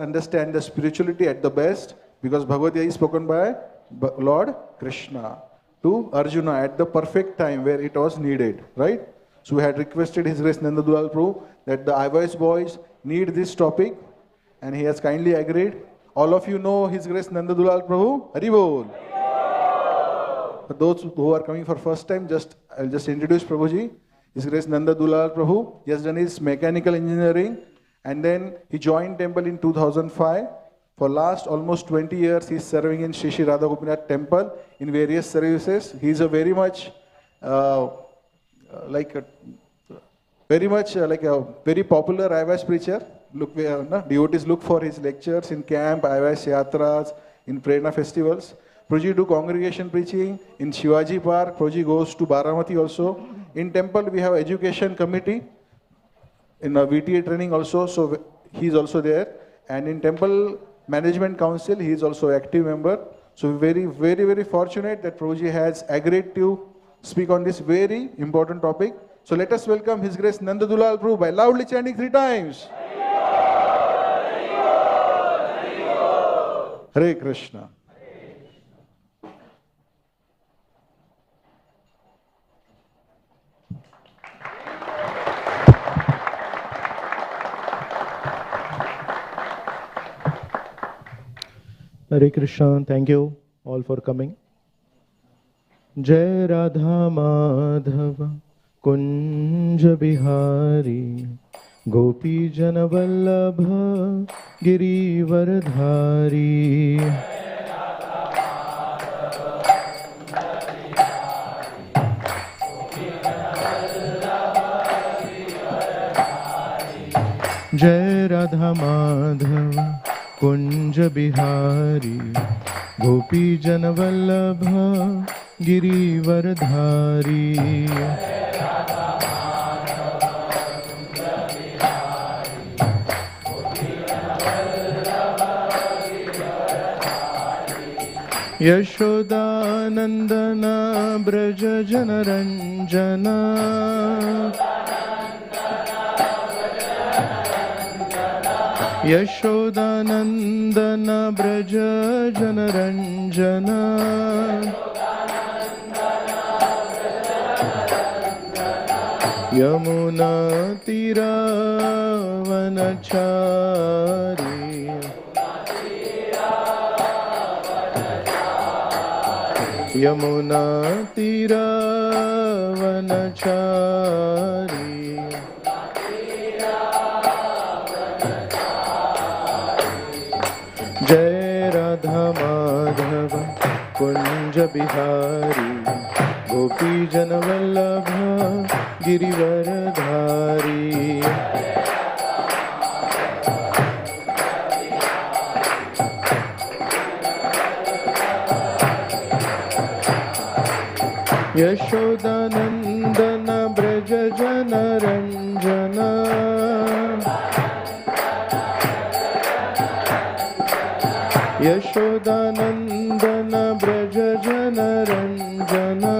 understand the spirituality at the best, because Bhagavad Gita is spoken by Lord Krishna to Arjuna at the perfect time where it was needed, right? So we had requested His Grace Nand Dulal Prabhu that the iWise boys need this topic, and he has kindly agreed. All of you know His Grace Nand Dulal Prabhu? Hari Bol. For those who are coming for first time, I'll just introduce Prabhuji. His Grace Nand Dulal Prabhu. He has done his mechanical engineering, and then he joined temple in 2005. For last almost 20 years, he is serving in Shri Radha Gopinath temple in various services. He is a very much like a very popular iWise preacher. Devotees look for his lectures in camp, iWise yatras, in Prerana festivals. Prabhuji do congregation preaching in Shivaji Park. Prabhuji goes to Baramati also. In temple, we have education committee. In a VTA training also, so he is also there. And in temple management council, he is also active member. So very, very, very fortunate that Prabhuji has agreed to speak on this very important topic. So let us welcome His Grace Nand Dulal Prabhu by loudly chanting 3 times. Hare Krishna. Hare Krishna, thank you all for coming. Jai Radha Madhava Kunja Bihari Gopi Jana Vallabha Girivaradhari. Jai Radha Madhava Kunja Bihari Gopi Jana Vallabha Girivaradhari. Yashoda Nandana Braja Jana Ranjana. Yashoda Nandana Braja Jana Ranjana. Yamuna Tira Vanachari. Yamuna Tira Vanachari. Jai Radha Madhava Kunja Bihari Gopi Jana Vallabha Girivaradhari. Yashoda Nandana Braja Jana Ranjana. Yashoda Nandana Braja Jana Ranjana.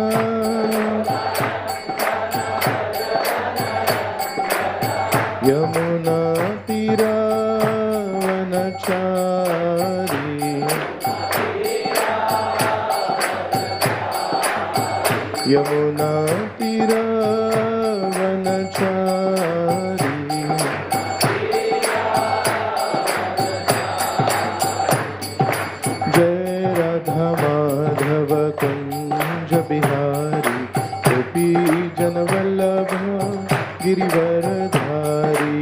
Yamuna Tira Vanachari. Yamuna Tira Vanachari. Jai Radha Madhava Kunja Bihari Gopi Jana Vallabha Girivaradhari.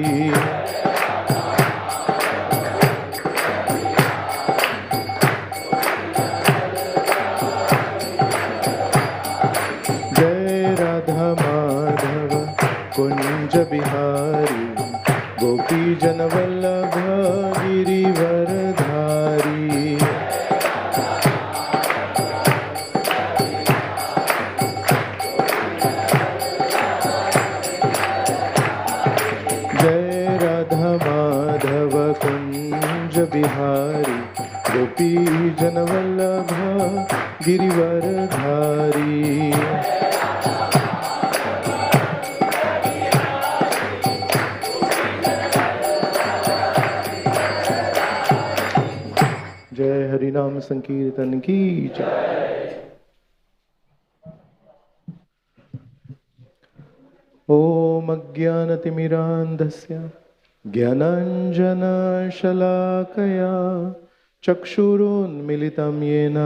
Jai Radha Madhava Kunja Bihari Gopi Jana Vallabha Girivaradhari. Bihari Gopi Jana Vallabha Girivaradhari. जय हरिनाम संकीर्तन की जय। ॐ अज्ञानतिमिरान्धस्य ज्ञानाञ्जनशलाकया चक्षुरुन्मिलितं येन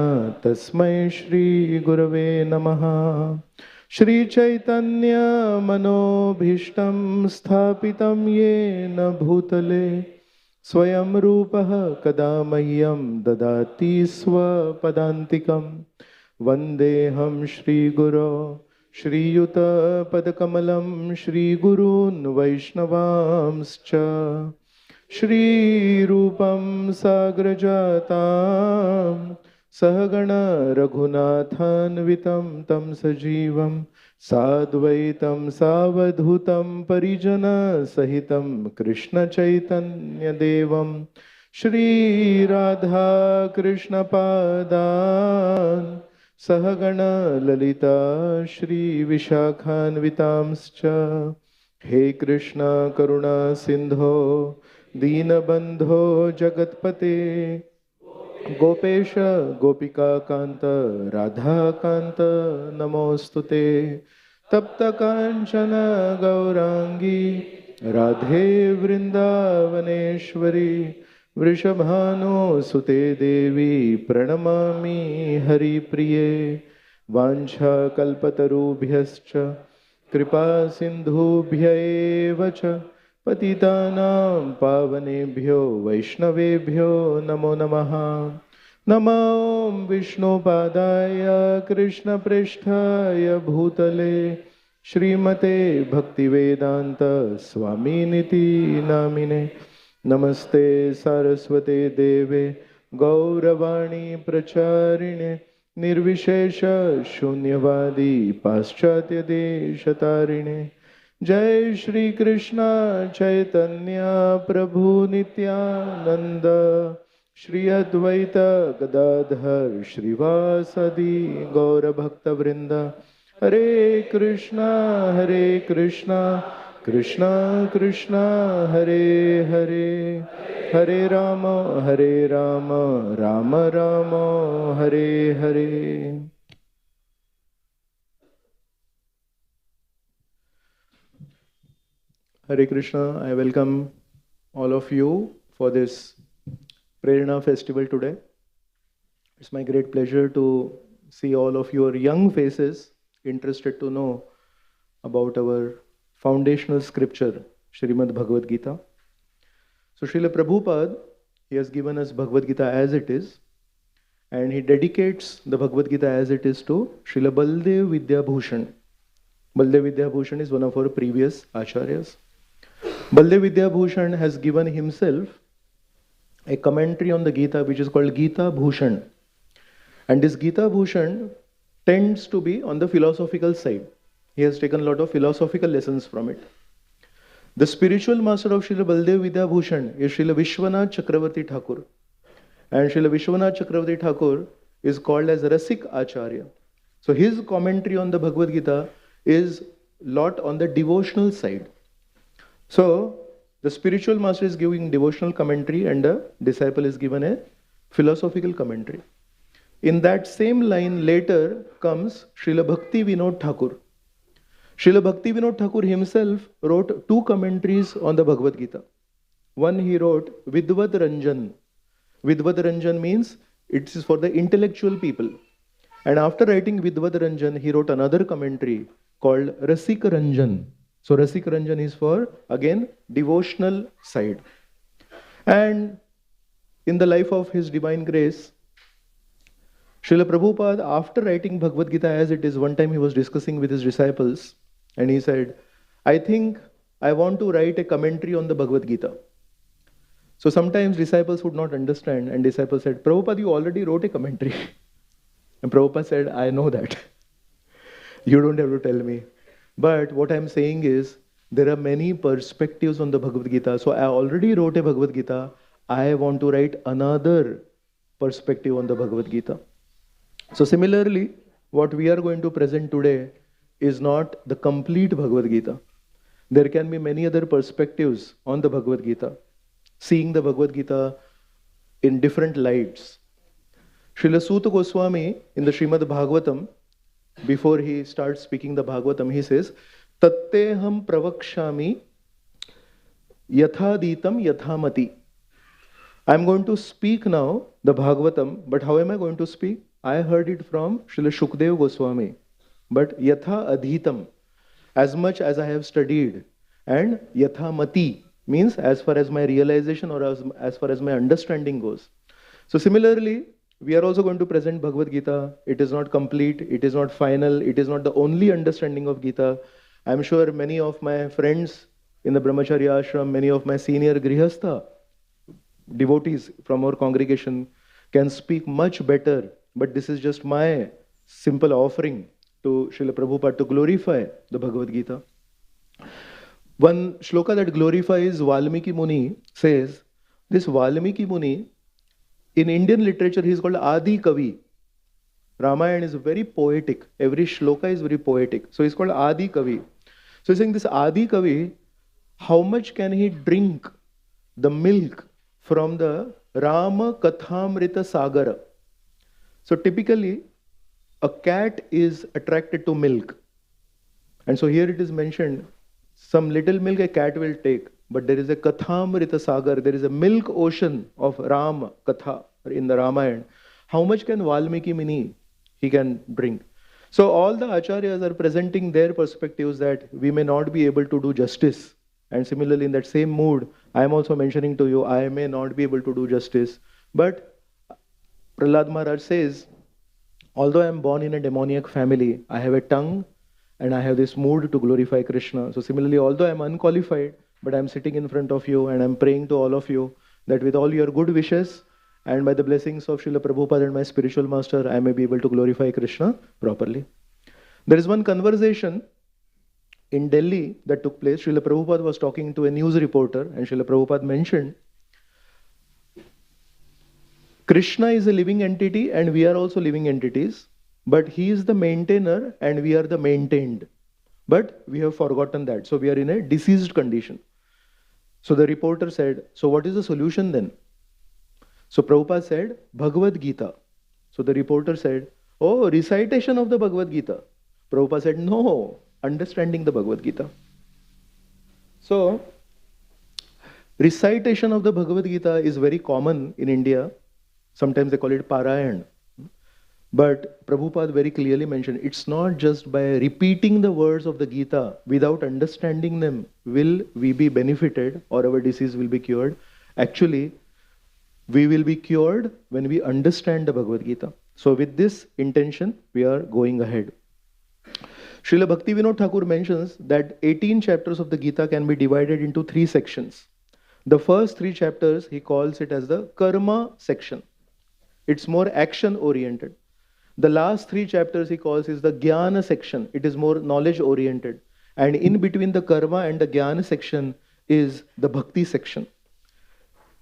तस्मै श्रीगुरवे नमः। श्रीचैतन्यमनोभीष्टं स्थापितं येन भूतले स्वयं रूपः कदा मह्यं ददाति स्वपदान्तिकं। वन्देऽहं श्रीगुरो श्रीयुतपदकमलं श्रीगुरून् वैष्णवांश्च श्रीरूपं साग्रजातां सहगण रघुनाथान्वितं तं सजीवं साद्वैतं सावधूतं परिजनसहितं कृष्णचैतन्यदेवं श्रीराधा कृष्णपादान् सहगण ललिता श्रीविशाखान्वितांश्च। हे कृष्ण करुणा सिंधो दीनबंधो जगत्पते गोपेश गोपिकाकांत राधाकांत नमोस्तुते। तप्त कांचन गौरांगी राधे वृंदावनेश्वरी वृषभानुसुते देवी प्रणमामि हरिप्रिये। वाञ्छाकल्पतरुभ्यश्च कृपा सिन्धुभ्य एव च पतितानां पावनेभ्यो वैष्णवेभ्यो नमो नमः। नमो विष्णुपादाय कृष्णप्रेष्ठाय भूतले श्रीमते भक्तिवेदान्त स्वामिनिति नामिने। नमस्ते सारस्वते देवे गौरवाणी प्रचारिणे निर्विशेष शून्यवादी पाश्चात्य देशतारिणे। जय श्री कृष्ण चैतन्य प्रभु नित्यानंद श्री अद्वैत गदाधर श्रीवासदि गौर भक्त वृंद। हरे Krishna Krishna Krishna Hare Hare Hare Ram Ram Ram Hare Hare. Hare Krishna, I welcome all of you for this Prerana festival today. It's my great pleasure to see all of your young faces interested to know about our foundational scripture, Srimad Bhagavad Gita. So Srila Prabhupada, he has given us Bhagavad Gita as it is, and he dedicates the Bhagavad Gita as it is to Srila Baldev Vidyabhushan. Baldev Vidyabhushan is one of our previous acharyas. Baldev Vidyabhushan has given himself a commentary on the Gita which is called Gita Bhushan. And this Gita Bhushan tends to be on the philosophical side. He has taken a lot of philosophical lessons from it. The spiritual master of Srila Baldev Vidyabhushan is Srila Vishwanath Chakravarti Thakur. And Srila Vishwanath Chakravarti Thakur is called as Rasik Acharya. So his commentary on the Bhagavad Gita is lot on the devotional side. So the spiritual master is giving devotional commentary and the disciple is given a philosophical commentary. In that same line later comes Srila Bhakti Vinod Thakur. Srila Bhakti Vinod Thakur himself wrote two commentaries on the Bhagavad Gita. One he wrote Vidvad Ranjan. Vidvad Ranjan means it is for the intellectual people. And after writing Vidvad Ranjan, he wrote another commentary called Rasik Ranjan. So Rasik Ranjan is for, again, devotional side. And in the life of His Divine Grace, Srila Prabhupada, after writing Bhagavad Gita as it is, one time he was discussing with his disciples and he said, I think I want to write a commentary on the Bhagavad Gita. So sometimes disciples would not understand and disciples said, Prabhupada, you already wrote a commentary. And Prabhupada said, I know that. You don't have to tell me. But what I'm saying is, there are many perspectives on the Bhagavad Gita. So I already wrote a Bhagavad Gita. I want to write another perspective on the Bhagavad Gita. So similarly, what we are going to present today is not the complete Bhagavad Gita. There can be many other perspectives on the Bhagavad Gita. Seeing the Bhagavad Gita in different lights. Srila Suta Goswami in the Srimad Bhagavatam, before he starts speaking the Bhagavatam, he says, Tatteham pravakshami yathaditam yathamati. I'm going to speak now the Bhagavatam, but how am I going to speak? I heard it from Srila Shukdev Goswami. But yatha adhitam, as much as I have studied, and yathamati means as far as my realization or as far as my understanding goes. So similarly, we are also going to present Bhagavad Gita. It is not complete, it is not final, it is not the only understanding of Gita. I am sure many of my friends in the Brahmacharya ashram, many of my senior Grihastha devotees from our congregation can speak much better, but this is just my simple offering to Srila Prabhupada to glorify the Bhagavad Gita. One shloka that glorifies Valmiki Muni says, this Valmiki Muni, in Indian literature, he is called Adi Kavi. Ramayana is very poetic. Every shloka is very poetic. So he's called Adi Kavi. So he's saying this Adi Kavi, how much can he drink the milk from the Rama Kathamrita Sagara? So typically, a cat is attracted to milk. And so here it is mentioned, some little milk a cat will take, but there is a Kathamrita Sagar, there is a milk ocean of Ram Katha in the Ramayana. How much can Valmiki Muni he can drink? So all the acharyas are presenting their perspectives that we may not be able to do justice. And similarly, in that same mood, I am also mentioning to you, I may not be able to do justice. But Prahlad Maharaj says, although I am born in a demoniac family, I have a tongue and I have this mood to glorify Krishna. So similarly, although I am unqualified, but I am sitting in front of you and I am praying to all of you that with all your good wishes and by the blessings of Srila Prabhupada and my spiritual master, I may be able to glorify Krishna properly. There is one conversation in Delhi that took place. Srila Prabhupada was talking to a news reporter and Srila Prabhupada mentioned, Krishna is a living entity and we are also living entities, but he is the maintainer and we are the maintained. But we have forgotten that. So we are in a diseased condition. So the reporter said, so what is the solution then? So Prabhupada said, Bhagavad Gita. So the reporter said, oh, recitation of the Bhagavad Gita. Prabhupada said, no, understanding the Bhagavad Gita. So recitation of the Bhagavad Gita is very common in India. Sometimes they call it Parayan. But Prabhupada very clearly mentioned, it's not just by repeating the words of the Gita without understanding them will we be benefited or our disease will be cured. Actually, we will be cured when we understand the Bhagavad Gita. So with this intention, we are going ahead. Srila Bhaktivinoda Thakur mentions that 18 chapters of the Gita can be divided into 3 sections. The first 3 chapters, he calls it as the Karma section. It's more action oriented. The last 3 chapters he calls is the Jnana section. It is more knowledge oriented. And in between the Karma and the Jnana section is the Bhakti section.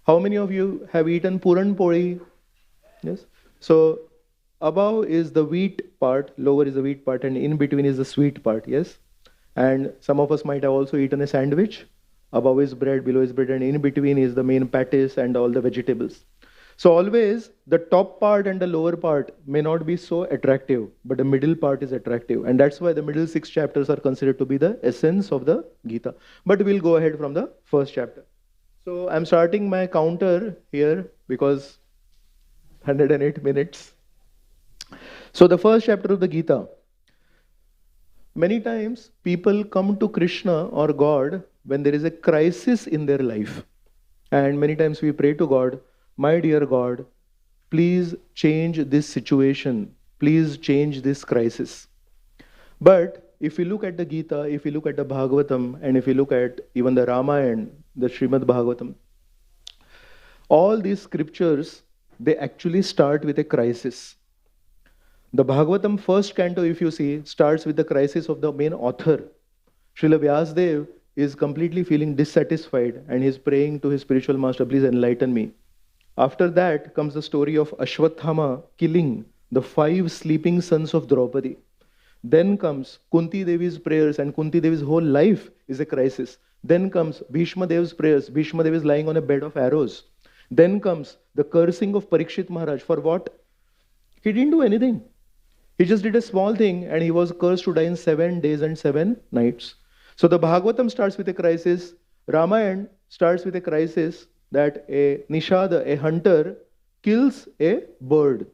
How many of you have eaten Puran Poli? Yes. So above is the wheat part, lower is the wheat part, and in between is the sweet part. Yes. And some of us might have also eaten a sandwich. Above is bread, below is bread, and in between is the main patties and all the vegetables. So always the top part and the lower part may not be so attractive, but the middle part is attractive. And that's why the middle 6 chapters are considered to be the essence of the Gita. But we'll go ahead from the first chapter. So I'm starting my counter here because 108 minutes. So the first chapter of the Gita. Many times people come to Krishna or God when there is a crisis in their life. And many times we pray to God, my dear God, please change this situation. Please change this crisis. But if you look at the Gita, if you look at the Bhagavatam, and if you look at even the Ramayana, the Srimad Bhagavatam, all these scriptures, they actually start with a crisis. The Bhagavatam first canto, if you see, starts with the crisis of the main author. Srila Vyasadeva is completely feeling dissatisfied and he's praying to his spiritual master, please enlighten me. After that comes the story of Ashwathama killing the 5 sleeping sons of Draupadi. Then comes Kunti Devi's prayers, and Kunti Devi's whole life is a crisis. Then comes Bhishma Dev's prayers. Bhishma Dev is lying on a bed of arrows. Then comes the cursing of Parikshit Maharaj. For what? He didn't do anything. He just did a small thing and he was cursed to die in 7 days and 7 nights. So the Bhagavatam starts with a crisis. Ramayana starts with a crisis that a Nishada, a hunter, kills a bird.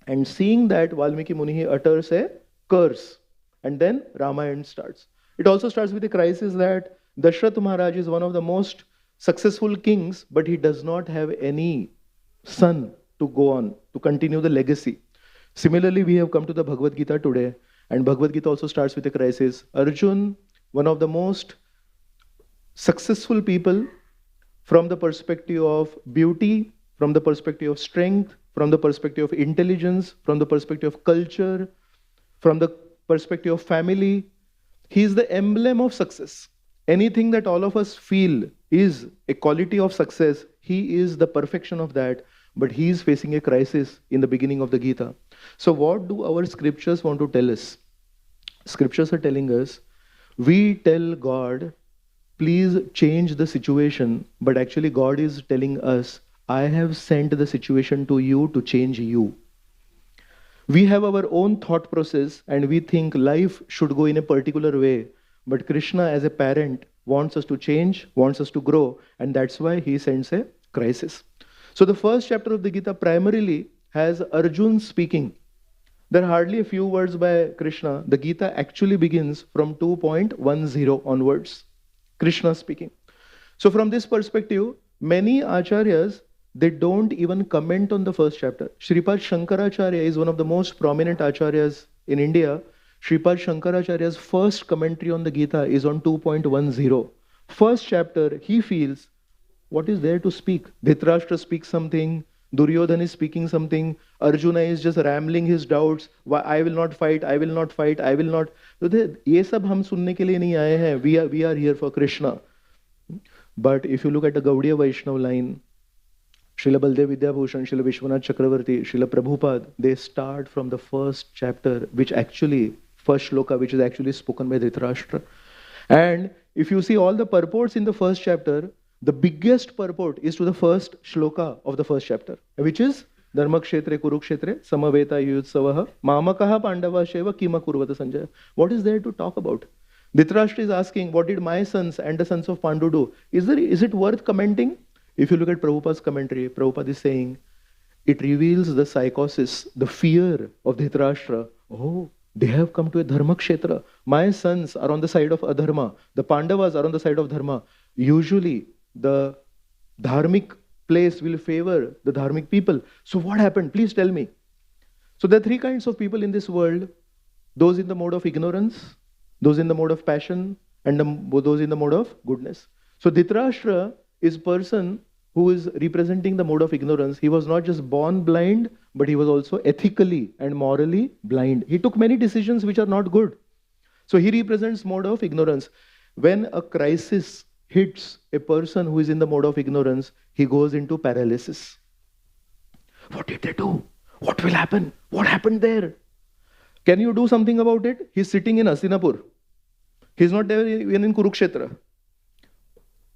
And seeing that, Valmiki Muni utters a curse. And then Ramayana starts. It also starts with a crisis that Dashrath Maharaj is one of the most successful kings, but he does not have any son to go on, to continue the legacy. Similarly, we have come to the Bhagavad Gita today, and Bhagavad Gita also starts with a crisis. Arjun, one of the most successful people from the perspective of beauty, from the perspective of strength, from the perspective of intelligence, from the perspective of culture, from the perspective of family, he is the emblem of success. Anything that all of us feel is a quality of success, he is the perfection of that, but he is facing a crisis in the beginning of the Gita. So what do our scriptures want to tell us? Scriptures are telling us, we tell God, please change the situation, but actually God is telling us, I have sent the situation to you to change you. We have our own thought process and we think life should go in a particular way, but Krishna as a parent wants us to change, wants us to grow, and that's why he sends a crisis. So the first chapter of the Gita primarily has Arjun speaking. There are hardly a few words by Krishna. The Gita actually begins from 2.10 onwards. Krishna speaking. So from this perspective, many acharyas, they don't even comment on the first chapter. Shripad Shankaracharya is one of the most prominent acharyas in India. Shripad Shankaracharya's first commentary on the Gita is on 2.10. First chapter, he feels, what is there to speak? Dhritarashtra speaks something, Duryodhana is speaking something, Arjuna is just rambling his doubts, why I will not fight, I will not fight, I will not. So ये सब हम सुनने के लिए नहीं आए हैं. We are here for Krishna. But if you look at the Gaudiya Vaishnava line, Srila Baldev Vidyabhushan, Srila Vishwanath Chakravarti, Srila Prabhupada, they start from the first chapter, first shloka, which is actually spoken by Dhritarashtra. And if you see all the purports in the first chapter, the biggest purport is to the first shloka of the first chapter, which is Dharmakshetre Kurukshetre Samaveta Yutsavaha Mamakaha Pandava Sheva Kima Kurvata Sanjaya. What is there to talk about? Dhritarashtra is asking, what did my sons and the sons of Pandu do? Is it worth commenting? If you look at Prabhupada's commentary, Prabhupada is saying, it reveals the psychosis, the fear of Dhritarashtra. Oh, they have come to a Dharmakshetra. My sons are on the side of Adharma. The Pandavas are on the side of Dharma. Usually, the dharmic place will favor the dharmic people. So what happened? Please tell me. So there are three kinds of people in this world. Those in the mode of ignorance, those in the mode of passion, and those in the mode of goodness. So Dhritarashtra is a person who is representing the mode of ignorance. He was not just born blind, but he was also ethically and morally blind. He took many decisions which are not good. So he represents mode of ignorance. When a crisis hits a person who is in the mode of ignorance, he goes into paralysis. What did they do? What will happen? What happened there? Can you do something about it? He's sitting in Hastinapur. He's not there even in Kurukshetra.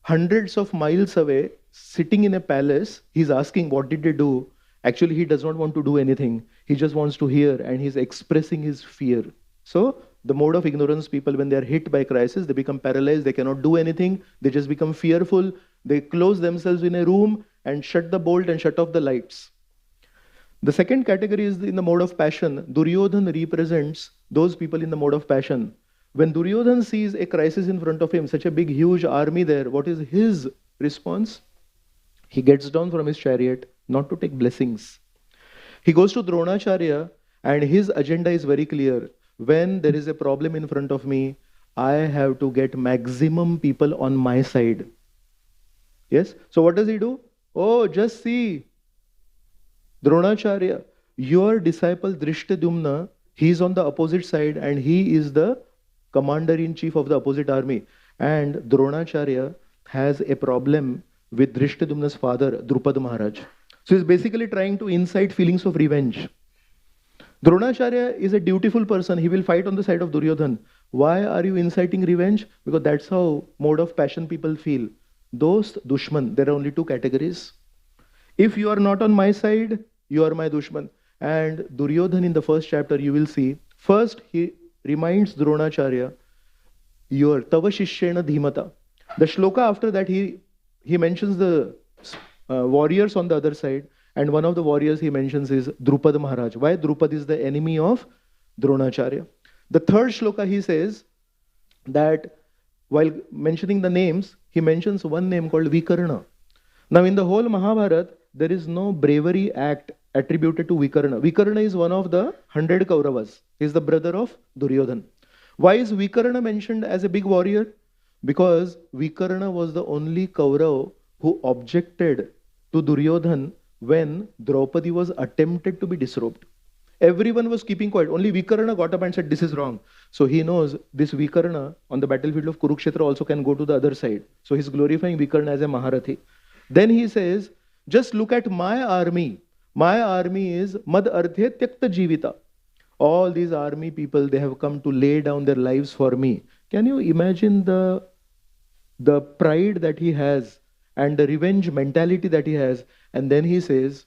Hundreds of miles away, sitting in a palace, he's asking, what did they do? Actually, he does not want to do anything. He just wants to hear, and he's expressing his fear. So, the mode of ignorance people, when they are hit by crisis, they become paralyzed, they cannot do anything, they just become fearful, they close themselves in a room and shut the bolt and shut off the lights. The second category is in the mode of passion. Duryodhana represents those people in the mode of passion. When Duryodhana sees a crisis in front of him, such a big, huge army there, what is his response? He gets down from his chariot, not to take blessings. He goes to Dronacharya, and his agenda is very clear. When there is a problem in front of me, I have to get maximum people on my side. Yes? So what does he do? Oh, just see. Dronacharya, your disciple Drishtadyumna, he is on the opposite side and he is the commander-in-chief of the opposite army. And Dronacharya has a problem with Drishtadyumna's father, Drupad Maharaj. So he's basically trying to incite feelings of revenge. Dronacharya is a dutiful person. He will fight on the side of Duryodhana. Why are you inciting revenge? Because that's how mode of passion people feel. Dost, Dushman, there are only two categories. If you are not on my side, you are my Dushman. And Duryodhan in the first chapter, you will see, first he reminds Dronacharya, your Tava Shishyena Dhimata. The shloka after that, he mentions the warriors on the other side, and one of the warriors he mentions is Drupad Maharaj. Why? Drupad is the enemy of Dronacharya. The third shloka he says that while mentioning the names, he mentions one name called Vikarna. Now in the whole Mahabharata, there is no bravery act attributed to Vikarna. Vikarna is one of the 100 Kauravas. He is the brother of Duryodhan. Why is Vikarna mentioned as a big warrior? Because Vikarna was the only Kaurav who objected to Duryodhan when Draupadi was attempted to be disrobed. Everyone was keeping quiet. Only Vikarna got up and said, this is wrong. So he knows this Vikarna on the battlefield of Kurukshetra also can go to the other side. So he's glorifying Vikarna as a Maharathi. Then he says, just look at my army. My army is Mad Ardhe Tyakta Jivita. All these army people, they have come to lay down their lives for me. Can you imagine the pride that he has and the revenge mentality that he has? And then he says,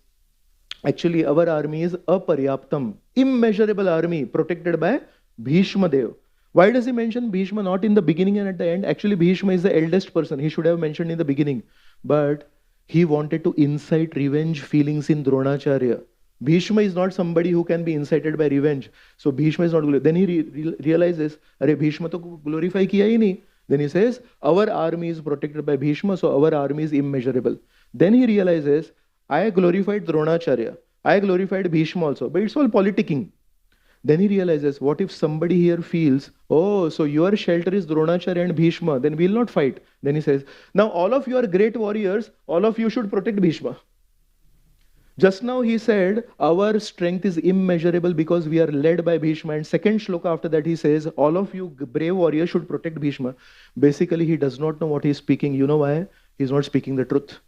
actually our army is aparyaptam, immeasurable army protected by Bhishma Dev. Why does he mention Bhishma not in the beginning and at the end? Actually Bhishma is the eldest person. He should have mentioned in the beginning. But he wanted to incite revenge feelings in Dronacharya. Bhishma is not somebody who can be incited by revenge. So Bhishma is not glorified. Then he realizes, Arey Bhishma to glorify kiya hi nahi. Then he says, our army is protected by Bhishma, so our army is immeasurable. Then he realizes, I glorified Dronacharya. I glorified Bhishma also. But it's all politicking. Then he realizes, what if somebody here feels, oh, so your shelter is Dronacharya and Bhishma, then we'll not fight. Then he says, now all of you are great warriors, all of you should protect Bhishma. Just now he said, our strength is immeasurable because we are led by Bhishma. And second shloka after that he says, all of you brave warriors should protect Bhishma. Basically he does not know what he is speaking. You know why? He's not speaking the truth.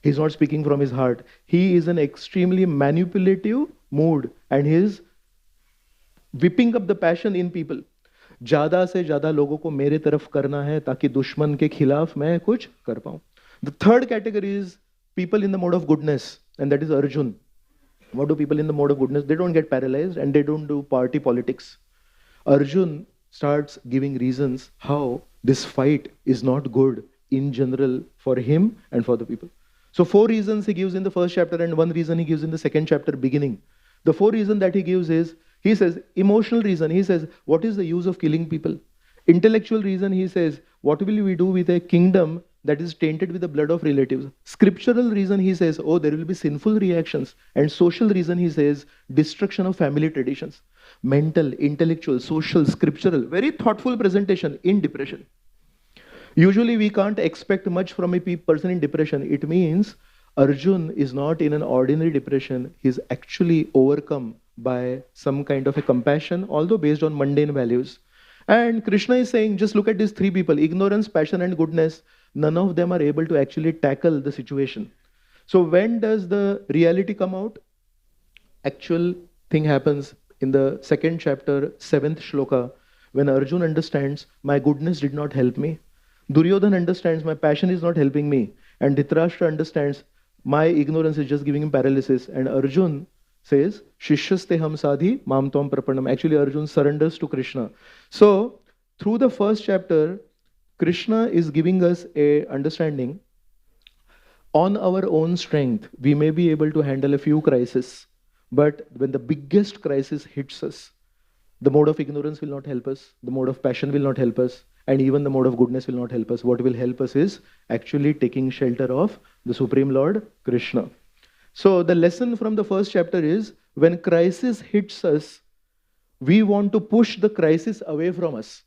He's not speaking from his heart. He is an extremely manipulative mood and he is whipping up the passion in people. ज़्यादा से ज़्यादा लोगों को मेरे तरफ करना है ताकि दुश्मन के खिलाफ मैं कुछ कर पाऊं. The third category is people in the mode of goodness, and that is Arjun. What do people in the mode of goodness? They don't get paralyzed and they don't do party politics. Arjun starts giving reasons how this fight is not good in general for him and for the people. So 4 reasons he gives in the first chapter and 1 reason he gives in the second chapter beginning. The 4 reasons that he gives is, he says, emotional reason. He says, what is the use of killing people? Intellectual reason, he says, what will we do with a kingdom that is tainted with the blood of relatives? Scriptural reason, he says, oh, there will be sinful reactions. And social reason, he says, destruction of family traditions. Mental, intellectual, social, scriptural, very thoughtful presentation in depression. Usually we can't expect much from a person in depression. It means Arjun is not in an ordinary depression. He's actually overcome by some kind of a compassion, although based on mundane values. And Krishna is saying, just look at these 3 people, ignorance, passion and goodness. None of them are able to actually tackle the situation. So when does the reality come out? Actual thing happens in the second chapter, 7th shloka, when Arjun understands, my goodness did not help me. Duryodhan understands, my passion is not helping me. And Dhritarashtra understands, my ignorance is just giving him paralysis. And Arjun says, Shishyaste ham sadhi mam tvam prapanam. Actually, Arjun surrenders to Krishna. So, through the first chapter, Krishna is giving us a understanding. On our own strength, we may be able to handle a few crises. But when the biggest crisis hits us, the mode of ignorance will not help us. The mode of passion will not help us. And even the mode of goodness will not help us. What will help us is actually taking shelter of the Supreme Lord, Krishna. So the lesson from the first chapter is, when crisis hits us, we want to push the crisis away from us.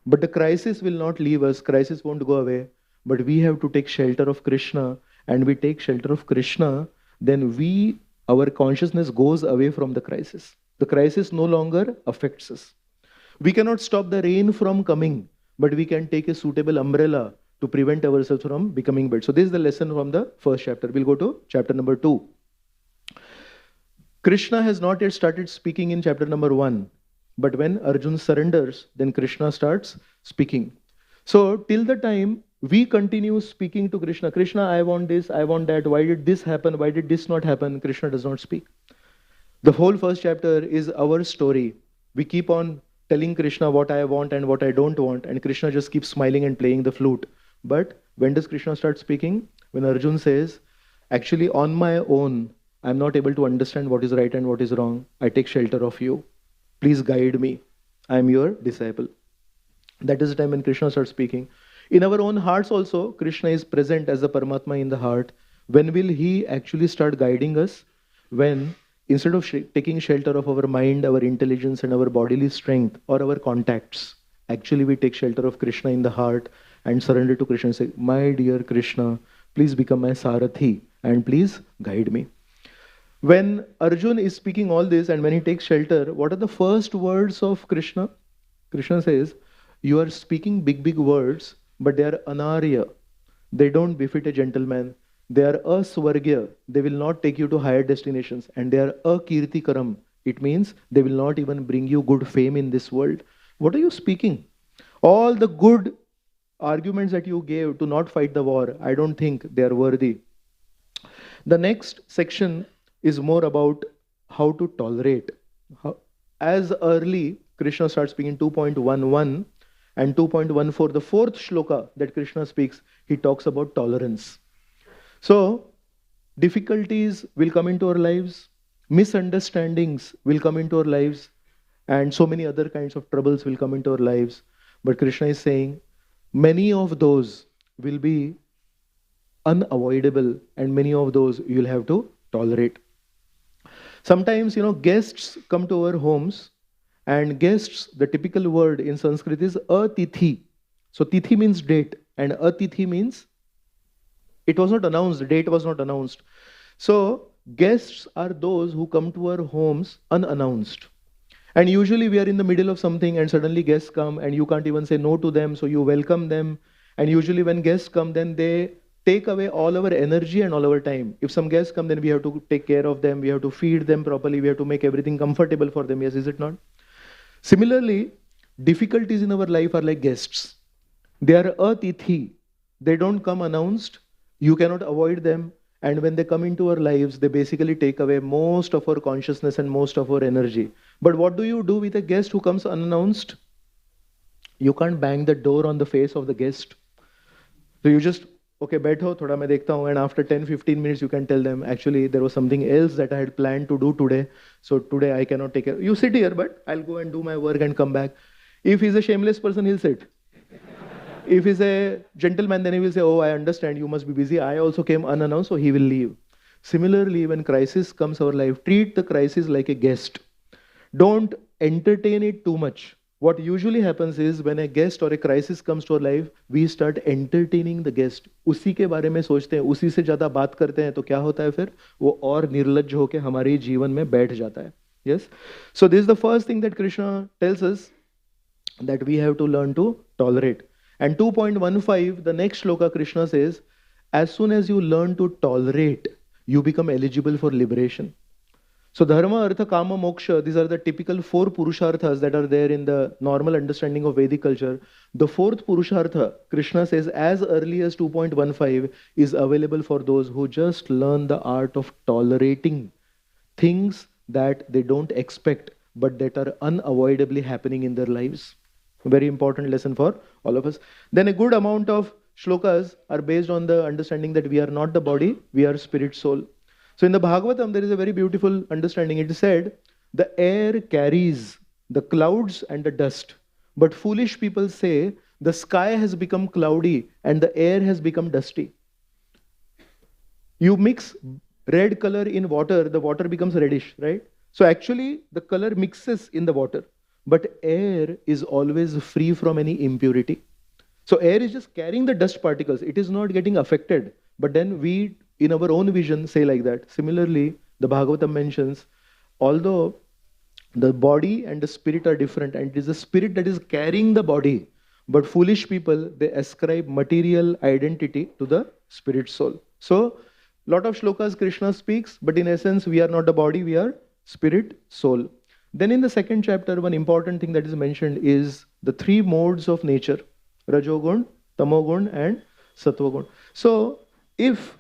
But the crisis will not leave us. Crisis won't go away. But we have to take shelter of Krishna. And we take shelter of Krishna, then our consciousness goes away from the crisis. The crisis no longer affects us. We cannot stop the rain from coming, but we can take a suitable umbrella to prevent ourselves from becoming wet. So this is the lesson from the first chapter. We'll go to chapter number 2. Krishna has not yet started speaking in chapter number 1. But when Arjun surrenders, then Krishna starts speaking. So till the time we continue speaking to Krishna, Krishna, I want this, I want that, why did this happen, why did this not happen, Krishna does not speak. The whole first chapter is our story. We keep on telling Krishna what I want and what I don't want, and Krishna just keeps smiling and playing the flute. But when does Krishna start speaking? When Arjun says, actually, on my own, I'm not able to understand what is right and what is wrong. I take shelter of you. Please guide me. I am your disciple. That is the time when Krishna starts speaking. In our own hearts also, Krishna is present as the Paramatma in the heart. When will he actually start guiding us? When instead of taking shelter of our mind, our intelligence and our bodily strength or our contacts, actually we take shelter of Krishna in the heart and surrender to Krishna and say, my dear Krishna, please become my Sarathi and please guide me. When Arjun is speaking all this and when he takes shelter, what are the first words of Krishna? Krishna says, you are speaking big words, but they are anarya. They don't befit a gentleman. They are aswargya. They will not take you to higher destinations. And they are akirtikaram. It means they will not even bring you good fame in this world. What are you speaking? All the good arguments that you gave to not fight the war, I don't think they are worthy. The next section is more about how to tolerate. As early, Krishna starts speaking 2.11 and 2.14, the fourth shloka that Krishna speaks, he talks about tolerance. So, difficulties will come into our lives, misunderstandings will come into our lives, and so many other kinds of troubles will come into our lives. But Krishna is saying, many of those will be unavoidable and many of those you'll have to tolerate. Sometimes, guests come to our homes, and guests, the typical word in Sanskrit is atithi. So tithi means date and atithi means it was not announced, date was not announced. So guests are those who come to our homes unannounced. And usually we are in the middle of something and suddenly guests come and you can't even say no to them, so you welcome them. And usually when guests come, then they take away all our energy and all our time. If some guests come, then we have to take care of them, we have to feed them properly, we have to make everything comfortable for them. Yes, is it not? Similarly, difficulties in our life are like guests. They are atithi. They don't come announced. You cannot avoid them. And when they come into our lives, they basically take away most of our consciousness and most of our energy. But what do you do with a guest who comes unannounced? You can't bang the door on the face of the guest. So you just, okay, baitho, thoda main dekhta hu, and after 10-15 minutes you can tell them, actually there was something else that I had planned to do today, so today I cannot take care. You sit here, but I'll go and do my work and come back. If he's a shameless person, he'll sit. If he's a gentleman, then he will say, oh, I understand, you must be busy. I also came unannounced, so he will leave. Similarly, when crisis comes our life, treat the crisis like a guest. Don't entertain it too much. What usually happens is when a guest or a crisis comes to our life, we start entertaining the guest. उसी के बारे में सोचते हैं, उसी से ज़्यादा बात करते हैं, तो क्या होता है फिर? वो और निर्लज्ज होके हमारे जीवन में बैठ जाता है. Yes? So this is the first thing that Krishna tells us, that we have to learn to tolerate. And 2.15, the next shloka, Krishna says, as soon as you learn to tolerate, you become eligible for liberation. So dharma, artha, kama, moksha, these are the typical 4 purusharthas that are there in the normal understanding of Vedic culture. The 4th purushartha, Krishna says, as early as 2.15, is available for those who just learn the art of tolerating things that they don't expect, but that are unavoidably happening in their lives. A very important lesson for all of us. Then a good amount of shlokas are based on the understanding that we are not the body, we are spirit, soul. So in the Bhagavatam, there is a very beautiful understanding. It is said, the air carries the clouds and the dust. But foolish people say, the sky has become cloudy and the air has become dusty. You mix red color in water, the water becomes reddish, right? So actually, the color mixes in the water. But air is always free from any impurity. So air is just carrying the dust particles. It is not getting affected. But then we, in our own vision, say like that. Similarly, the Bhagavatam mentions, although the body and the spirit are different, and it is the spirit that is carrying the body, but foolish people, they ascribe material identity to the spirit soul. So, lot of shlokas Krishna speaks, but in essence, we are not the body, we are spirit, soul. Then in the second chapter, one important thing that is mentioned is the 3 modes of nature, Rajogun, Tamogun, and Sattvagun. So, if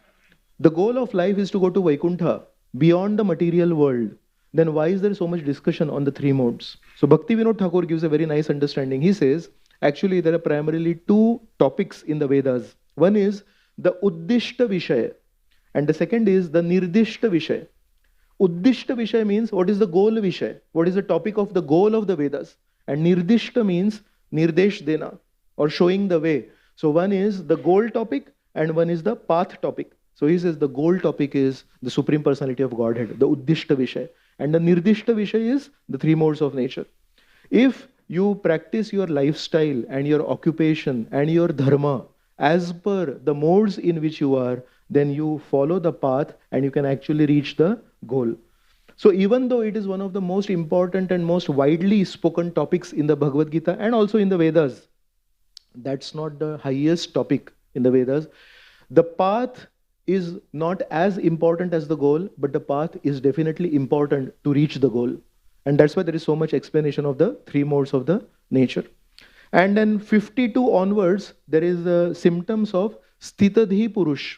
the goal of life is to go to Vaikuntha, beyond the material world, then why is there so much discussion on the three modes? So Bhakti Vinod Thakur gives a very nice understanding. He says, actually there are primarily two topics in the Vedas. One is the Uddishta Vishaya, and the second is the Nirdishta Vishaya. Uddishta Vishaya means what is the goal Vishaya, what is the topic of the goal of the Vedas. And Nirdishta means Nirdesh Dena, or showing the way. So one is the goal topic and one is the path topic. So he says the goal topic is the Supreme Personality of Godhead, the Uddishta Vishaya. And the Nirdishta Vishaya is the three modes of nature. If you practice your lifestyle and your occupation and your dharma as per the modes in which you are, then you follow the path and you can actually reach the goal. So even though it is one of the most important and most widely spoken topics in the Bhagavad Gita and also in the Vedas, that's not the highest topic in the Vedas. The path is not as important as the goal, but the path is definitely important to reach the goal. And that's why there is so much explanation of the three modes of the nature. And then 52 onwards, there is the symptoms of Sthitadhi Purush.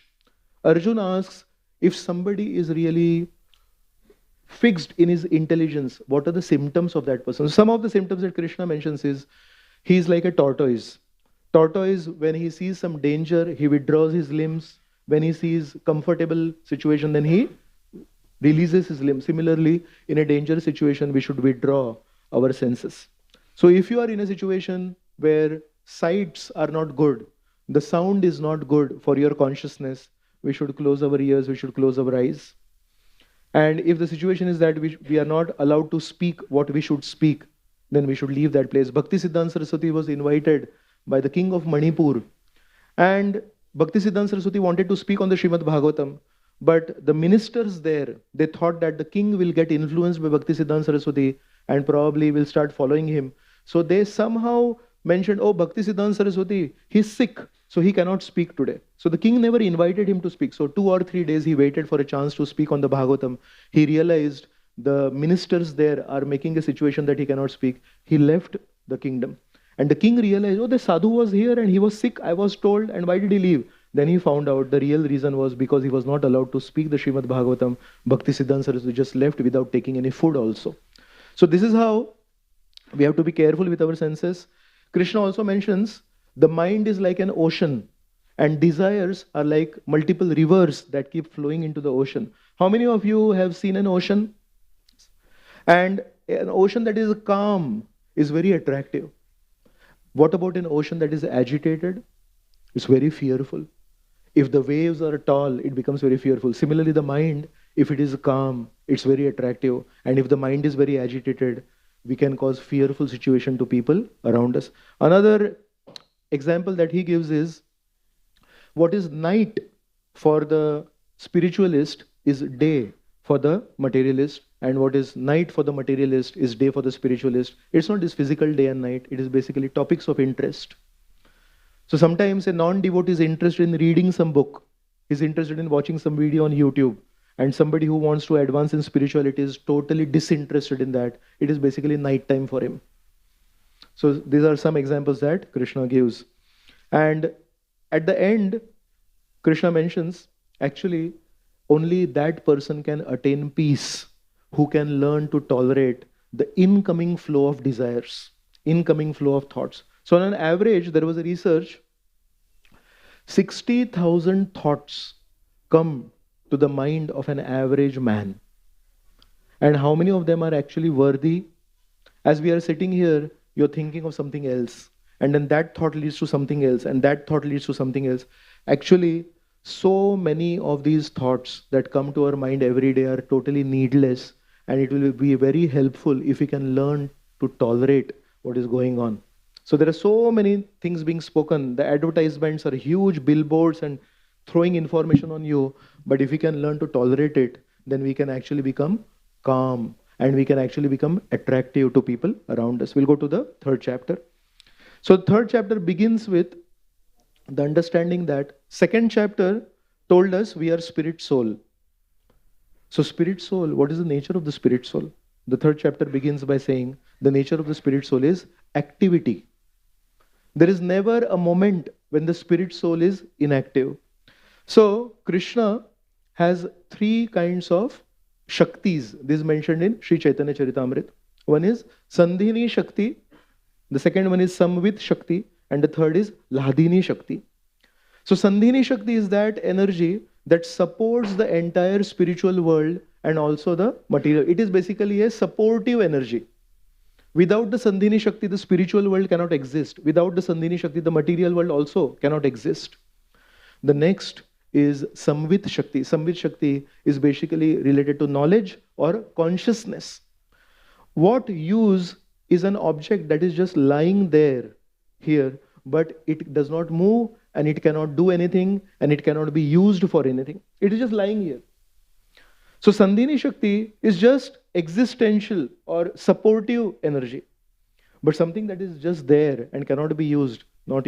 Arjuna asks, if somebody is really fixed in his intelligence, what are the symptoms of that person? Some of the symptoms that Krishna mentions is, he is like a tortoise. Tortoise, when he sees some danger, he withdraws his limbs. When he sees comfortable situation, then he releases his limbs. Similarly, in a dangerous situation, we should withdraw our senses. So if you are in a situation where sights are not good, the sound is not good for your consciousness, we should close our ears, we should close our eyes. And if the situation is that we are not allowed to speak what we should speak, then we should leave that place. Bhaktisiddhanta Saraswati was invited by the king of Manipur. And Bhaktisiddhanta Saraswati wanted to speak on the Srimad Bhagavatam. But the ministers there, they thought that the king will get influenced by Bhaktisiddhanta Saraswati and probably will start following him. So they somehow mentioned, oh, Bhaktisiddhanta Saraswati, he's sick, so he cannot speak today. So the king never invited him to speak. So 2 or 3 days he waited for a chance to speak on the Bhagavatam. He realized the ministers there are making a situation that he cannot speak. He left the kingdom. And the king realized, oh, the sadhu was here and he was sick, I was told, and why did he leave? Then he found out the real reason was because he was not allowed to speak the Srimad Bhagavatam. Bhaktisiddhanta Saraswati just left without taking any food also. So this is how we have to be careful with our senses. Krishna also mentions the mind is like an ocean and desires are like multiple rivers that keep flowing into the ocean. How many of you have seen an ocean? And an ocean that is calm is very attractive. What about an ocean that is agitated? It's very fearful. If the waves are tall, it becomes very fearful. Similarly, the mind, if it is calm, it's very attractive. And if the mind is very agitated, we can cause fearful situation to people around us. Another example that he gives is, what is night for the spiritualist is day for the materialist, and what is night for the materialist is day for the spiritualist. It's not this physical day and night, it is basically topics of interest. So sometimes a non-devotee is interested in reading some book, is interested in watching some video on YouTube, and somebody who wants to advance in spirituality is totally disinterested in that. It is basically night time for him. So these are some examples that Krishna gives. And at the end, Krishna mentions, actually, only that person can attain peace who can learn to tolerate the incoming flow of desires, incoming flow of thoughts. So on an average, there was a research, 60,000 thoughts come to the mind of an average man. And how many of them are actually worthy? As we are sitting here, you're thinking of something else. And then that thought leads to something else. And that thought leads to something else. Actually, so many of these thoughts that come to our mind every day are totally needless. And it will be very helpful if we can learn to tolerate what is going on. So there are so many things being spoken. The advertisements are huge billboards and throwing information on you. But if we can learn to tolerate it, then we can actually become calm and we can actually become attractive to people around us. We'll go to the 3rd chapter. So the 3rd chapter begins with the understanding that 2nd chapter told us we are spirit soul. So spirit soul, what is the nature of the spirit soul? The 3rd chapter begins by saying the nature of the spirit soul is activity. There is never a moment when the spirit soul is inactive. So Krishna has 3 kinds of Shaktis. This is mentioned in Sri Chaitanya Charitamrita. One is Sandhini Shakti, the second one is Samvit Shakti, and the third is Ladini Shakti. So Sandhini Shakti is that energy that supports the entire spiritual world and also the material. It is basically a supportive energy. Without the Sandhini Shakti, the spiritual world cannot exist. Without the Sandhini Shakti, the material world also cannot exist. The next is Samvit Shakti. Samvit Shakti is basically related to knowledge or consciousness. What use is an object that is just lying there here, but it does not move and it cannot do anything and it cannot be used for anything. It is just lying here. So Sandhini Shakti is just existential or supportive energy, but something that is just there and cannot be used, not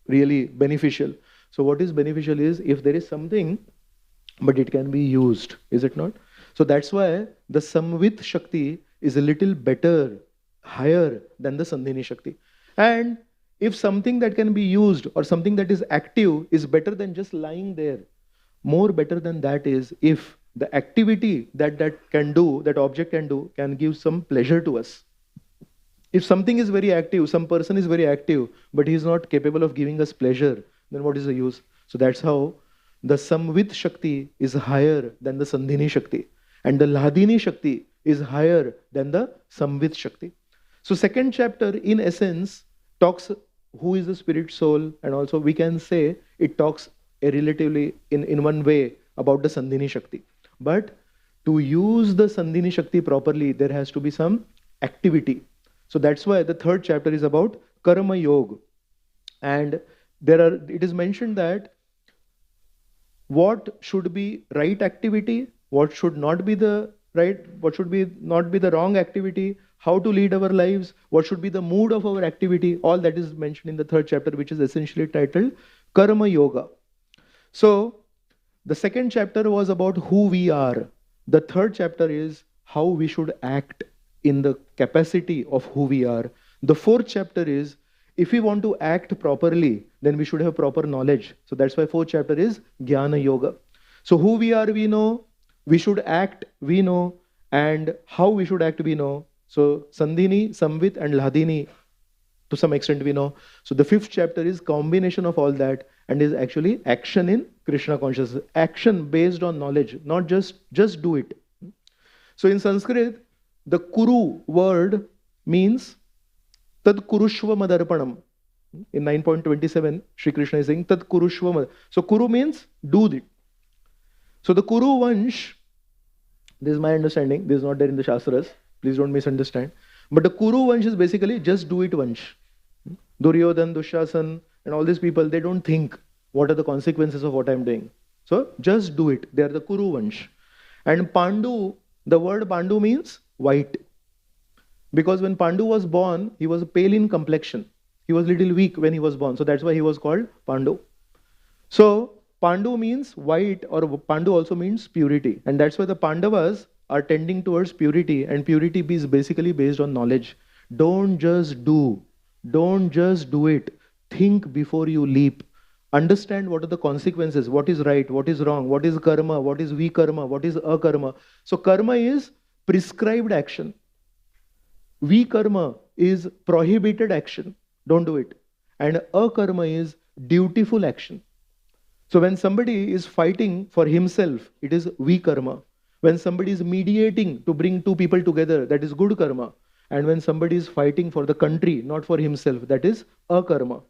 really beneficial. So what is beneficial is if there is something, but it can be used, is it not? So that's why the Samvit Shakti is a little better, higher than the Sandhini Shakti. And if something that can be used or something that is active is better than just lying there, more better than that is if the activity that object can do, can give some pleasure to us. If something is very active, some person is very active, but he is not capable of giving us pleasure, then what is the use? So that's how the Samvit Shakti is higher than the Sandhini Shakti. And the Ladini Shakti is higher than the Samvit Shakti. So second chapter, in essence, talks who is the spirit soul, and also we can say it talks relatively in one way about the Sandhini Shakti. But to use the Sandhini Shakti properly, there has to be some activity. So that's why the third chapter is about Karma Yoga. And it is mentioned that what should be right activity, what should not be the right, what should be not be the wrong activity, how to lead our lives, what should be the mood of our activity, all that is mentioned in the third chapter, which is essentially titled Karma Yoga. So the second chapter was about who we are. The third chapter is how we should act in the capacity of who we are. The fourth chapter is if we want to act properly, then we should have proper knowledge. So that's why fourth chapter is Jnana Yoga. So who we are, we know. We should act, we know. And how we should act, we know. So Sandhini, Samvit and Ladini, to some extent we know. So the fifth chapter is combination of all that and is actually action in Krishna consciousness. Action based on knowledge, not just do it. So in Sanskrit, the Kuru word means Tad Kurushva Madarpanam. In 9.27, Shri Krishna is saying Tad Kurushva Madar. So Kuru means do it. So the Kuru Vansh, this is my understanding, this is not there in the Shastras, please don't misunderstand. But the Kuru Vansh is basically just do it Vansh. Duryodhan, Dushasan and all these people, they don't think what are the consequences of what I'm doing. So just do it. They are the Kuru Vansh. And Pandu, the word Pandu means white. Because when Pandu was born, he was pale in complexion. He was little weak when he was born. So that's why he was called Pandu. So Pandu means white, or Pandu also means purity. And that's why the Pandavas are tending towards purity. And purity is basically based on knowledge. Don't just do. Don't just do it. Think before you leap. Understand what are the consequences, what is right, what is wrong, what is karma, what is vikarma, what is akarma. So karma is prescribed action. Vikarma is prohibited action. Don't do it. And akarma is dutiful action. So when somebody is fighting for himself, it is vikarma. When somebody is mediating to bring two people together, that is good karma. And when somebody is fighting for the country, not for himself, that is akarma.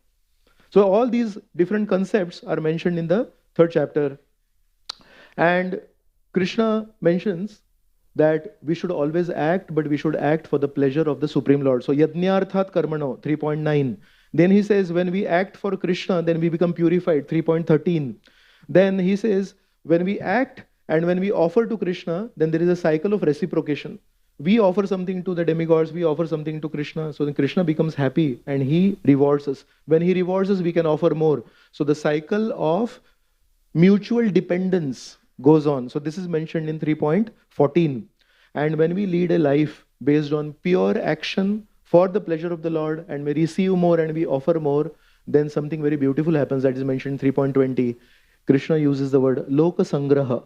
So all these different concepts are mentioned in the third chapter. And Krishna mentions that we should always act, but we should act for the pleasure of the Supreme Lord. So Yajnarthat Karmano, 3.9. Then he says, when we act for Krishna, then we become purified, 3.13. Then he says, when we act and when we offer to Krishna, then there is a cycle of reciprocation. We offer something to the demigods, we offer something to Krishna, so then Krishna becomes happy and he rewards us. When he rewards us, we can offer more. So the cycle of mutual dependence goes on. So this is mentioned in 3.14. And when we lead a life based on pure action for the pleasure of the Lord, and we receive more and we offer more, then something very beautiful happens. That is mentioned in 3.20. Krishna uses the word Loka Sangraha.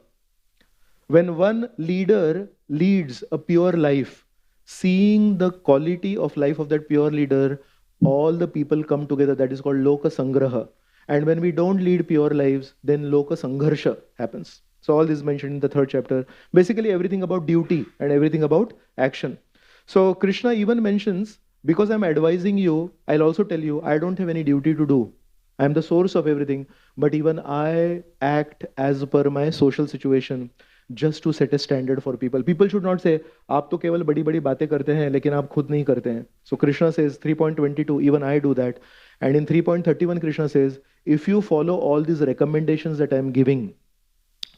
When one leader leads a pure life, seeing the quality of life of that pure leader, all the people come together. That is called Loka Sangraha. And when we don't lead pure lives, then Loka Sangharsha happens. So all this is mentioned in the third chapter. Basically everything about duty and everything about action. So Krishna even mentions, because I'm advising you, I'll also tell you, I don't have any duty to do. I'm the source of everything, but even I act as per my social situation just to set a standard for people. People should not say, आप तो केवल बड़ी बड़ी बातें करते हैं लेकिन आप खुद नहीं करते हैं. So Krishna says 3.22, even I do that. And in 3.31 Krishna says, if you follow all these recommendations that I'm giving,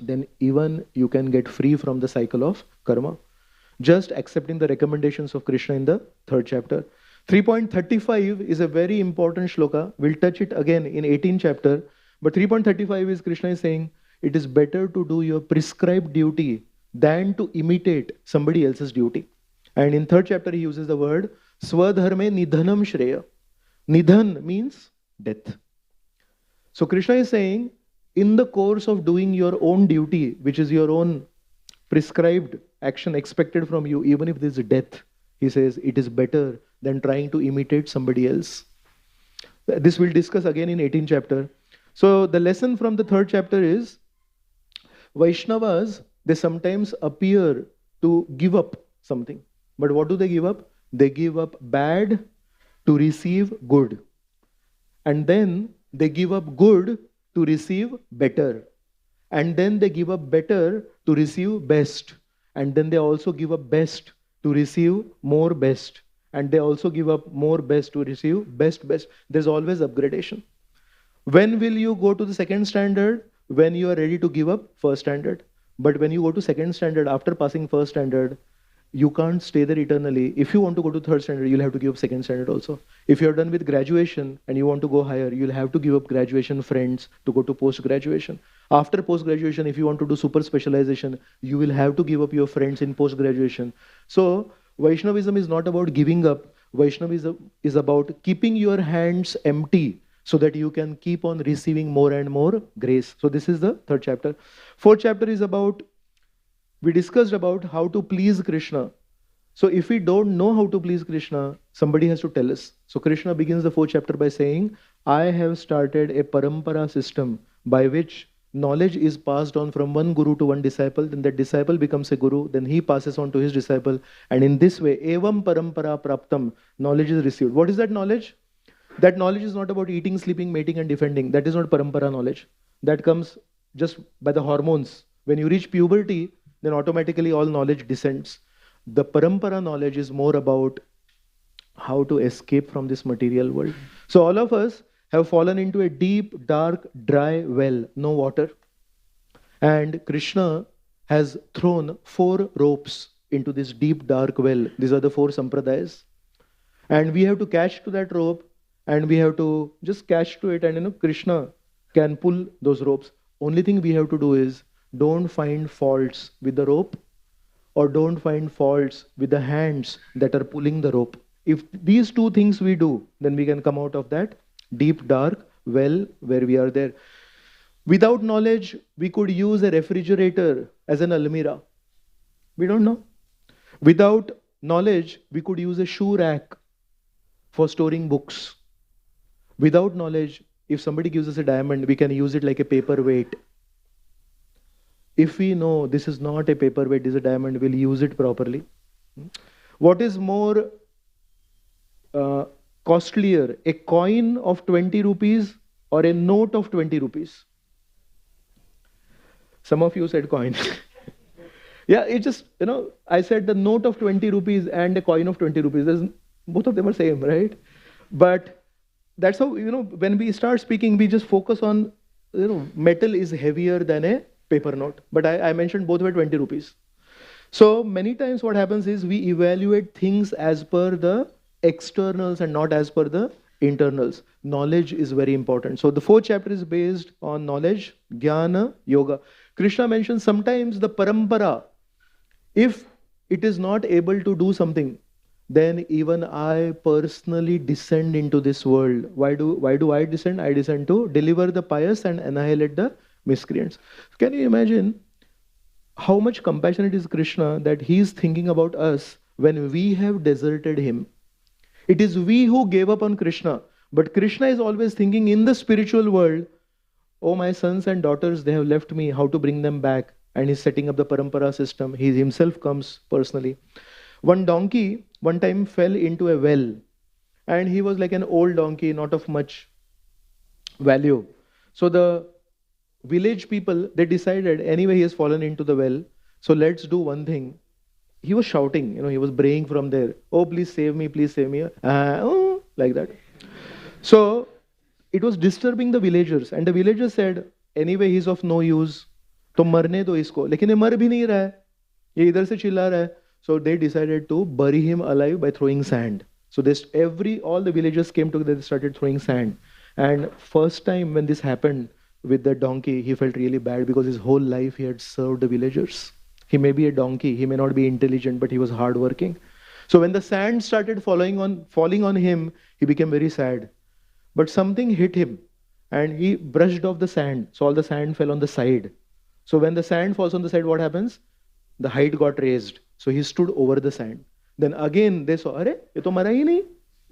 then even you can get free from the cycle of karma. Just accepting the recommendations of Krishna in the third chapter. 3.35 is a very important shloka. We'll touch it again in 18th chapter. But 3.35 is Krishna is saying, it is better to do your prescribed duty than to imitate somebody else's duty. And in third chapter, he uses the word Swadharme Nidhanam Shreya. Nidhan means death. So Krishna is saying, in the course of doing your own duty, which is your own prescribed action expected from you, even if there is death, he says it is better than trying to imitate somebody else. This we'll discuss again in 18th chapter. So the lesson from the third chapter is, Vaishnavas, they sometimes appear to give up something. But what do they give up? They give up bad to receive good. And then they give up good to receive better. And then they give up better to receive best. And then they also give up best to receive more best. And they also give up more best to receive best. There's always upgradation. When will you go to the second standard? When you are ready to give up first standard. But when you go to second standard after passing first standard, you can't stay there eternally. If you want to go to third standard, you'll have to give up second standard also. If you're done with graduation and you want to go higher, you'll have to give up graduation friends to go to post-graduation. After post-graduation, if you want to do super specialization, you will have to give up your friends in post-graduation. So Vaishnavism is not about giving up. Vaishnavism is about keeping your hands empty so that you can keep on receiving more and more grace. So this is the third chapter. Fourth chapter is about, we discussed about how to please Krishna. So if we don't know how to please Krishna, somebody has to tell us. So Krishna begins the fourth chapter by saying, I have started a parampara system by which knowledge is passed on from one guru to one disciple, then that disciple becomes a guru, then he passes on to his disciple, and in this way, evam parampara praptam, knowledge is received. What is that knowledge? That knowledge is not about eating, sleeping, mating and defending. That is not parampara knowledge. That comes just by the hormones. When you reach puberty, then automatically all knowledge descends. The parampara knowledge is more about how to escape from this material world. So all of us have fallen into a deep, dark, dry well, no water. And Krishna has thrown 4 ropes into this deep, dark well. These are the 4 sampradayas. And we have to catch to that rope, and we have to just catch to it, and Krishna can pull those ropes. Only thing we have to do is, don't find faults with the rope, or don't find faults with the hands that are pulling the rope. If these 2 things we do, then we can come out of that deep, dark well where we are there. Without knowledge, we could use a refrigerator as an almirah. We don't know. Without knowledge, we could use a shoe rack for storing books. Without knowledge, if somebody gives us a diamond, we can use it like a paperweight. If we know this is not a paperweight, this is a diamond, we'll use it properly. What is more costlier, a coin of 20 rupees or a note of 20 rupees? Some of you said coin. Yeah, it just, I said the note of 20 rupees and a coin of 20 rupees. Both of them are same, right? But that's how, when we start speaking, we just focus on, metal is heavier than a paper note. But I mentioned both were 20 rupees. So many times what happens is we evaluate things as per the externals and not as per the internals. Knowledge is very important. So the 4th chapter is based on knowledge, jnana, yoga. Krishna mentions sometimes the parampara, if it is not able to do something, then even I personally descend into this world. Why do I descend? I descend to deliver the pious and annihilate the miscreants. Can you imagine how much compassionate is Krishna that he is thinking about us when we have deserted him. It is we who gave up on Krishna, but Krishna is always thinking in the spiritual world, oh, my sons and daughters, they have left me, how to bring them back? And he's setting up the parampara system. He himself comes personally. One donkey one time fell into a well, and he was like an old donkey, not of much value. So the village people, they decided, anyway, he has fallen into the well, so let's do one thing. He was shouting, he was braying from there, oh, please save me, like that. So it was disturbing the villagers, and the villagers said, anyway, he's of no use, तो मरने दो इसको, लेकिन ये मर भी नहीं रहा है, ये इधर से चिल्ला रहा है. So they decided to bury him alive by throwing sand. So all the villagers came together, they started throwing sand. And first time when this happened with the donkey, he felt really bad because his whole life he had served the villagers. He may be a donkey, he may not be intelligent, but he was hardworking. So when the sand started falling on him, he became very sad. But something hit him, and he brushed off the sand. So all the sand fell on the side. So when the sand falls on the side, what happens? The height got raised. So he stood over the sand. Then again they saw, अरे ये तो मरा ही नहीं,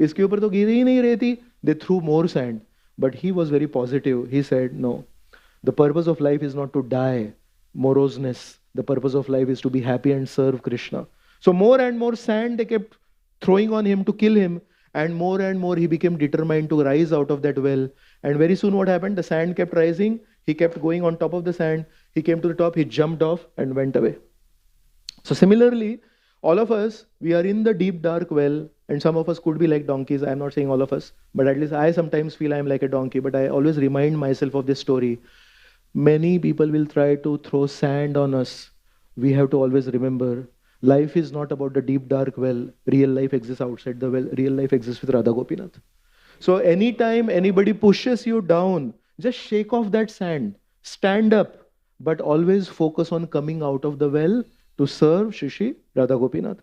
इसके ऊपर तो गिर ही नहीं रही थी. They threw more sand. But he was very positive. He said, no, the purpose of life is not to die, moroseness. The purpose of life is to be happy and serve Krishna. So more and more sand they kept throwing on him to kill him. And more he became determined to rise out of that well. And very soon what happened? The sand kept rising. He kept going on top of the sand. He came to the top, he jumped off and went away. So similarly, all of us, we are in the deep dark well, and some of us could be like donkeys. I am not saying all of us, but at least I sometimes feel I am like a donkey, but I always remind myself of this story. Many people will try to throw sand on us. We have to always remember, life is not about the deep dark well. Real life exists outside the well. Real life exists with Radha Gopinath. So anytime anybody pushes you down, just shake off that sand. Stand up, but always focus on coming out of the well to serve Shishi Radha Gopinath.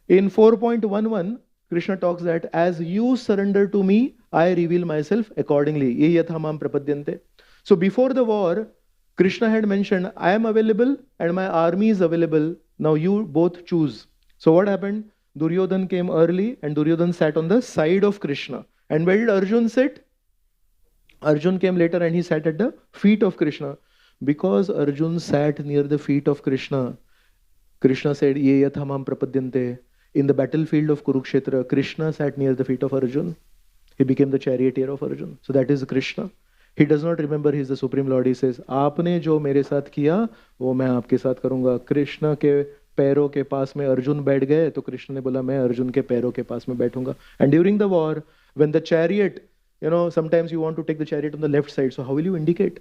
In 4.11, Krishna talks that as you surrender to me, I reveal myself accordingly. Ye yatha mam prapadyante. So before the war, Krishna had mentioned, I am available and my army is available. Now you both choose. So what happened? Duryodhan came early and Duryodhan sat on the side of Krishna. And where did Arjun sit? Arjun came later and he sat at the feet of Krishna. Because Arjun sat near the feet of Krishna, Krishna said, Ye yatha mam prapadyante. In the battlefield of Kurukshetra, Krishna sat near the feet of Arjun. He became the charioteer of Arjun. So that is Krishna. He does not remember he is the Supreme Lord. He says, आपने जो मेरे साथ किया, वो मैं आपके साथ करूँगा. कृष्ण के पैरों के पास में अर्जुन बैठ गए, तो कृष्ण ने बोला, मैं अर्जुन के पैरों के पास में बैठूंगा. And during the war, when the chariot, sometimes you want to take the chariot on the left side. So how will you indicate?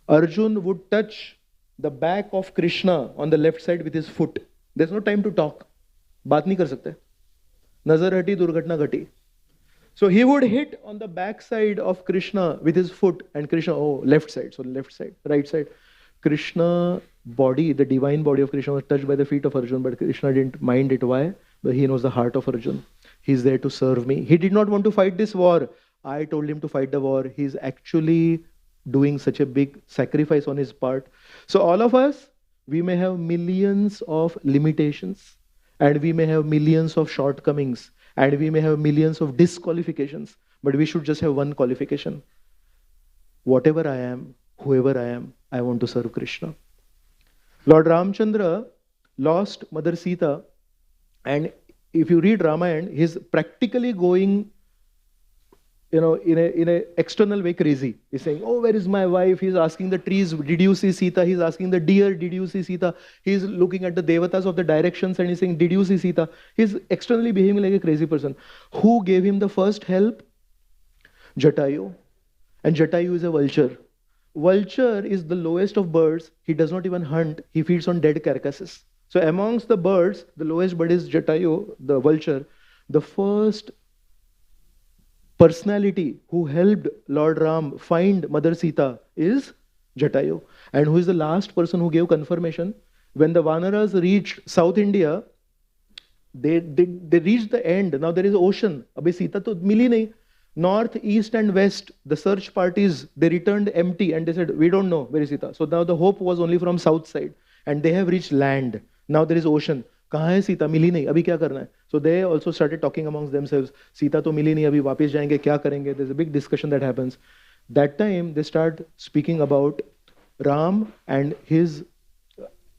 Arjun would touch the back of Krishna on the left side with his foot. There's no time to talk. बात नहीं कर सकते. नजर हटी, दुर्घटना घटी. So he would hit on the back side of Krishna with his foot, and Krishna, left side, so left side, right side. Krishna body, the divine body of Krishna was touched by the feet of Arjun, but Krishna didn't mind it. Why? But he knows the heart of Arjun. He's there to serve me. He did not want to fight this war. I told him to fight the war. He's actually doing such a big sacrifice on his part. So all of us, we may have millions of limitations, and we may have millions of shortcomings, and we may have millions of disqualifications, but we should just have one qualification. Whatever I am, whoever I am, I want to serve Krishna. Lord Ramchandra lost Mother Sita, and if you read Ramayana, he's practically going, in a external way crazy. He's saying, where is my wife? He's asking the trees, did you see Sita? He's asking the deer, did you see Sita? He's looking at the devatas of the directions and he's saying, did you see Sita? He's externally behaving like a crazy person. Who gave him the first help? Jatayu. And Jatayu is a vulture. Vulture is the lowest of birds. He does not even hunt. He feeds on dead carcasses. So amongst the birds, the lowest bird is Jatayu, the vulture. The first personality who helped Lord Ram find Mother Sita is Jatayu. And who is the last person who gave confirmation? When the Vanaras reached South India, they reached the end. Now there is ocean. Abhi Sita to mili nahi. North, east and west, the search parties, they returned empty and they said, we don't know where is Sita. So now the hope was only from south side. and they have reached land. Now there is ocean. कहाँ है सीता? मिली नहीं, अभी क्या करना है? So they also started talking amongst themselves. Sita तो मिली नहीं, अभी वापस जाएंगे, क्या करेंगे? There's a big discussion that happens. That time they start speaking about Ram and his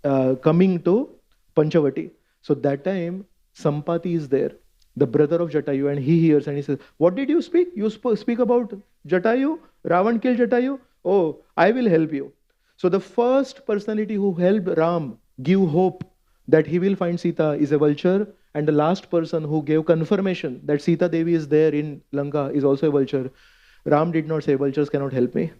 coming to Panchavati. So that time Sampati is there, the brother of Jatayu, and he hears and he says, "What did you speak? You speak about Jatayu? Ravan killed Jatayu? Oh, I will help you." So the first personality who helped Ram give hope that he will find Sita is a vulture, and the last person who gave confirmation that Sita Devi is there in Lanka is also a vulture. Ram did not say, "Vultures cannot help me."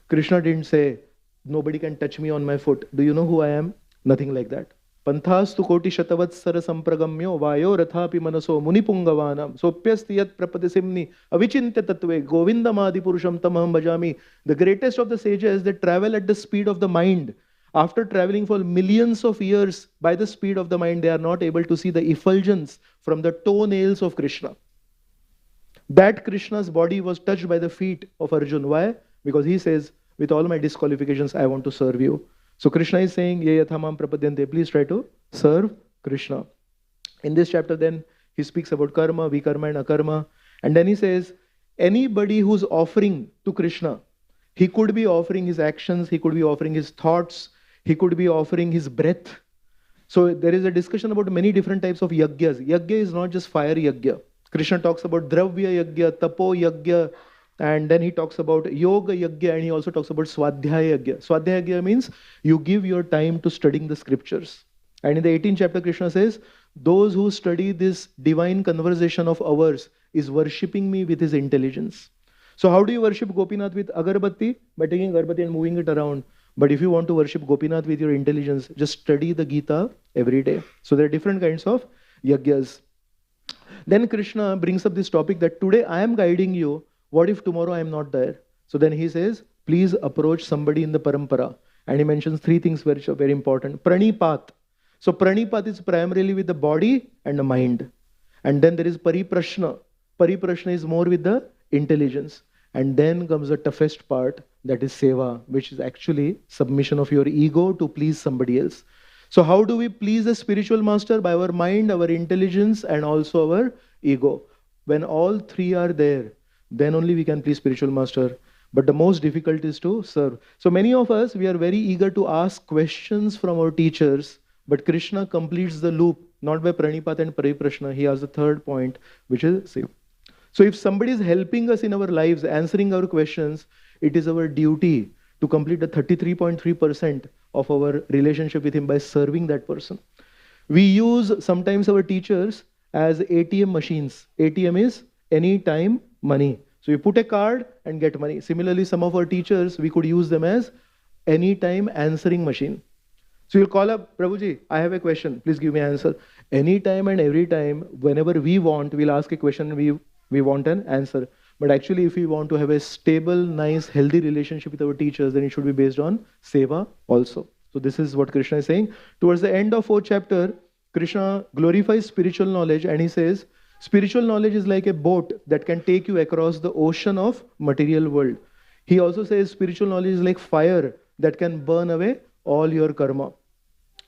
Krishna didn't say, "Nobody can touch me on my foot. Do you know who I am?" Nothing like that. Panthastu koti shatavatsara sampragamyo vayo rathapi manaso munipungavanam sopyasti yat prapatisimni avichintya tatve govindamadi purusham tamaham bhajami. The greatest of the sages, they travel at the speed of the mind. After traveling for millions of years by the speed of the mind, they are not able to see the effulgence from the toenails of Krishna. That Krishna's body was touched by the feet of Arjun. Why? Because he says, with all my disqualifications, I want to serve you. So Krishna is saying, Ye yathamam prapadyante, please try to serve Krishna. In this chapter then, he speaks about karma, vikarma and akarma. And then he says, anybody who's offering to Krishna, he could be offering his actions, he could be offering his thoughts, he could be offering his breath. So there is a discussion about many different types of yagyas. Yagya is not just fire yagya. Krishna talks about dravya yagya, tapo yagya, and then he talks about yoga yagya, and he also talks about swadhyaya yagya. Swadhyaya yagya means you give your time to studying the scriptures. And in the 18th chapter, Krishna says, those who study this divine conversation of ours is worshipping me with his intelligence. So how do you worship Gopinath with agarbatti? By taking agarbatti and moving it around. But if you want to worship Gopinath with your intelligence, just study the Gita every day. So there are different kinds of yagyas. Then Krishna brings up this topic that today I am guiding you. What if tomorrow I am not there? So then he says, please approach somebody in the parampara. And he mentions three things which are very important. Pranipat. So pranipat is primarily with the body and the mind. And then there is pariprashna. Pariprashna is more with the intelligence. And then comes the toughest part, that is seva, which is actually submission of your ego to please somebody else. So how do we please the spiritual master? By our mind, our intelligence, and also our ego. When all three are there, then only we can please spiritual master. But the most difficult is to serve. So many of us, we are very eager to ask questions from our teachers, but Krishna completes the loop, not by pranipat and pariprashna. He has the third point, which is seva. So if somebody is helping us in our lives, answering our questions, it is our duty to complete the 33.3% of our relationship with him by serving that person. We use sometimes our teachers as ATM machines. ATM is anytime money. So you put a card and get money. Similarly, some of our teachers, we could use them as anytime answering machine. So you'll call up, Prabhuji, I have a question. Please give me an answer. Anytime and every time, whenever we want, we'll ask a question and we want an answer. But actually, if we want to have a stable, nice, healthy relationship with our teachers, then it should be based on seva also. So this is what Krishna is saying. Towards the end of 4th chapter, Krishna glorifies spiritual knowledge, and he says, spiritual knowledge is like a boat that can take you across the ocean of material world. He also says spiritual knowledge is like fire that can burn away all your karma.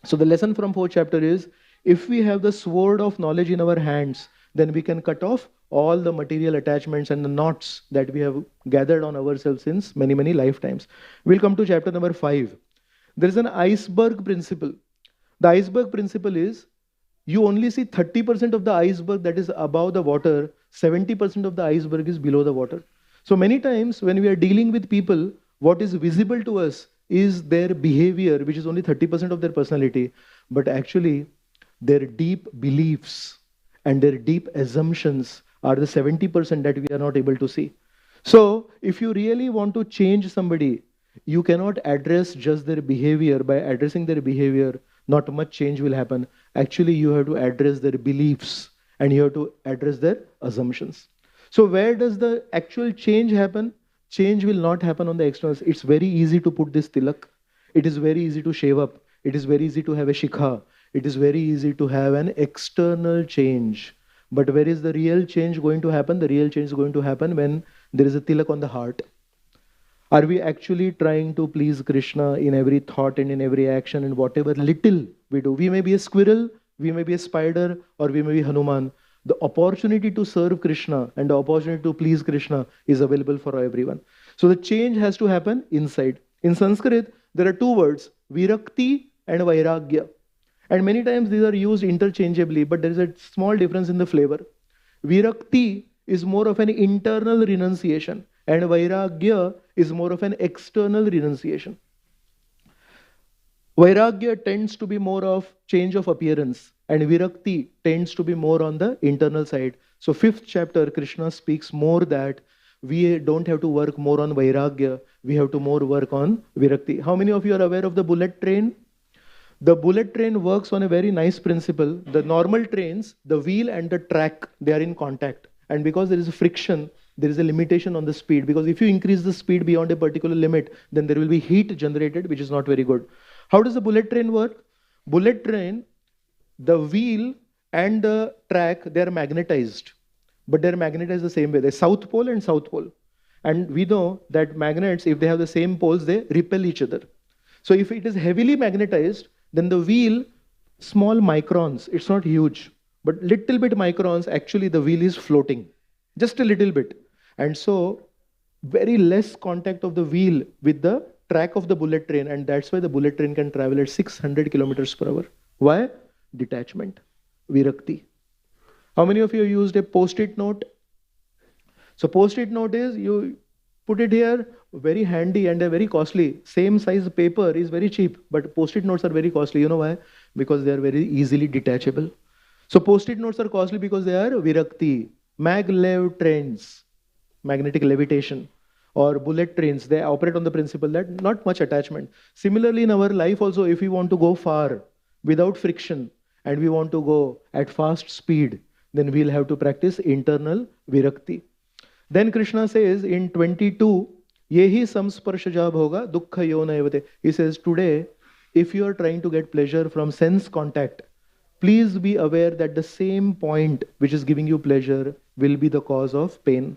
So the lesson from 4th chapter is, if we have the sword of knowledge in our hands, then we can cut off all the material attachments and the knots that we have gathered on ourselves since many, many lifetimes. We'll come to chapter number 5. There is an iceberg principle. The iceberg principle is, you only see 30% of the iceberg that is above the water, 70% of the iceberg is below the water. So many times when we are dealing with people, what is visible to us is their behavior, which is only 30% of their personality, but actually their deep beliefs and their deep assumptions are the 70% that we are not able to see. So if you really want to change somebody, you cannot address just their behavior. By addressing their behavior, not much change will happen. Actually, you have to address their beliefs and you have to address their assumptions. So where does the actual change happen? Change will not happen on the externals. It's very easy to put this tilak. It is very easy to shave up. It is very easy to have a shikha. It is very easy to have an external change. But where is the real change going to happen? The real change is going to happen when there is a tilak on the heart. Are we actually trying to please Krishna in every thought and in every action and whatever little we do? We may be a squirrel, we may be a spider, or we may be Hanuman. The opportunity to serve Krishna and the opportunity to please Krishna is available for everyone. So the change has to happen inside. In Sanskrit, there are two words, Virakti and Vairagya. And many times these are used interchangeably, but there is a small difference in the flavor. Virakti is more of an internal renunciation, and Vairagya is more of an external renunciation. Vairagya tends to be more of change of appearance, and Virakti tends to be more on the internal side. So, 5th chapter, Krishna speaks more that we don't have to work more on Vairagya, we have to more work on Virakti. How many of you are aware of the bullet train? The bullet train works on a very nice principle. The normal trains, the wheel and the track, they are in contact. And because there is a friction, there is a limitation on the speed. Because if you increase the speed beyond a particular limit, then there will be heat generated, which is not very good. How does the bullet train work? Bullet train, the wheel and the track, they are magnetized. But they are magnetized the same way. They are south pole and south pole. And we know that magnets, if they have the same poles, they repel each other. So if it is heavily magnetized, then the wheel, small microns, it's not huge, but little bit microns, actually the wheel is floating, just a little bit. And so very less contact of the wheel with the track of the bullet train, and that's why the bullet train can travel at 600 kilometers per hour. Why? Detachment, Virakti. How many of you used a post-it note? So post-it note is, you put it here, very handy and very costly. Same size paper is very cheap, but post-it notes are very costly. You know why? Because they are very easily detachable. So post-it notes are costly because they are Virakti. Maglev trains, magnetic levitation, or bullet trains, they operate on the principle that not much attachment. Similarly, in our life also, if we want to go far without friction and we want to go at fast speed, then we'll have to practice internal Virakti. Then Krishna says in 22, Yehi samsparshaja bhoga dukkha yona evate. He says, today, if you are trying to get pleasure from sense contact, please be aware that the same point which is giving you pleasure will be the cause of pain.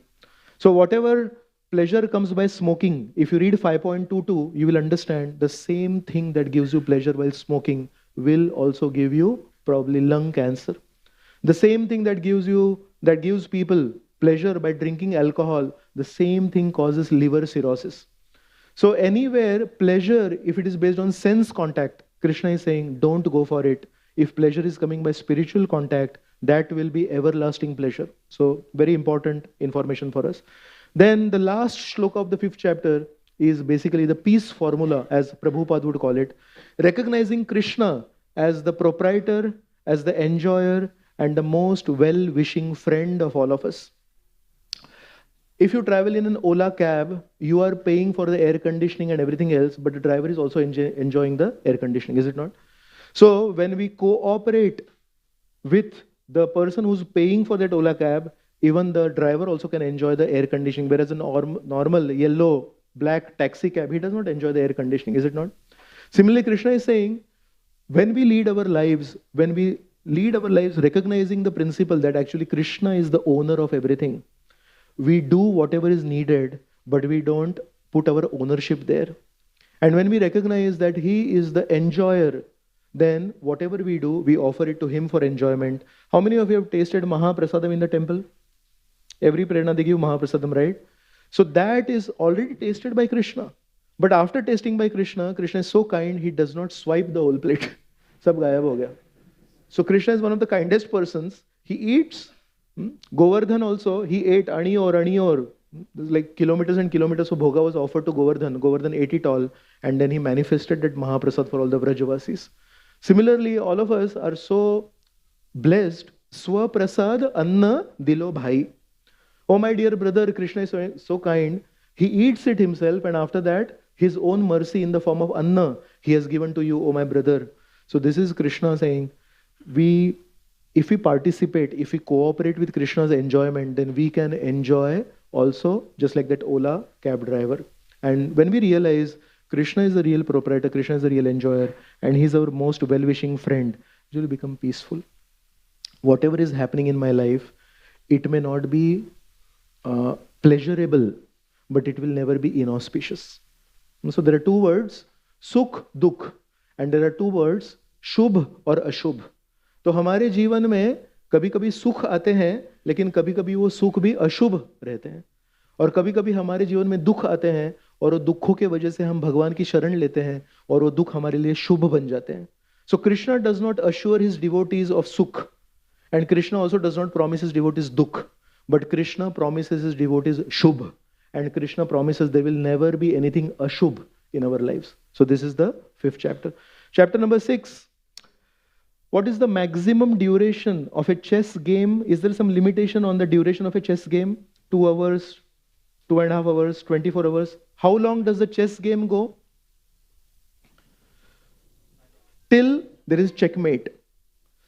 So whatever pleasure comes by smoking, if you read 5.22, you will understand the same thing that gives you pleasure while smoking will also give you probably lung cancer. The same thing that gives people pleasure by drinking alcohol, the same thing causes liver cirrhosis. So anywhere pleasure, if it is based on sense contact, Krishna is saying, don't go for it. If pleasure is coming by spiritual contact, that will be everlasting pleasure. So very important information for us. Then the last shloka of the 5th chapter is basically the peace formula, as Prabhupada would call it, recognizing Krishna as the proprietor, as the enjoyer, and the most well-wishing friend of all of us. If you travel in an Ola cab, you are paying for the air conditioning and everything else, but the driver is also enjoying the air conditioning, is it not? So when we cooperate with the person who's paying for that Ola cab, even the driver also can enjoy the air conditioning, whereas a normal yellow, black taxi cab, he does not enjoy the air conditioning, is it not? Similarly, Krishna is saying, when we lead our lives recognizing the principle that actually Krishna is the owner of everything, we do whatever is needed, but we don't put our ownership there. And when we recognize that he is the enjoyer, then whatever we do, we offer it to him for enjoyment. How many of you have tasted Mahaprasadam in the temple? Every Prerana they give Mahaprasadam, right? So that is already tasted by Krishna. But after tasting by Krishna, Krishna is so kind, he does not swipe the whole plate. Sab gayab ho gaya. So Krishna is one of the kindest persons. He eats. Govardhan also, he ate Aniyor. Like kilometers and kilometers of bhoga was offered to Govardhan. Govardhan ate it all. And then he manifested that Mahaprasad for all the Vrajavasis. Similarly, all of us are so blessed. Swaprasad Anna Dilo Bhai. Oh my dear brother, Krishna is so kind. He eats it himself, and after that, his own mercy in the form of Anna, he has given to you, oh my brother. So this is Krishna saying, if we participate, if we cooperate with Krishna's enjoyment, then we can enjoy also, just like that Ola cab driver. And when we realize Krishna is the real proprietor, Krishna is the real enjoyer, and he's our most well-wishing friend, we will become peaceful. Whatever is happening in my life, it may not be pleasurable, but it will never be inauspicious. So there are two words, sukh, dukh, and there are two words, shubh और अशुभ. तो हमारे जीवन में कभी कभी सुख आते हैं, लेकिन कभी कभी वो सुख भी अशुभ रहते हैं, और कभी कभी हमारे जीवन में दुख आते हैं और वो दुखों के वजह से हम भगवान की शरण लेते हैं और वो दुख हमारे लिए शुभ बन जाते हैं. So Krishna does not assure his devotees of sukh, and Krishna also does not promise his devotees dukh, but Krishna promises his devotees shubh, and Krishna promises there will never be anything ashubh in our lives. So this is the 5th chapter. Chapter number 6. What is the maximum duration of a chess game? Is there some limitation on the duration of a chess game? 2 hours, 2.5 hours, 24 hours? How long does the chess game go? Till there is checkmate.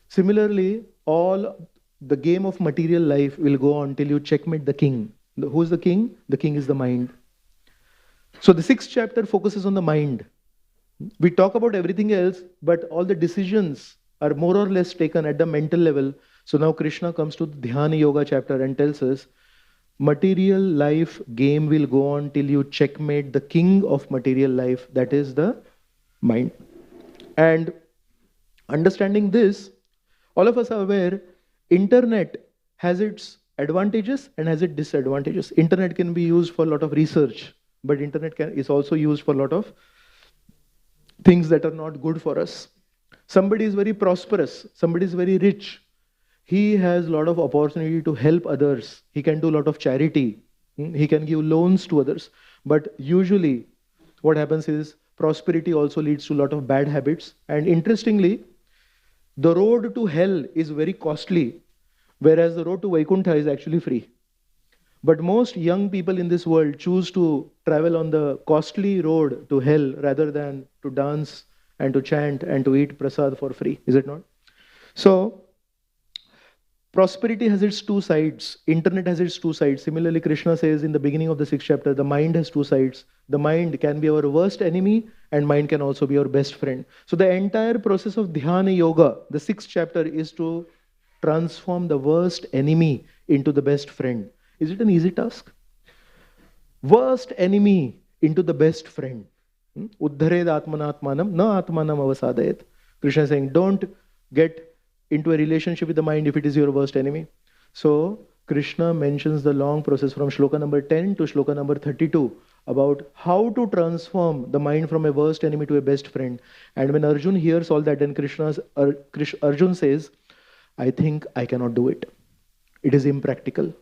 Similarly, all the game of material life will go on till you checkmate the king. Who is the king? The king is the mind. So the 6th chapter focuses on the mind. We talk about everything else, but all the decisions are more or less taken at the mental level. So now Krishna comes to the Dhyana Yoga chapter and tells us, material life game will go on till you checkmate the king of material life, that is the mind. And understanding this, all of us are aware, internet has its advantages and has its disadvantages. Internet can be used for a lot of research, but internet is also used for a lot of things that are not good for us. Somebody is very prosperous, somebody is very rich. He has a lot of opportunity to help others. He can do a lot of charity. He can give loans to others. But usually what happens is prosperity also leads to a lot of bad habits. And interestingly, the road to hell is very costly, whereas the road to Vaikuntha is actually free. But most young people in this world choose to travel on the costly road to hell rather than to dance and to chant and to eat prasad for free. Is it not? So, prosperity has its two sides. Internet has its two sides. Similarly, Krishna says in the beginning of the 6th chapter, the mind has two sides. The mind can be our worst enemy and mind can also be our best friend. So the entire process of Dhyana Yoga, the 6th chapter, is to transform the worst enemy into the best friend. Is it an easy task? Worst enemy into the best friend. Uddhared atmanatmanam na atmanam avasadayat. Krishna is saying, don't get into a relationship with the mind if it is your worst enemy. So Krishna mentions the long process from shloka number 10 to shloka number 32 about how to transform the mind from a worst enemy to a best friend. And when Arjun hears all that, then Arjun says, I think I cannot do it. It is impractical.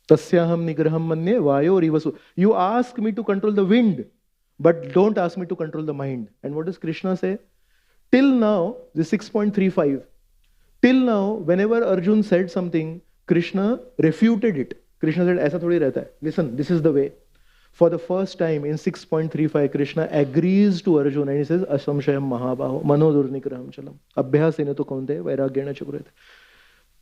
Tasyaham nigraham manye vayo rivasu. You ask me to control the wind, but don't ask me to control the mind. And what does Krishna say? Till now, the 6.35, till now, whenever Arjun said something, Krishna refuted it. Krishna said, aisa thodi rehta hai. Listen, this is the way. For the first time in 6.35, Krishna agrees to Arjun and he says, Asamshayam mahabaho, manodurnikraham chalam. Abhyasena to kaunte, vairagyena chakurete.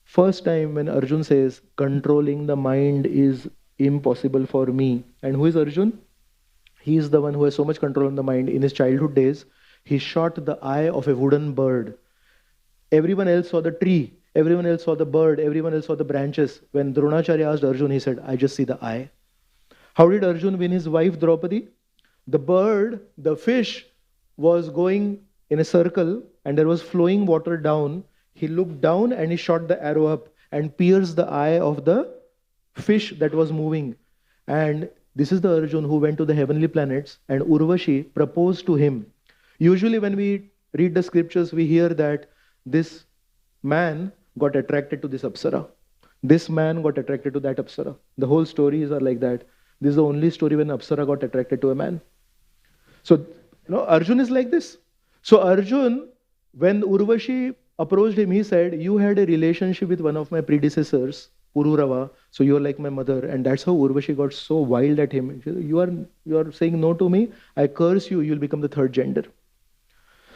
First time when Arjun says, controlling the mind is impossible for me. And who is Arjun? He is the one who has so much control on the mind. In his childhood days, he shot the eye of a wooden bird. Everyone else saw the tree. Everyone else saw the bird. Everyone else saw the branches. When Dronacharya asked Arjun, he said, I just see the eye. How did Arjun win his wife Draupadi? The bird, the fish, was going in a circle and there was flowing water down. He looked down and he shot the arrow up and pierced the eye of the fish that was moving. And this is the Arjun who went to the heavenly planets and Urvashi proposed to him. Usually when we read the scriptures, we hear that this man got attracted to this Apsara. This man got attracted to that Apsara. The whole stories are like that. This is the only story when Apsara got attracted to a man. So, Arjun is like this. So Arjun, when Urvashi approached him, he said, you had a relationship with one of my predecessors, Pururava, so you're like my mother. And that's how Urvashi got so wild at him. She said, you are saying no to me, I curse you, you'll become the third gender.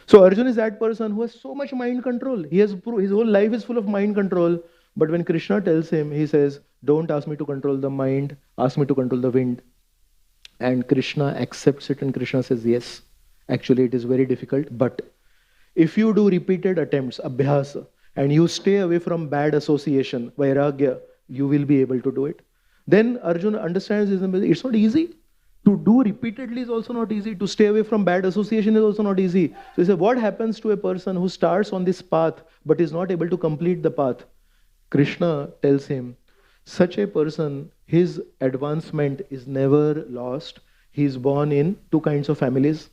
So Arjun is that person who has so much mind control. His whole life is full of mind control. But when Krishna tells him, he says, don't ask me to control the mind, ask me to control the wind. And Krishna accepts it and Krishna says, yes, actually it is very difficult, but if you do repeated attempts, abhyasa, and you stay away from bad association, vairagya, you will be able to do it. Then Arjuna understands this, it's not easy. To do repeatedly is also not easy. To stay away from bad association is also not easy. So he said, what happens to a person who starts on this path but is not able to complete the path? Krishna tells him, such a person, his advancement is never lost. He is born in two kinds of families.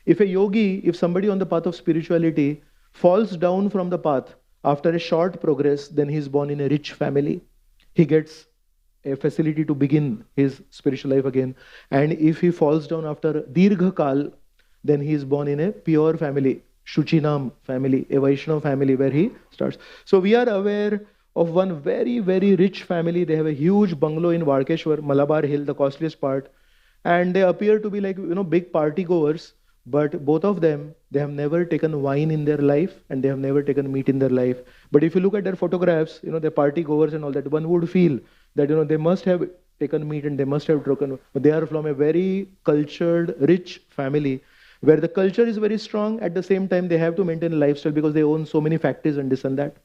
If a yogi, if somebody on the path of spirituality falls down from the path after a short progress, then he is born in a rich family. He gets a facility to begin his spiritual life again. And if he falls down after Dirgha Kal, then he is born in a pure family, Shuchinam family, a Vaishnava family where he starts. So we are aware of one very, very rich family. They have a huge bungalow in Varkeshwar, Malabar Hill, the costliest part. And they appear to be like, big party goers. But both of them, they have never taken wine in their life and they have never taken meat in their life. But if you look at their photographs, they're party goers and all that, one would feel that, they must have taken meat and they must have broken. But they are from a very cultured, rich family where the culture is very strong. At the same time, they have to maintain a lifestyle because they own so many factories and this and that.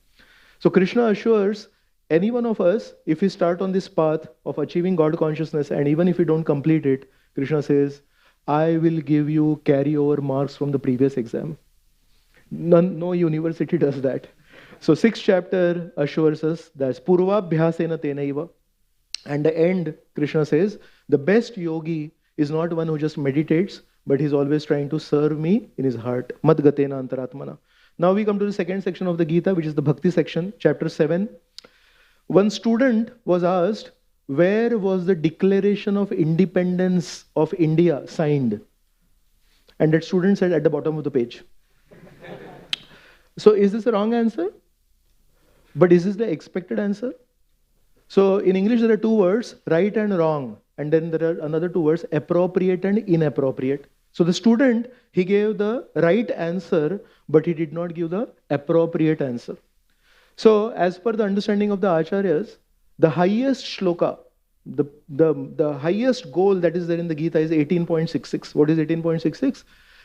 So Krishna assures any one of us, if we start on this path of achieving God consciousness, and even if we don't complete it, Krishna says, I will give you carryover marks from the previous exam. No university does that. So 6th chapter assures us that's Purvabhyasena tenaiva. And the end, Krishna says, the best yogi is not one who just meditates, but he's always trying to serve me in his heart. Madgatena antaratmana. Now we come to the second section of the Gita, which is the Bhakti section, chapter 7. One student was asked, where was the Declaration of Independence of India signed? And that student said at the bottom of the page. So is this a wrong answer? But is this the expected answer? So in English there are two words, right and wrong. And then there are another two words, appropriate and inappropriate. So the student, he gave the right answer, but he did not give the appropriate answer. So as per the understanding of the Acharyas, the highest shloka, the highest goal that is there in the Gita is 18.66. What is 18.66?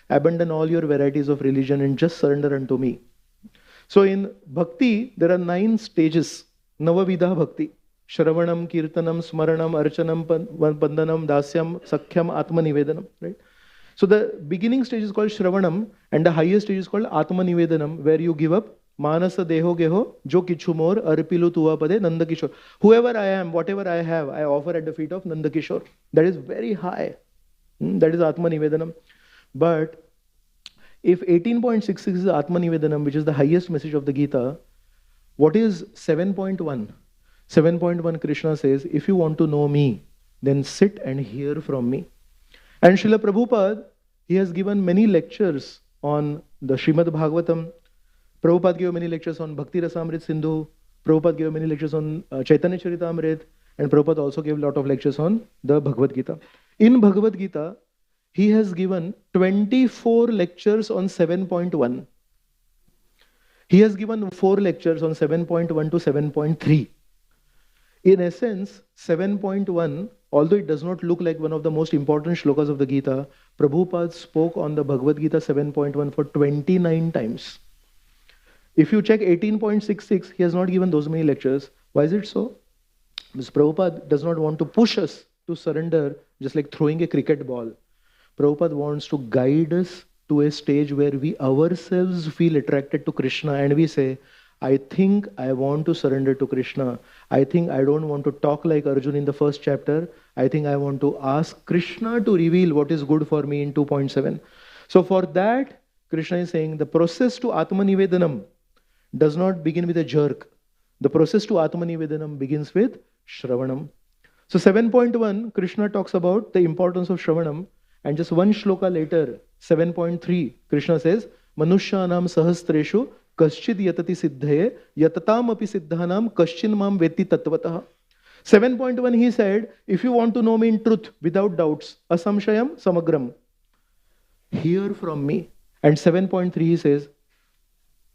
Abandon all your varieties of religion and just surrender unto me. So in Bhakti, there are 9 stages. Navavidha Bhakti. Shravanam, Kirtanam, Smaranam, Archanam, Bandanam, Dasyam, Sakhyam, Atmanivedanam. Right? So the beginning stage is called Shravanam and the highest stage is called Atmanivedanam, where you give up Manasa Deho Geho, Jo Kichu Mor, Arpilu Tuva Pade, Nanda Kishore. Whoever I am, whatever I have, I offer at the feet of Nanda Kishore. That is very high. That is Atmanivedanam. But if 18.66 is Atmanivedanam, which is the highest message of the Gita, what is 7.1? 7.1 Krishna says, if you want to know me, then sit and hear from me. And Srila Prabhupada, he has given many lectures on the Srimad Bhagavatam. Prabhupada gave many lectures on Bhakti Rasamrit Sindhu. Prabhupada gave many lectures on Chaitanya Charitamrit. And Prabhupada also gave a lot of lectures on the Bhagavad Gita. In Bhagavad Gita, he has given 24 lectures on 7.1. He has given 4 lectures on 7.1 to 7.3. In essence, 7.1, although it does not look like one of the most important shlokas of the Gita, Prabhupada spoke on the Bhagavad Gita 7.1 for 29 times. If you check 18.66, he has not given those many lectures. Why is it so? Because Prabhupada does not want to push us to surrender just like throwing a cricket ball. Prabhupada wants to guide us to a stage where we ourselves feel attracted to Krishna and we say, I think I want to surrender to Krishna. I think I don't want to talk like Arjuna in the first chapter. I think I want to ask Krishna to reveal what is good for me in 2.7. So for that, Krishna is saying the process to Atmanivedanam does not begin with a jerk. The process to Atmanivedanam begins with Shravanam. So 7.1, Krishna talks about the importance of Shravanam. And just one shloka later, 7.3, Krishna says, Manushyanam sahastreshu kaschid yatati siddhaye yatatam api siddhanam kaschin mam veti tattvataha. 7.1 he said, if you want to know me in truth without doubts, asamshayam samagram, hear from me. And 7.3 he says,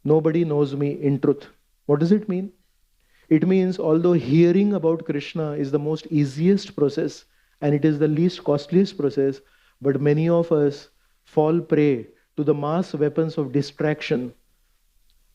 nobody knows me in truth. What does it mean? It means although hearing about Krishna is the most easiest process and it is the least costliest process, but many of us fall prey to the mass weapons of distraction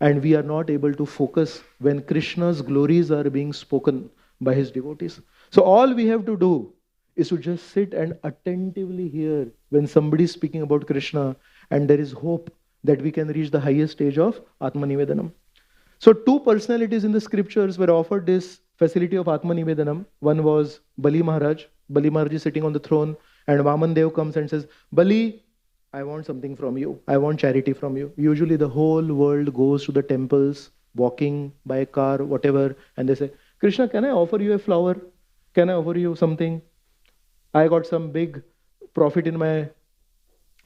and we are not able to focus when Krishna's glories are being spoken by his devotees. So all we have to do is to just sit and attentively hear when somebody is speaking about Krishna, and there is hope that we can reach the highest stage of Atmanivedanam. So two personalities in the scriptures were offered this facility of Atmanivedanam. One was Bali Maharaj. Bali Maharaj is sitting on the throne, and Vaman Dev comes and says, Bali, I want something from you. I want charity from you. Usually the whole world goes to the temples, walking by a car, whatever, and they say, Krishna, can I offer you a flower? Can I offer you something? I got some big profit in my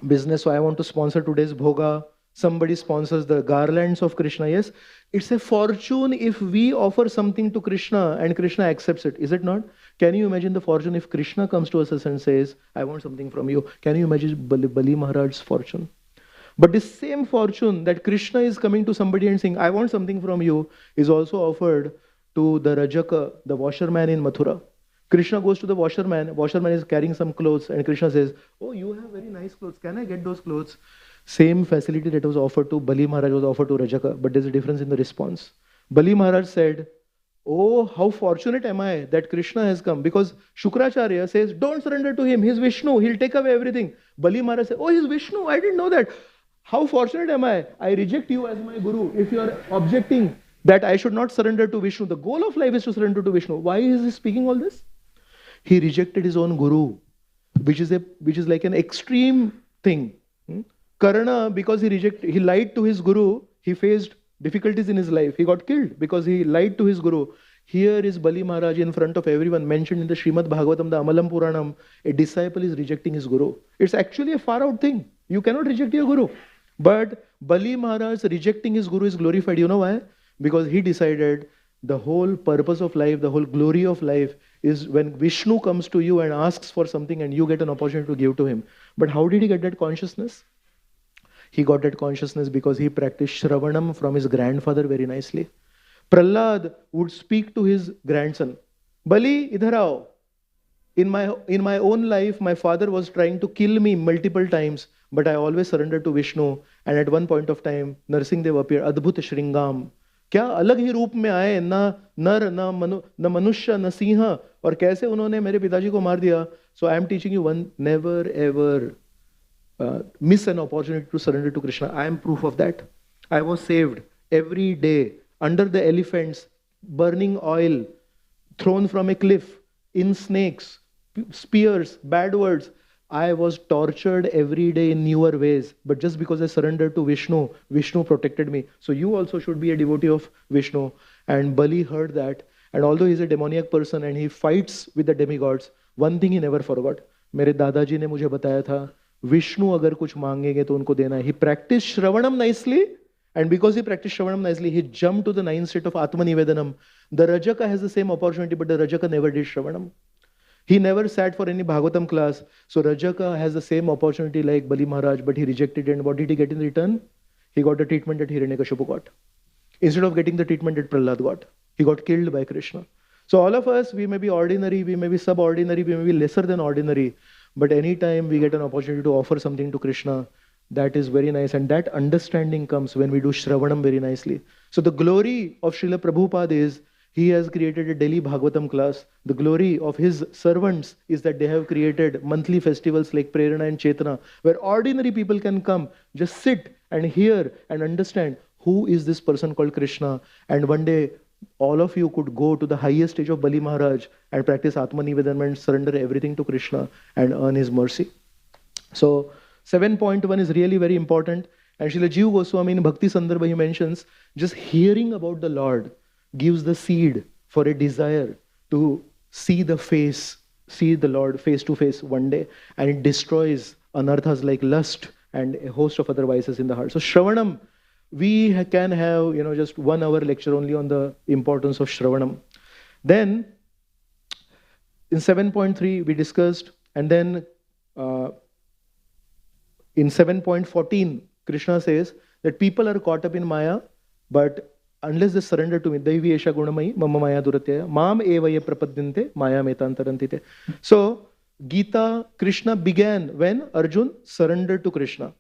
business, so I want to sponsor today's bhoga. Somebody sponsors the garlands of Krishna. Yes, it's a fortune if we offer something to Krishna and Krishna accepts it, is it not? Can you imagine the fortune if Krishna comes to us and says, I want something from you? Can you imagine Bali Maharaj's fortune? But this same fortune that Krishna is coming to somebody and saying, I want something from you, is also offered to the Rajaka, the washerman in Mathura. Krishna goes to the washerman is carrying some clothes, and Krishna says, oh, you have very nice clothes, can I get those clothes? Same facility that was offered to Bali Maharaj was offered to Rajaka, but there's a difference in the response. Bali Maharaj said, oh, how fortunate am I that Krishna has come, because Shukracharya says, don't surrender to him, he's Vishnu, he'll take away everything. Bali Maharaj said, oh, he's Vishnu, I didn't know that. How fortunate am I reject you as my guru. If you are objecting that I should not surrender to Vishnu, the goal of life is to surrender to Vishnu. Why is he speaking all this? He rejected his own guru, which is like an extreme thing. Karna, because he lied to his guru, he faced difficulties in his life. He got killed because he lied to his guru. Here is Bali Maharaj in front of everyone, mentioned in the Srimad Bhagavatam, the Amalam Puranam. A disciple is rejecting his guru. It's actually a far out thing. You cannot reject your guru. But Bali Maharaj rejecting his guru is glorified. You know why? Because he decided the whole purpose of life, the whole glory of life is when Vishnu comes to you and asks for something and you get an opportunity to give to him. But how did he get that consciousness? He got that consciousness because he practiced Shravanam from his grandfather very nicely. Prahlad would speak to his grandson, Bali, idhar aao. In my own life, my father was trying to kill me multiple times, but I always surrendered to Vishnu. And at one point of time, Narsimhadev appeared, Adbhut Shringam. क्या अलग ही रूप में आए, ना नर न मनुष्य न सिंह, और कैसे उन्होंने मेरे पिताजी को मार दिया. So I am teaching you one, never ever miss an opportunity to surrender to Krishna. I am proof of that. I was saved every day under the elephants, burning oil, thrown from a cliff, in snakes, spears, bad words. I was tortured every day in newer ways, but just because I surrendered to Vishnu, Vishnu protected me. So you also should be a devotee of Vishnu. And Bali heard that. And although he's a demoniac person and he fights with the demigods, one thing he never forgot. मेरे दादाजी ने मुझे बताया था, विष्णु अगर कुछ मांगेंगे तो उनको देना है. He practiced Shravanam nicely, and because he practiced Shravanam nicely, he jumped to the ninth state of Atmanivedanam. The Rajaka has the same opportunity, but the Rajaka never did Shravanam. He never sat for any Bhagavatam class. So Rajaka has the same opportunity like Bali Maharaj, but he rejected it. And what did he get in return? He got the treatment that Hiranyakashipu got. Instead of getting the treatment that Prahlad got, he got killed by Krishna. So all of us, we may be ordinary, we may be subordinary, we may be lesser than ordinary. But anytime we get an opportunity to offer something to Krishna, that is very nice. And that understanding comes when we do Shravanam very nicely. So the glory of Srila Prabhupada is, he has created a daily Bhagavatam class. The glory of his servants is that they have created monthly festivals like Prerana and Chetana, where ordinary people can come, just sit and hear and understand who is this person called Krishna. And one day, all of you could go to the highest stage of Bali Maharaj and practice Atmanivedanam and surrender everything to Krishna and earn his mercy. So 7.1 is really very important. And Srila Jiva Goswami in Bhakti Sandarbha, he mentions, just hearing about the Lord gives the seed for a desire to see the Lord face to face one day, and it destroys anarthas like lust and a host of other vices in the heart. So Shravanam, we can have just 1 hour lecture only on the importance of Shravanam. Then in 7.3 we discussed, and then in 7.14 Krishna says that people are caught up in Maya, but unless they surrender to me, Daivi Esha Gunamai, Mama Maya Duratyaya, Mam Eva Ye Prapadyante, Maya Metantarantite. So, Gita, Krishna began when Arjun surrendered to Krishna.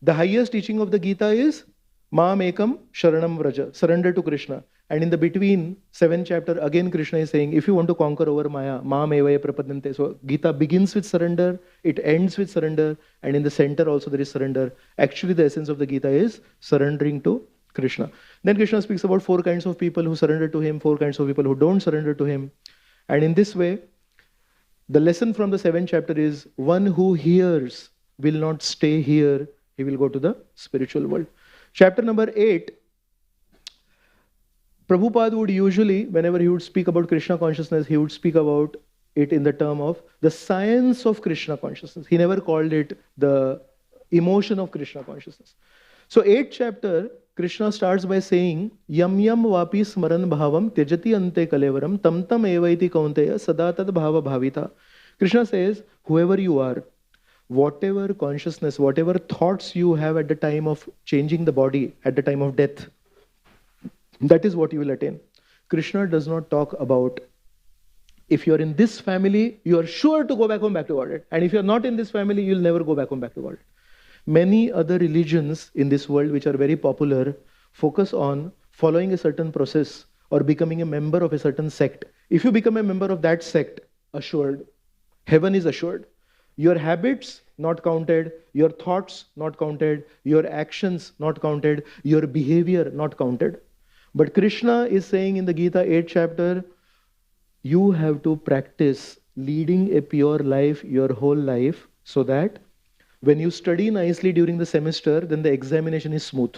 The highest teaching of the Gita is Maam ekam sharanam vraja, surrender to Krishna. And in the between, 7th chapter, again Krishna is saying, if you want to conquer over Maya, Maam evaya prapadante. So Gita begins with surrender, it ends with surrender, and in the center also there is surrender. Actually, the essence of the Gita is surrendering to Krishna. Then Krishna speaks about 4 kinds of people who surrender to him, 4 kinds of people who don't surrender to him. And in this way, the lesson from the 7th chapter is, one who hears will not stay here, he will go to the spiritual world. Chapter number 8, Prabhupada would usually, whenever he would speak about Krishna consciousness, he would speak about it in the term of the science of Krishna consciousness. He never called it the emotion of Krishna consciousness. So 8th chapter, Krishna starts by saying, Yam yam vapi smaran bhavam tyajati ante kalevaram tam tam evaiti kaunteya sada tad bhava bhavita. Krishna says, whoever you are, whatever consciousness, whatever thoughts you have at the time of changing the body, at the time of death, that is what you will attain. Krishna does not talk about, if you are in this family, you are sure to go back home back to Godhead. And if you are not in this family, you will never go back home back to Godhead. Many other religions in this world which are very popular focus on following a certain process or becoming a member of a certain sect. If you become a member of that sect, assured, heaven is assured. Your habits not counted, your thoughts not counted, your actions not counted, your behavior not counted. But Krishna is saying in the Gita 8th chapter, you have to practice leading a pure life your whole life, so that when you study nicely during the semester, then the examination is smooth.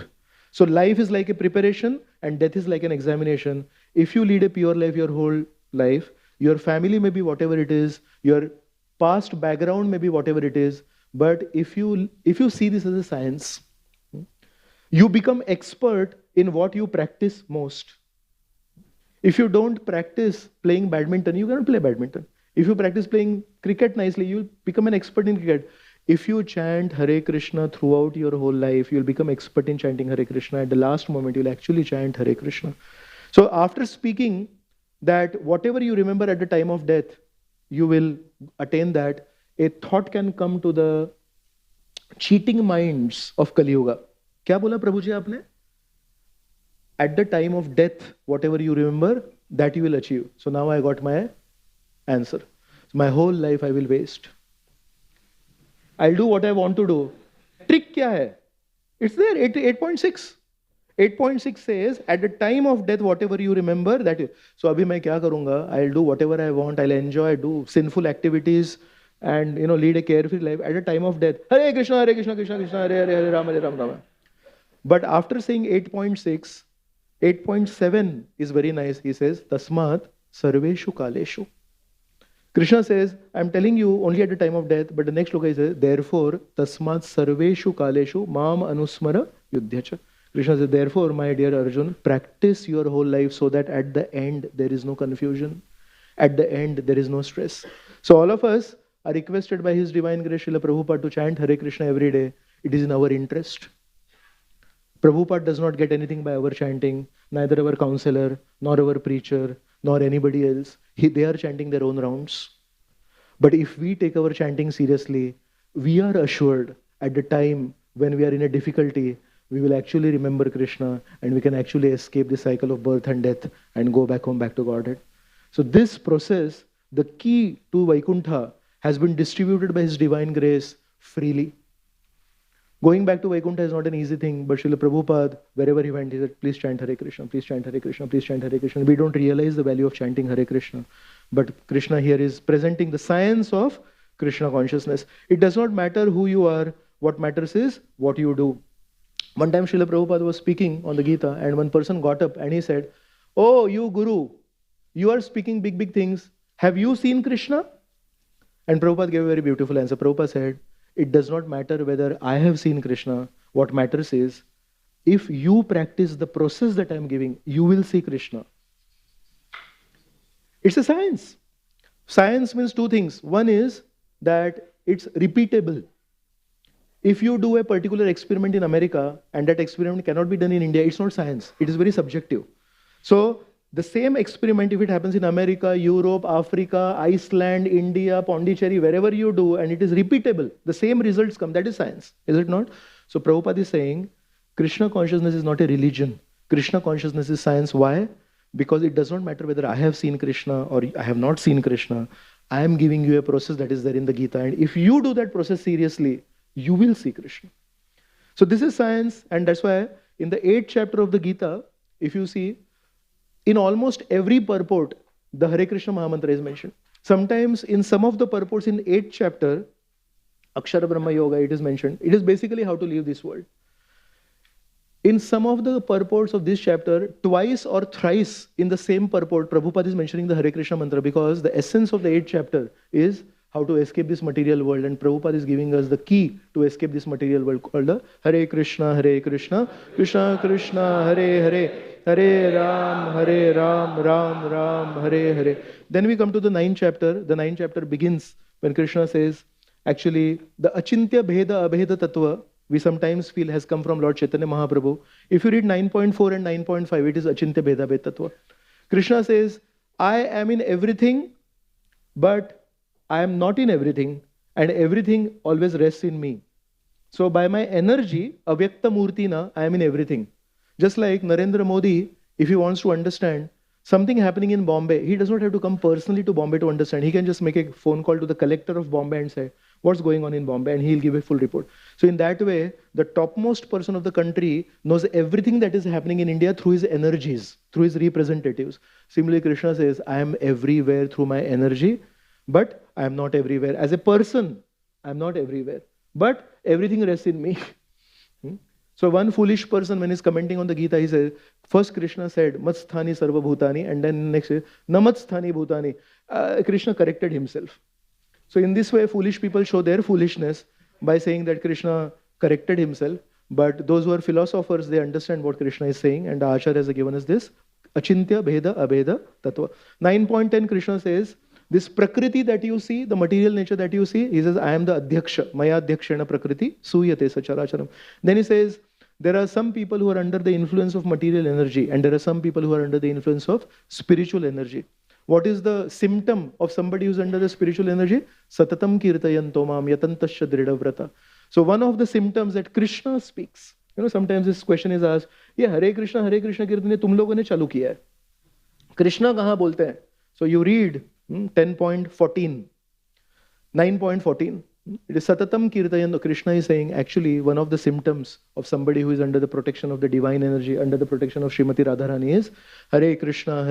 So life is like a preparation and death is like an examination. If you lead a pure life your whole life, your family may be whatever it is, your past background may be whatever it is, but if you see this as a science, you become expert in what you practice most. If you don't practice playing badminton, you cannot play badminton. If you practice playing cricket nicely, you'll become an expert in cricket. If you chant Hare Krishna throughout your whole life, you'll become expert in chanting Hare Krishna. At the last moment, you'll actually chant Hare Krishna. So after speaking that whatever you remember at the time of death, you will attain that, a thought can come to the cheating minds of Kali Yuga. क्या बोला प्रभु जी आपने? At the time of death, whatever you remember, that you will achieve. So now I got my answer. So my whole life I will waste. I'll do what I want to do. Trick क्या है? It's there, 8.6. 8.6 says, at the time of death, whatever you remember, that is. So abhi मैं क्या करूँगा? I'll do whatever I want. I'll enjoy, do sinful activities, and lead a carefree life. At the time of death, Hare Krishna, Krishna Krishna, Hare Hare, Hare Rama, Hare Rama. But after saying 8.6, 8.7 is very nice. He says, Tasmat Sarveshu Kaleshu. Krishna says, I'm telling you only at the time of death, but the next sloka he says, therefore, Tasmat Sarveshu Kaleshu Mam Anusmara Yudhyacha. Krishna says, therefore, my dear Arjun, practice your whole life so that at the end there is no confusion. At the end there is no stress. So all of us are requested by His Divine Grace Srila Prabhupada to chant Hare Krishna every day. It is in our interest. Prabhupada does not get anything by our chanting, neither our counselor, nor our preacher, nor anybody else. They are chanting their own rounds. But if we take our chanting seriously, we are assured at the time when we are in a difficulty, we will actually remember Krishna and we can actually escape the cycle of birth and death and go back home, back to Godhead. So this process, the key to Vaikuntha, has been distributed by His Divine Grace freely. Going back to Vaikuntha is not an easy thing, but Srila Prabhupada, wherever he went, he said, please chant Hare Krishna, please chant Hare Krishna, please chant Hare Krishna. We don't realize the value of chanting Hare Krishna. But Krishna here is presenting the science of Krishna consciousness. It does not matter who you are, what matters is what you do. One time Srila Prabhupada was speaking on the Gita, and one person got up and he said, oh, you Guru, you are speaking big, big things. Have you seen Krishna? And Prabhupada gave a very beautiful answer. Prabhupada said, it does not matter whether I have seen Krishna. What matters is, if you practice the process that I am giving, you will see Krishna. It's a science. Science means two things. One is that it's repeatable. If you do a particular experiment in America and that experiment cannot be done in India, it's not science. It is very subjective. So the same experiment, if it happens in America, Europe, Africa, Iceland, India, Pondicherry, wherever you do, and it is repeatable, the same results come. That is science, is it not? So Prabhupada is saying, Krishna consciousness is not a religion. Krishna consciousness is science. Why? Because it does not matter whether I have seen Krishna or I have not seen Krishna. I am giving you a process that is there in the Gita. And if you do that process seriously, you will see Krishna. So this is science, and that's why in the 8th chapter of the Gita, if you see, in almost every purport, the Hare Krishna Mahamantra is mentioned. Sometimes in some of the purports in 8th chapter, Akshara Brahma Yoga, it is mentioned. It is basically how to leave this world. In some of the purports of this chapter, twice or thrice in the same purport, Prabhupada is mentioning the Hare Krishna mantra, because the essence of the 8th chapter is how to escape this material world, and Prabhupada is giving us the key to escape this material world called the Hare Krishna, Krishna Krishna, Hare Hare, Hare Ram, Ram Ram, Hare Hare. Then we come to the 9th chapter. The 9th chapter begins when Krishna says, actually, the Achintya Bheda Abheda Tattva, we sometimes feel has come from Lord Chaitanya Mahaprabhu. If you read 9.4 and 9.5, it is Achintya Bheda Abheda Tattva. Krishna says, I am in everything, but I am not in everything, and everything always rests in me. So by my energy, Avyakta Murtina, I am in everything. Just like Narendra Modi, if he wants to understand something happening in Bombay, he does not have to come personally to Bombay to understand. He can just make a phone call to the collector of Bombay and say, what's going on in Bombay? And he'll give a full report. So in that way, the topmost person of the country knows everything that is happening in India through his energies, through his representatives. Similarly, Krishna says, I am everywhere through my energy, but I am not everywhere. As a person, I am not everywhere. But everything rests in me. So one foolish person, when he's commenting on the Gita, he says, first Krishna said, Matsthani Sarva Bhutani, and then next, Namatsthani Bhutani. Krishna corrected himself. So in this way, foolish people show their foolishness by saying that Krishna corrected himself. But those who are philosophers, they understand what Krishna is saying, and the Acharya has given us this, Achintya Bheda Abheda Tattva. 9.10 Krishna says, this Prakriti that you see, the material nature that you see, he says, I am the Adhyaksha, Maya Adhyakshena Prakriti, Suyate Sacharacharam. Then he says, there are some people who are under the influence of material energy, and there are some people who are under the influence of spiritual energy. What is the symptom of somebody who's under the spiritual energy? Satatam kirtayanto mam yatantasya dridavrata. So one of the symptoms that Krishna speaks, sometimes this question is asked, ये Hare Krishna kirtan तुम लोगों ने चालू किया है. Krishna कहाँ बोलते हैं? So you read 10.14, 9.14. It is Satatam Kirtayan. Krishna is saying, actually, one of the symptoms of somebody who is under the protection of the divine energy, under the protection of Srimati Radharani is Hare Krishna,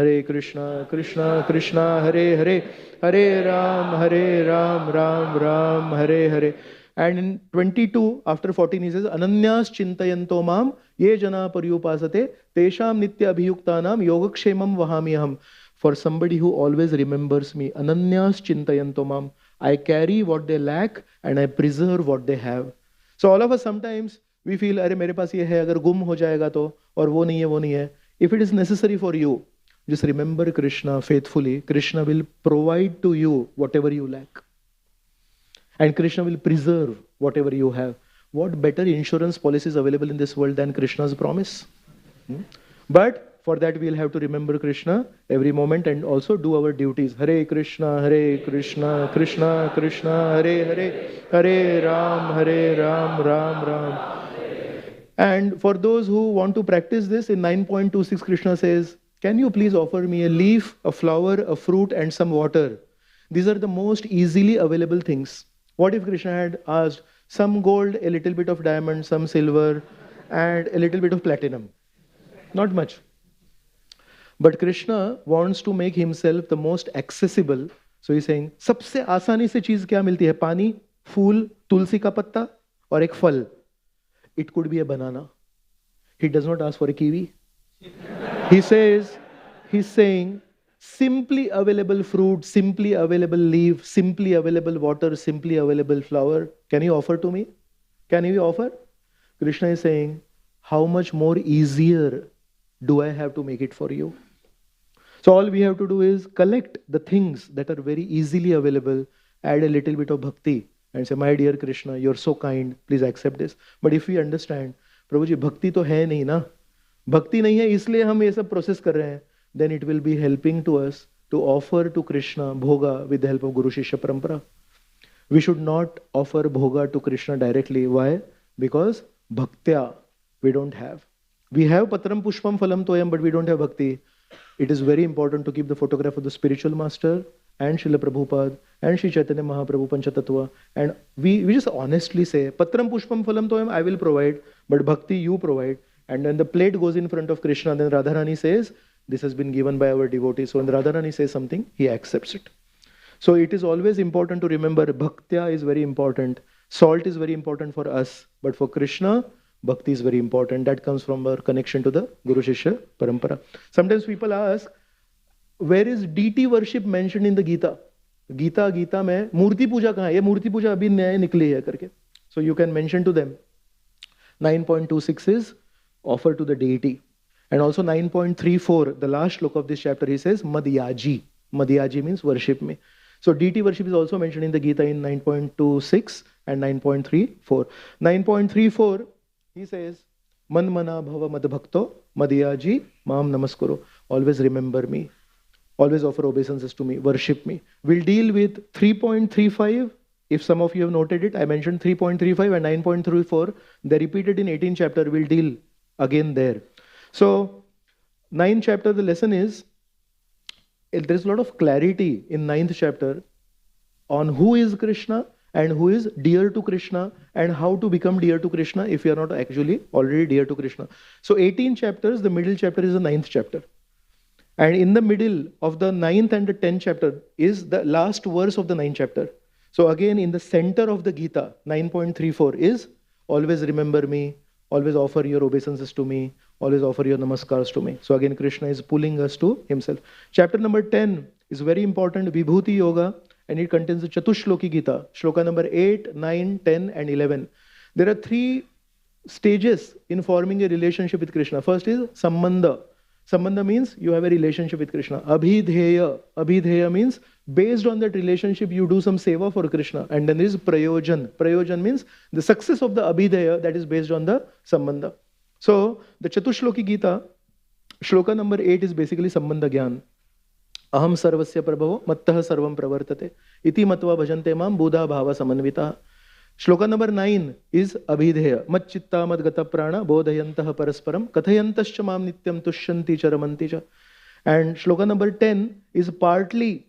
Krishna Krishna, Hare Hare, Hare Ram, Ram Ram, Hare Hare. And in 22, after 14, he says, Ananyas Chintayanto Mam, Ye Jana Paryupasate, Tesham Nitya Abhiyuktanam, Yogakshemam Vahamiyaham. For somebody who always remembers me, Ananyas Chintayanto Mam, I carry what they lack and I preserve what they have. So all of us sometimes we feel, अरे मेरे पास ये है, अगर गुम हो जाएगा तो, और वो नहीं है. If it is necessary for you, just remember Krishna faithfully. Krishna will provide to you whatever you lack. And Krishna will preserve whatever you have. What better insurance policy is available in this world than Krishna's promise? But for that, we'll have to remember Krishna every moment and also do our duties. Hare Krishna, Krishna Krishna, Hare Hare, Hare Ram, Ram Ram. And for those who want to practice this, in 9.26, Krishna says, can you please offer me a leaf, a flower, a fruit, and some water? These are the most easily available things. What if Krishna had asked some gold, a little bit of diamond, some silver, and a little bit of platinum? Not much. But Krishna wants to make himself the most accessible. So he's saying, सबसे आसानी से चीज क्या मिलती है? पानी, फूल, तुलसी का पत्ता और एक फल. It could be a banana. He does not ask for a kiwi. He's saying, simply available fruit, simply available leaf, simply available water, simply available flower. Can you offer to me? Can you offer? Krishna is saying, how much more easier do I have to make it for you? So all we have to do is collect the things that are very easily available, add a little bit of bhakti and say, my dear Krishna, you're so kind, please accept this. But if we understand, Prabhuji, bhakti to hai nahi na. Bhakti nahi hai, isliye hum ye sab process kar rahe hain. Then it will be helping to us to offer to Krishna bhoga with the help of Guru Shishya Parampara. We should not offer bhoga to Krishna directly. Why? Because bhaktya, We don't have. We have Patram Pushpam Phalam Toyam, but we don't have bhakti. It is very important to keep the photograph of the spiritual master and Srila Prabhupada and Sri Chaitanya Mahaprabhu Panchatattva. And we just honestly say, Patram Pushpam Phalam Toyam, I will provide, but bhakti you provide. And then the plate goes in front of Krishna, then Radharani says, this has been given by our devotee. So when Radharani says something, he accepts it. So it is always important to remember, bhaktya is very important. Salt is very important for us. But for Krishna, bhakti is very important. That comes from our connection to the Guru Shishya Parampara. Sometimes people ask, where is deity worship mentioned in the Gita? Gita में मूर्ति पूजा कहाँ है? ये मूर्ति पूजा अभी नया निकली है करके. So you can mention to them. 9.26 is offer to the deity. And also 9.34, the last shloka of this chapter, he says, Madhyaji. Madhyaji means worship me. So deity worship is also mentioned in the Gita in 9.26 and 9.34. 9.34, he says, Man mana bhava mad bhakto madhyaji mam namaskuro. Always remember me. Always offer obeisances to me. Worship me. We'll deal with 3.35. If some of you have noted it, I mentioned 3.35 and 9.34. They're repeated in 18th chapter. We'll deal again there. So, 9th chapter, the lesson is, there's a lot of clarity in 9th chapter on who is Krishna and who is dear to Krishna and how to become dear to Krishna if you are not actually already dear to Krishna. So 18 chapters, the middle chapter is the 9th chapter. And in the middle of the 9th and the 10th chapter is the last verse of the 9th chapter. So again, in the center of the Gita, 9.34 is, always remember me, always offer your obeisances to me, always offer your namaskars to me. So again, Krishna is pulling us to himself. Chapter number 10 is very important, Vibhuti Yoga, and it contains the Chatushloki Gita, shloka number 8, 9, 10, and 11. There are 3 stages in forming a relationship with Krishna. First is Sambandha. Sambandha means you have a relationship with Krishna. Abhidheya. Abhidheya means based on that relationship you do some seva for Krishna. And then there is Prayojan. Prayojan means the success of the Abhidheya that is based on the Sambandha. So the Chatushloki Gita, shloka number 8 is basically Sambandha Gyan. Aham sarvasya prabhavo mattah sarvam pravartate iti matva bhajante mam buddha bhava samanvita. Shloka number 9 is Abhidheya. Mat chitta mad gata prana bodhayantah parasparam kathayantascha mam nityam tushyanti charamanti cha. And shloka number 10 is partly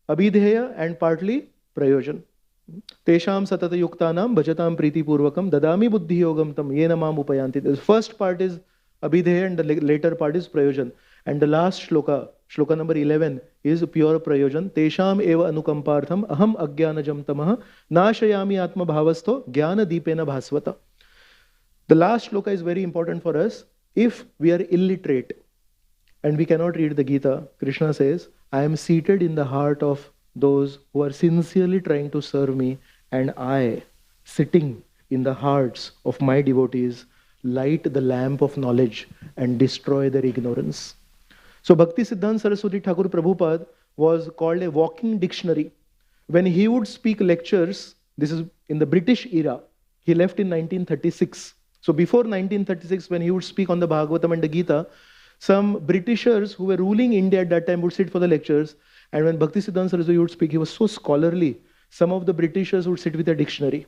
Abhidheya and partly Prayojan. Tesham satata yuktanam bhajatam priti purvakam dadami buddhi yogam tam yena mam upayanti. The first part is Abhidheya and the later part is Prayojan. And the last shloka, shloka number 11, is pure Prayojan. Tesham eva anukampartham aham agyanajam tamaha nashayami atma bhavasto jnana deepena bhasvata. The last shloka is very important for us. If we are illiterate and we cannot read the Gita, Krishna says, I am seated in the heart of those who are sincerely trying to serve me, and I, sitting in the hearts of my devotees, light the lamp of knowledge and destroy their ignorance. So Bhakti Siddhanta Saraswati Thakur Prabhupada was called a walking dictionary. When he would speak lectures, this is in the British era, he left in 1936. So before 1936, when he would speak on the Bhagavatam and the Gita, some Britishers who were ruling India at that time would sit for the lectures. And when Bhakti Siddhanta Saraswati would speak, he was so scholarly. Some of the Britishers would sit with a dictionary.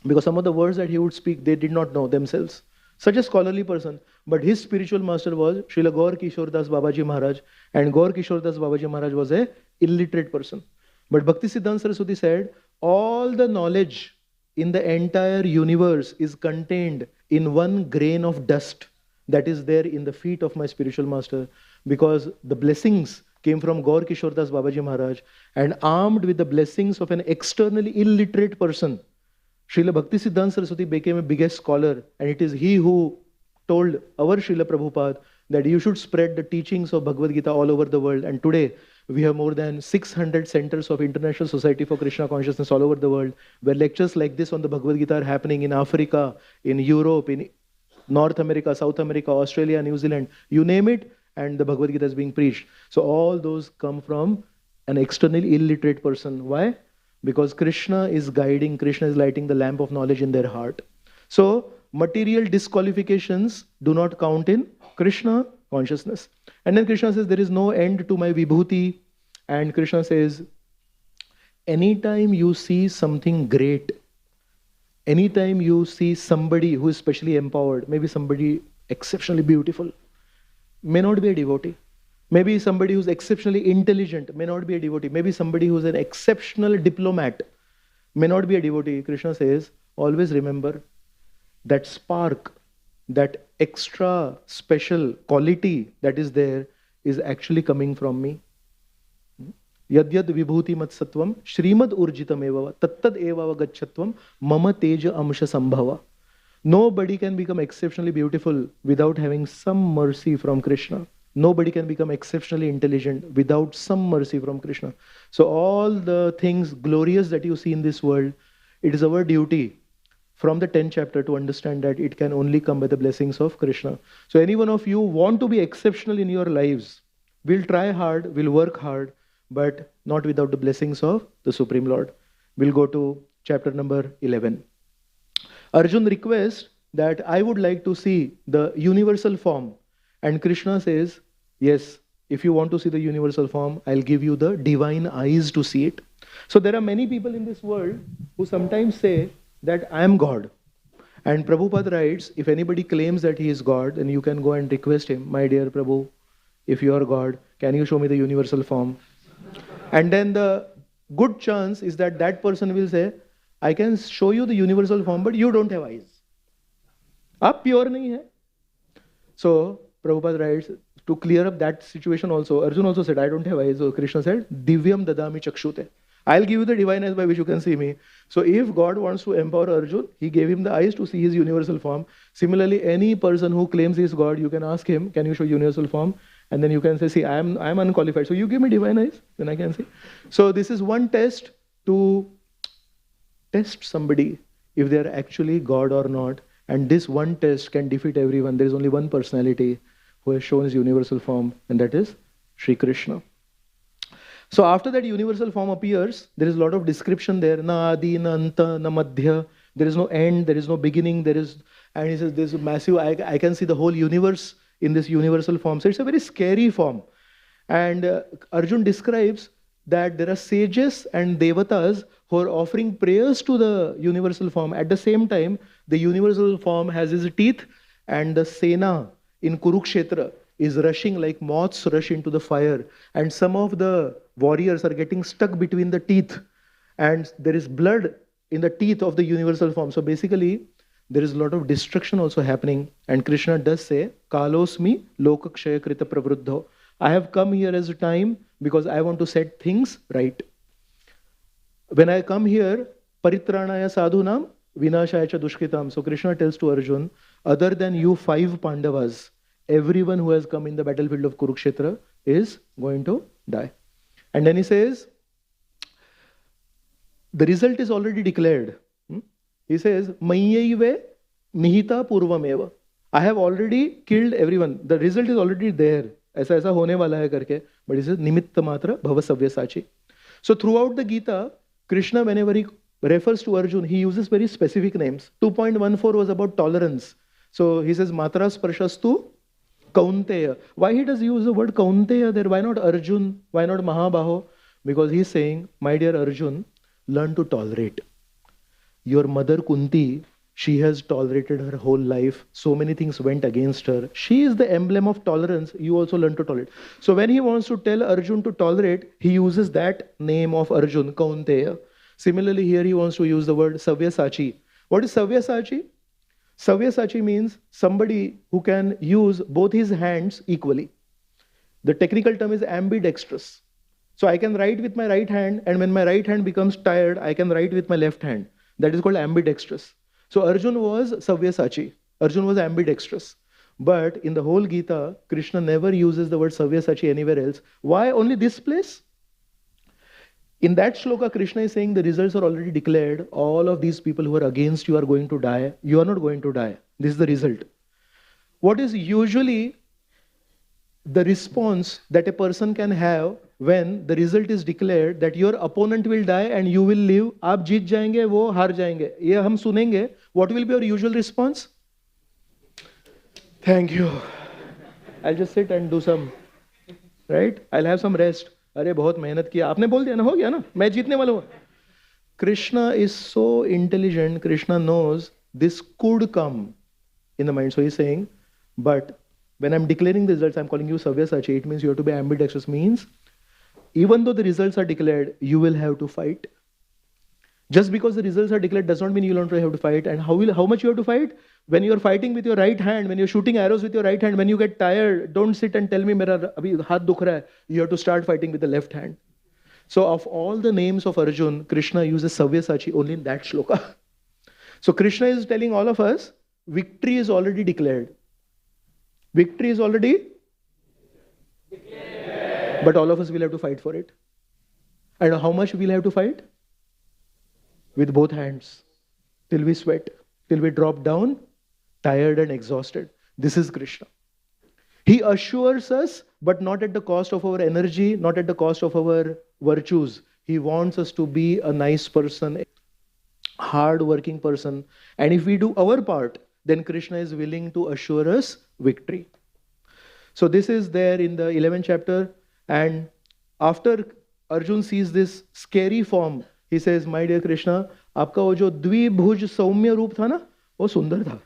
Because some of the words that he would speak, they did not know themselves. Such a scholarly person. But his spiritual master was Srila Gaur Kishore Das Babaji Maharaj. And Gaur Kishore Das Babaji Maharaj was a illiterate person. But Bhakti Siddhanta Saraswati said, all the knowledge in the entire universe is contained in one grain of dust that is there in the feet of my spiritual master. Because the blessings came from Gaur Kishore Das Babaji Maharaj, and armed with the blessings of an externally illiterate person, Srila Bhakti Siddhanta Saraswati became a biggest scholar, and it is he who told our Srila Prabhupada that you should spread the teachings of Bhagavad Gita all over the world. And today, we have more than 600 centers of International Society for Krishna Consciousness all over the world, where lectures like this on the Bhagavad Gita are happening in Africa, in Europe, in North America, South America, Australia, New Zealand, you name it, and the Bhagavad Gita is being preached. So all those come from an externally illiterate person. Why? Because Krishna is guiding, Krishna is lighting the lamp of knowledge in their heart. So material disqualifications do not count in Krishna consciousness. And then Krishna says, there is no end to my vibhuti. And Krishna says, anytime you see something great, anytime you see somebody who is specially empowered, maybe somebody exceptionally beautiful, may not be a devotee. Maybe somebody who's exceptionally intelligent may not be a devotee. Maybe somebody who's an exceptional diplomat may not be a devotee. Krishna says, always remember that spark, that extra special quality that is there is actually coming from me. Yadyad vibhuti mat sattvam shrimad urjitam eva tattad eva gachatvam mama teja amsha sambhava. Nobody can become exceptionally beautiful without having some mercy from Krishna. Nobody can become exceptionally intelligent without some mercy from Krishna. So all the things glorious that you see in this world, it is our duty from the 10th chapter to understand that it can only come by the blessings of Krishna. So any one of you want to be exceptional in your lives, will try hard, will work hard, but not without the blessings of the Supreme Lord. We'll go to chapter number 11. Arjun requests that I would like to see the universal form. And Krishna says, yes, if you want to see the universal form, I'll give you the divine eyes to see it. So there are many people in this world who sometimes say that I am God. And Prabhupada writes, if anybody claims that he is God, then you can go and request him, my dear Prabhu, if you are God, can you show me the universal form? And then the good chance is that that person will say, I can show you the universal form, but you don't have eyes. Aap pure nahi hai. So Prabhupada writes, to clear up that situation also, Arjun also said, I don't have eyes. So Krishna said, Divyam dadami chakshute. I'll give you the divine eyes by which you can see me. So if God wants to empower Arjun, he gave him the eyes to see his universal form. Similarly, any person who claims he is God, you can ask him, can you show universal form? And then you can say, see, I am unqualified. So you give me divine eyes, then I can see. So this is one test to test somebody if they are actually God or not. And this one test can defeat everyone. There is only one personality who has shown his universal form, and that is Sri Krishna. So after that universal form appears, there is a lot of description there. Na adi, na anta, na madhya. There is no end, there is no beginning. And he says, there's a massive, I can see the whole universe in this universal form. So it's a very scary form. And Arjun describes that there are sages and devatas who are offering prayers to the universal form. At the same time, the universal form has his teeth, and the Sena in Kurukshetra is rushing like moths rush into the fire. And some of the warriors are getting stuck between the teeth. And there is blood in the teeth of the universal form. So basically, there is a lot of destruction also happening. And Krishna does say, Kalosmi lokakshaya krita pravruddho. I have come here as a time because I want to set things right. When I come here, paritranaya sadhunam vinashaya cha dushkitam. So Krishna tells to Arjun, other than you 5 Pandavas, everyone who has come in the battlefield of Kurukshetra is going to die. And then he says, the result is already declared. He says, Mayyaive nihita purvameva. I have already killed everyone. The result is already there. ऐसा ऐसा होने वाला है करके. But he says, nimitta matra bhava savyasachi. So throughout the Gita, Krishna, whenever he refers to Arjun, he uses very specific names. 2.14 was about tolerance. So he says, matra sparshastu Kaunteya. Why he does use the word Kaunteya there? Why not Arjun? Why not Mahabaho? Because he's saying, my dear Arjun, learn to tolerate. Your mother Kunti, she has tolerated her whole life. So many things went against her. She is the emblem of tolerance. You also learn to tolerate. So when he wants to tell Arjun to tolerate, he uses that name of Arjun, Kaunteya. Similarly, here he wants to use the word Savyasachi. What is Savyasachi? Savyasachi means somebody who can use both his hands equally. The technical term is ambidextrous. So I can write with my right hand, and when my right hand becomes tired, I can write with my left hand. That is called ambidextrous. So Arjun was Savyasachi. Arjun was ambidextrous. But in the whole Gita, Krishna never uses the word Savyasachi anywhere else. Why only this place? In that shloka, Krishna is saying the results are already declared. All of these people who are against you are going to die. You are not going to die. This is the result. What is usually the response that a person can have when the result is declared that your opponent will die and you will live? आप जीत जाएंगे, वो हार जाएंगे. ये हम सुनेंगे. What will be your usual response? Thank you. I'll just sit and do some, right? I'll have some rest. अरे बहुत मेहनत किया, आपने बोल दिया ना, हो गया ना, मैं जीतने वाला हूँ. Krishna is so intelligent, Krishna knows this could come in the mind. So he's saying, but when I'm declaring the results, I'm calling you Savyasachi. It means you have to be ambidextrous. Means even though the results are declared, you will have to fight. Just because the results are declared does not mean you don't have to fight. And how much you have to fight? When you're fighting with your right hand, when you're shooting arrows with your right hand, when you get tired, don't sit and tell me, Mera abhi haath dukh raha hai. You have to start fighting with the left hand. So of all the names of Arjun, Krishna uses Savyasachi only in that shloka. So Krishna is telling all of us, victory is already declared. Victory is already declared. But all of us will have to fight for it. And how much we'll have to fight? With both hands. Till we sweat. Till we drop down, tired and exhausted. This is Krishna. He assures us, but not at the cost of our energy, not at the cost of our virtues. He wants us to be a nice person, hard-working person. And if we do our part, then Krishna is willing to assure us victory. So this is there in the 11th chapter. And after Arjun sees this scary form, he says, my dear Krishna, आपका वो जो द्विभुज सौम्य रूप था ना, वो सुंदर था.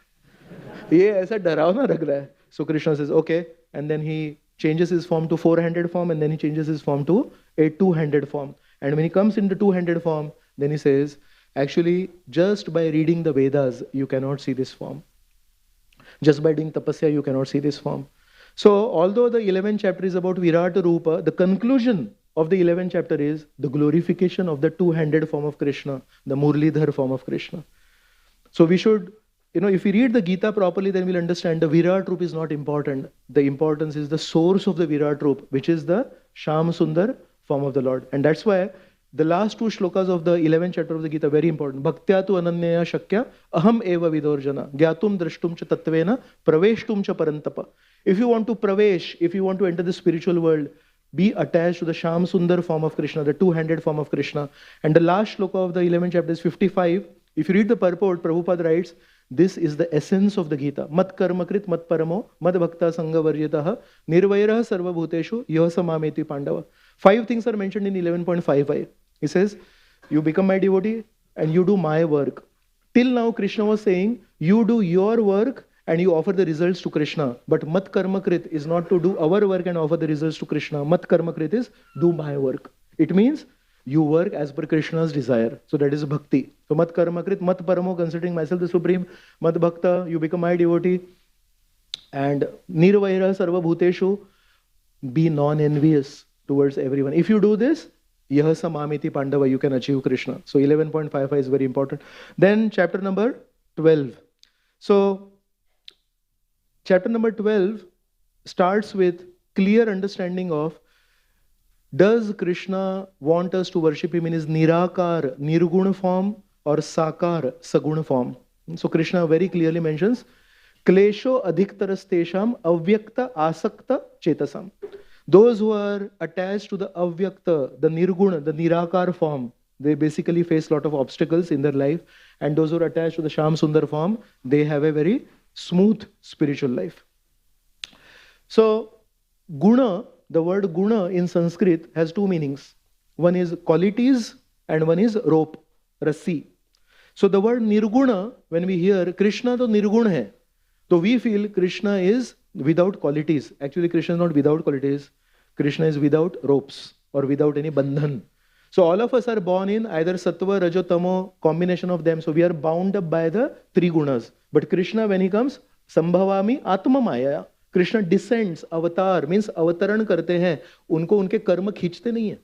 ये ऐसा डरावना लग रहा है. So Krishna says, okay. And then he changes his form to four-handed form, and then he changes his form to a two-handed form. And when he comes into two-handed form, then he says, actually, just by reading the Vedas, you cannot see this form. Just by doing tapasya, you cannot see this form. So although the 11th chapter is about Virata Rupa, the conclusion of the 11th chapter is the glorification of the two-handed form of Krishna, the Murlidhar form of Krishna. So we should, if we read the Gita properly, then we'll understand the Virat Rup is not important. The importance is the source of the Virat Rup, which is the Sham Sundar form of the Lord. And that's why the last two shlokas of the 11th chapter of the Gita are very important. Bhaktya tu ananyaya shakya aham eva vidorjana gyatum drashtum cha tattvena praveshtum cha parantapa. If you want to pravesh, if you want to enter the spiritual world, be attached to the Sham Sundar form of Krishna, the two-handed form of Krishna. And the last shloka of the 11th chapter is 55. If you read the purport, Prabhupada writes, this is the essence of the Gita. Mat karmakrit mat paramo mad bhakta sangha varjitaha nirvairah sarva bhuteshu yahasamameti pandava. 5 things are mentioned in 11.55. He says, you become my devotee and you do my work. Till now, Krishna was saying, you do your work and you offer the results to Krishna. But mat karmakrit is not to do our work and offer the results to Krishna. Mat karmakrit is do my work. It means you work as per Krishna's desire. So that is bhakti. So mat karmakrit, mat paramo, considering myself the supreme. Mat bhakta, you become my devotee. And nirvaira sarva bhuteshu, be non-envious towards everyone. If you do this, yahasa mamiti pandava, you can achieve Krishna. So 11.55 is very important. Then chapter number 12. So chapter number 12 starts with clear understanding of, does Krishna want us to worship him in his nirakar, nirguna form, or sakar, saguna form? So Krishna very clearly mentions, klesho adhiktarastesham avyakta asakta chetasam. Those who are attached to the avyakta, the nirguna, the nirakar form, they basically face a lot of obstacles in their life. And those who are attached to the Sham Sundar form, they have a very smooth spiritual life. So guna, the word guna in Sanskrit has 2 meanings. One is qualities and one is rope, rassi. So the word nirguna, when we hear Krishna to nirguna hai, so we feel Krishna is without qualities. Actually, Krishna is not without qualities. Krishna is without ropes or without any bandhan. So all of us are born in either sattva, rajo, tamo, combination of them. So we are bound up by the 3 gunas. But Krishna, when he comes, sambhavami atma maya. Krishna descends, avatar, means avataran karte hain. Unko unke karma khichte nahi hai.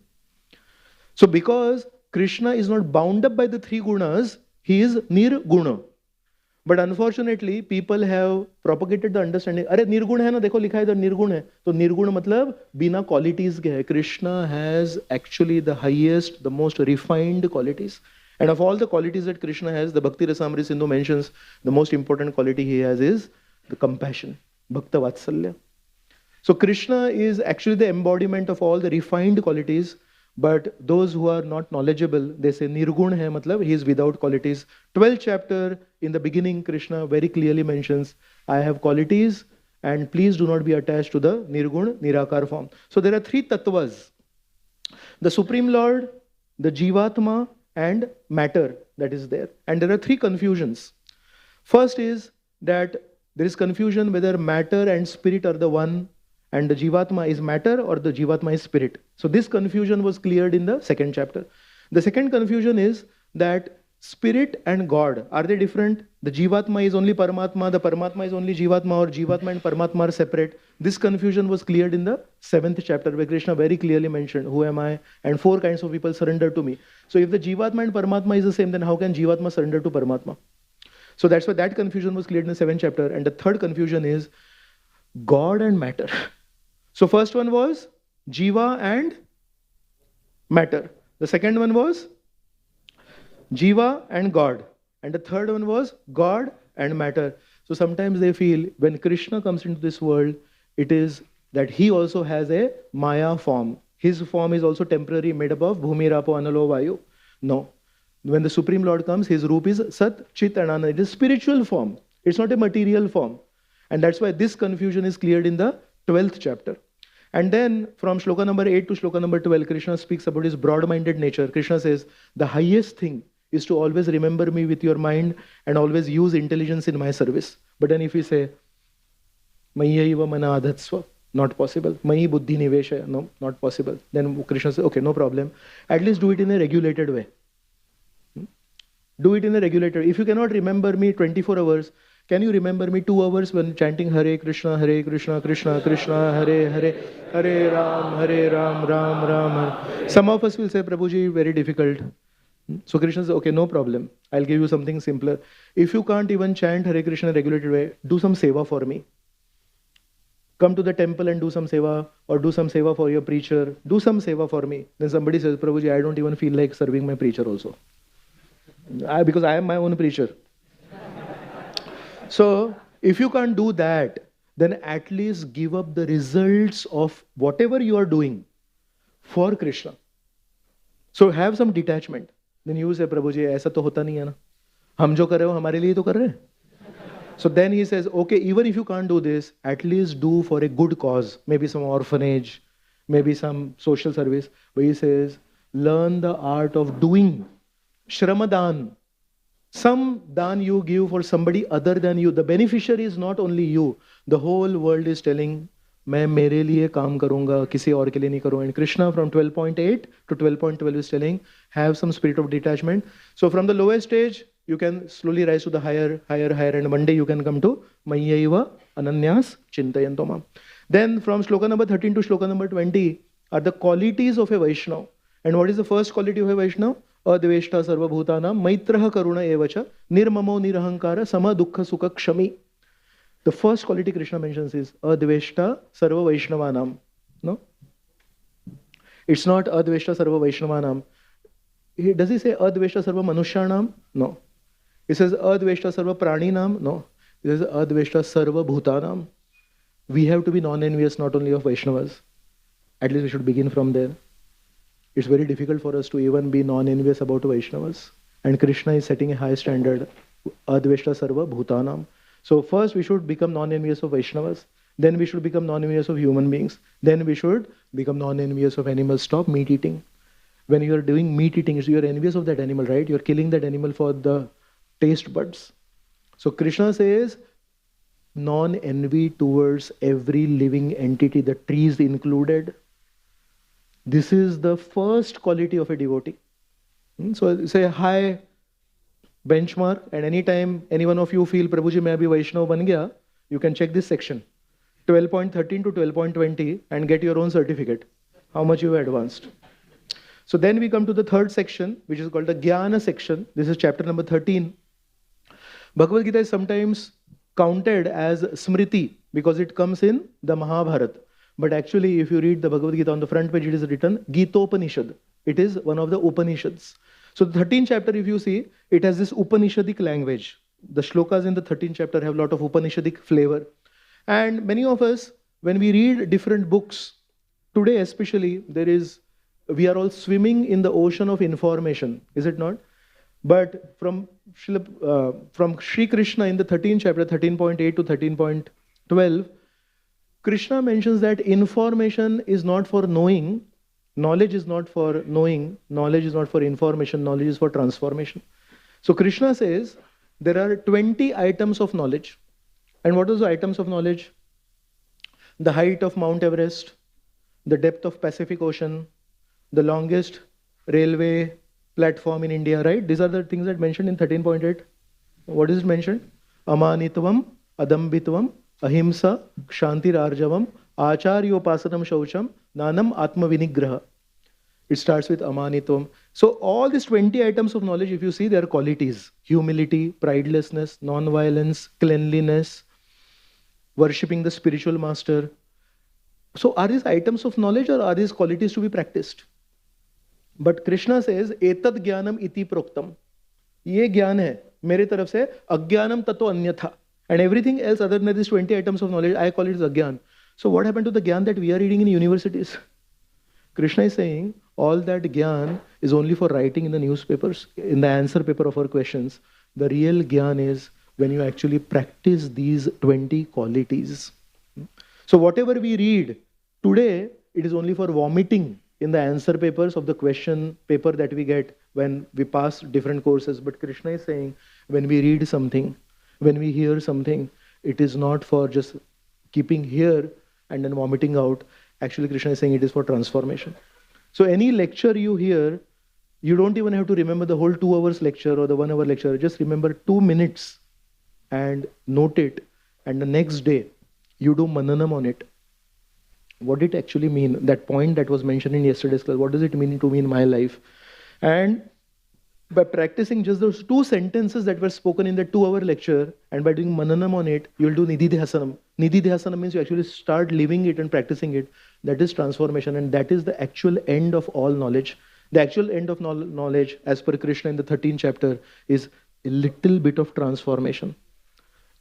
So because Krishna is not bound up by the 3 gunas, he is nirguna. But unfortunately, people have propagated the understanding, अरे निर्गुण है ना, देखो लिखा है इधर निर्गुण है. तो निर्गुण मतलब बिना qualities के है. Krishna has actually the highest, the most refined qualities. And of all the qualities that Krishna has, the Bhakti Rasamrita Sindhu mentions the most important quality he has is the compassion, Bhakta Vatsalya. So Krishna is actually the embodiment of all the refined qualities. But those who are not knowledgeable, they say nirgun hai, matlab he is without qualities. 12th chapter, in the beginning, Krishna very clearly mentions, I have qualities and please do not be attached to the nirgun, nirakar form. So there are 3 tattvas. The Supreme Lord, the Jivatma and matter that is there. And there are three confusions. First is that there is confusion whether matter and spirit are the one, and the Jivatma is matter or the Jivatma is spirit. So this confusion was cleared in the second chapter. The second confusion is that spirit and God, are they different? The Jivatma is only Paramatma, the Paramatma is only Jivatma, or Jivatma and Paramatma are separate. This confusion was cleared in the 7th chapter, where Krishna very clearly mentioned, who am I? And 4 kinds of people surrender to me. So if the Jivatma and Paramatma is the same, then how can Jivatma surrender to Paramatma? So that's why that confusion was cleared in the 7th chapter. And the third confusion is God and matter. So first one was Jiva and matter. The second one was Jiva and God. And the third one was God and matter. So sometimes they feel when Krishna comes into this world, it is that he also has a Maya form. His form is also temporary, made up of Bhumi, Rapo, Analo, Vayu. No. When the Supreme Lord comes, his roop is Sat, Chit and Anand. It is spiritual form. It's not a material form. And that's why this confusion is cleared in the 12th chapter. And then from shloka number 8 to shloka number 12, Krishna speaks about his broad-minded nature. Krishna says, the highest thing is to always remember me with your mind and always use intelligence in my service. But then if we say, Mayyaiva mana adhatsva, not possible. Mayi buddhi niveshaya, no, not possible. Then Krishna says, okay, no problem. At least do it in a regulated way. Do it in a regulated way. If you cannot remember me 24 hours, can you remember me 2 hours when chanting Hare Krishna, Krishna Krishna, Hare Hare, Hare Ram, Ram Ram, Hare. Some of us will say, Prabhuji, very difficult. So Krishna says, okay, no problem. I'll give you something simpler. If you can't even chant Hare Krishna in a regulated way, do some seva for me. Come to the temple and do some seva, or do some seva for your preacher. Do some seva for me. Then somebody says, Prabhuji, I don't even feel like serving my preacher also. Because I am my own preacher. So, if you can't do that, then at least give up the results of whatever you are doing for Krishna. So, have some detachment. Then you say, Prabhuji, aisa to hota nahi hai na. Hum jo kar rahe ho, hamare liye to kar rahe. So then he says, okay, even if you can't do this, at least do for a good cause. Maybe some orphanage, maybe some social service. But he says, learn the art of doing. Shramadan. Some dan you give for somebody other than you. The beneficiary is not only you. The whole world is telling, मैं मेरे लिए काम करूँगा, किसी और के लिए नहीं करूँगा. And Krishna from 12.8 to 12.12 is telling, have some spirit of detachment. So from the lowest stage, you can slowly rise to the higher, and one day you can come to Mayyaiva Ananyas Chintayantoma. Then from shloka number 13 to shloka number 20 are the qualities of a Vaishnava. And what is the first quality of a Vaishnava? Adveshta sarva bhutanam maitraha karuna evacha nirmamo nirahankara sama dukkha sukha kshami. The first quality Krishna mentions is Adveshta sarva Vaishnavanam. No? It's not Adveshta sarva Vaishnavanam. Does he say Adveshta sarva Manushyanam? No. He says Adveshta sarva Praninam? No. He says Adveshta sarva Bhutanam. We have to be non-envious not only of Vaishnavas. At least we should begin from there. It's very difficult for us to even be non-envious about Vaishnavas. And Krishna is setting a high standard. Adveshta sarva Bhutanam. So first we should become non-envious of Vaishnavas. Then we should become non-envious of human beings. Then we should become non-envious of animals. Stop meat eating. When you are doing meat eating, you are envious of that animal, right? You are killing that animal for the taste buds. So Krishna says, non-envy towards every living entity, the trees included. This is the first quality of a devotee. So it's a high benchmark, and anytime any one of you feel, Prabhuji, main abhi Vaishnava ban gaya, you can check this section, 12.13 to 12.20, and get your own certificate, how much you have advanced. So then we come to the third section, which is called the Jnana section. This is chapter number 13. Bhagavad Gita is sometimes counted as Smriti because it comes in the Mahabharata. But actually, if you read the Bhagavad Gita on the front page, it is written Gitopanishad. It is one of the Upanishads. So the 13th chapter, if you see, it has this Upanishadic language. The shlokas in the 13th chapter have a lot of Upanishadic flavor. And many of us, when we read different books, today especially, we are all swimming in the ocean of information, is it not? But from Sri Krishna in the 13th chapter, 13.8 to 13.12, Krishna mentions that information is not for knowing, Knowledge is not for knowing, knowledge is not for information, knowledge is for transformation. So Krishna says there are 20 items of knowledge. And what are the items of knowledge? The height of Mount Everest, the depth of Pacific Ocean, the longest railway platform in India, right? These are the things that mentioned in 13.8. What is it mentioned? Amanitvam, Adambitvam, Ahimsa, Kshantir Arjavam, Acharyopasanam Shaucham, Nanam Atma Vinigraha. It starts with Amanitvam. So all these 20 items of knowledge, if you see, they are qualities. Humility, pridelessness, non-violence, cleanliness, worshipping the spiritual master. So are these items of knowledge or are these qualities to be practiced? But Krishna says, Etad Jnanam iti proktam. Ye jnana hai. Mere taraf se ajnanam tato anyatha. And everything else other than these 20 items of knowledge, I call it as ajnan. So what happened to the jnana that we are reading in universities? Krishna is saying, all that jnana is only for writing in the newspapers, in the answer paper of our questions. The real jnana is when you actually practice these 20 qualities. So whatever we read today, it is only for vomiting in the answer papers of the question paper that we get when we pass different courses. But Krishna is saying, when we read something, when we hear something, it is not for just keeping here and then vomiting out. Actually, Krishna is saying it is for transformation. So any lecture you hear, you don't even have to remember the whole 2 hours lecture or the 1 hour lecture. Just remember 2 minutes and note it. And the next day, you do mananam on it. What did it actually mean? That point that was mentioned in yesterday's class, what does it mean to me in my life? And by practicing just those 2 sentences that were spoken in the 2-hour lecture, and by doing mananam on it, you will do nididhyasanam. Nididhyasanam means you actually start living it and practicing it. That is transformation, and that is the actual end of all knowledge. The actual end of knowledge, as per Krishna in the 13th chapter, is a little bit of transformation.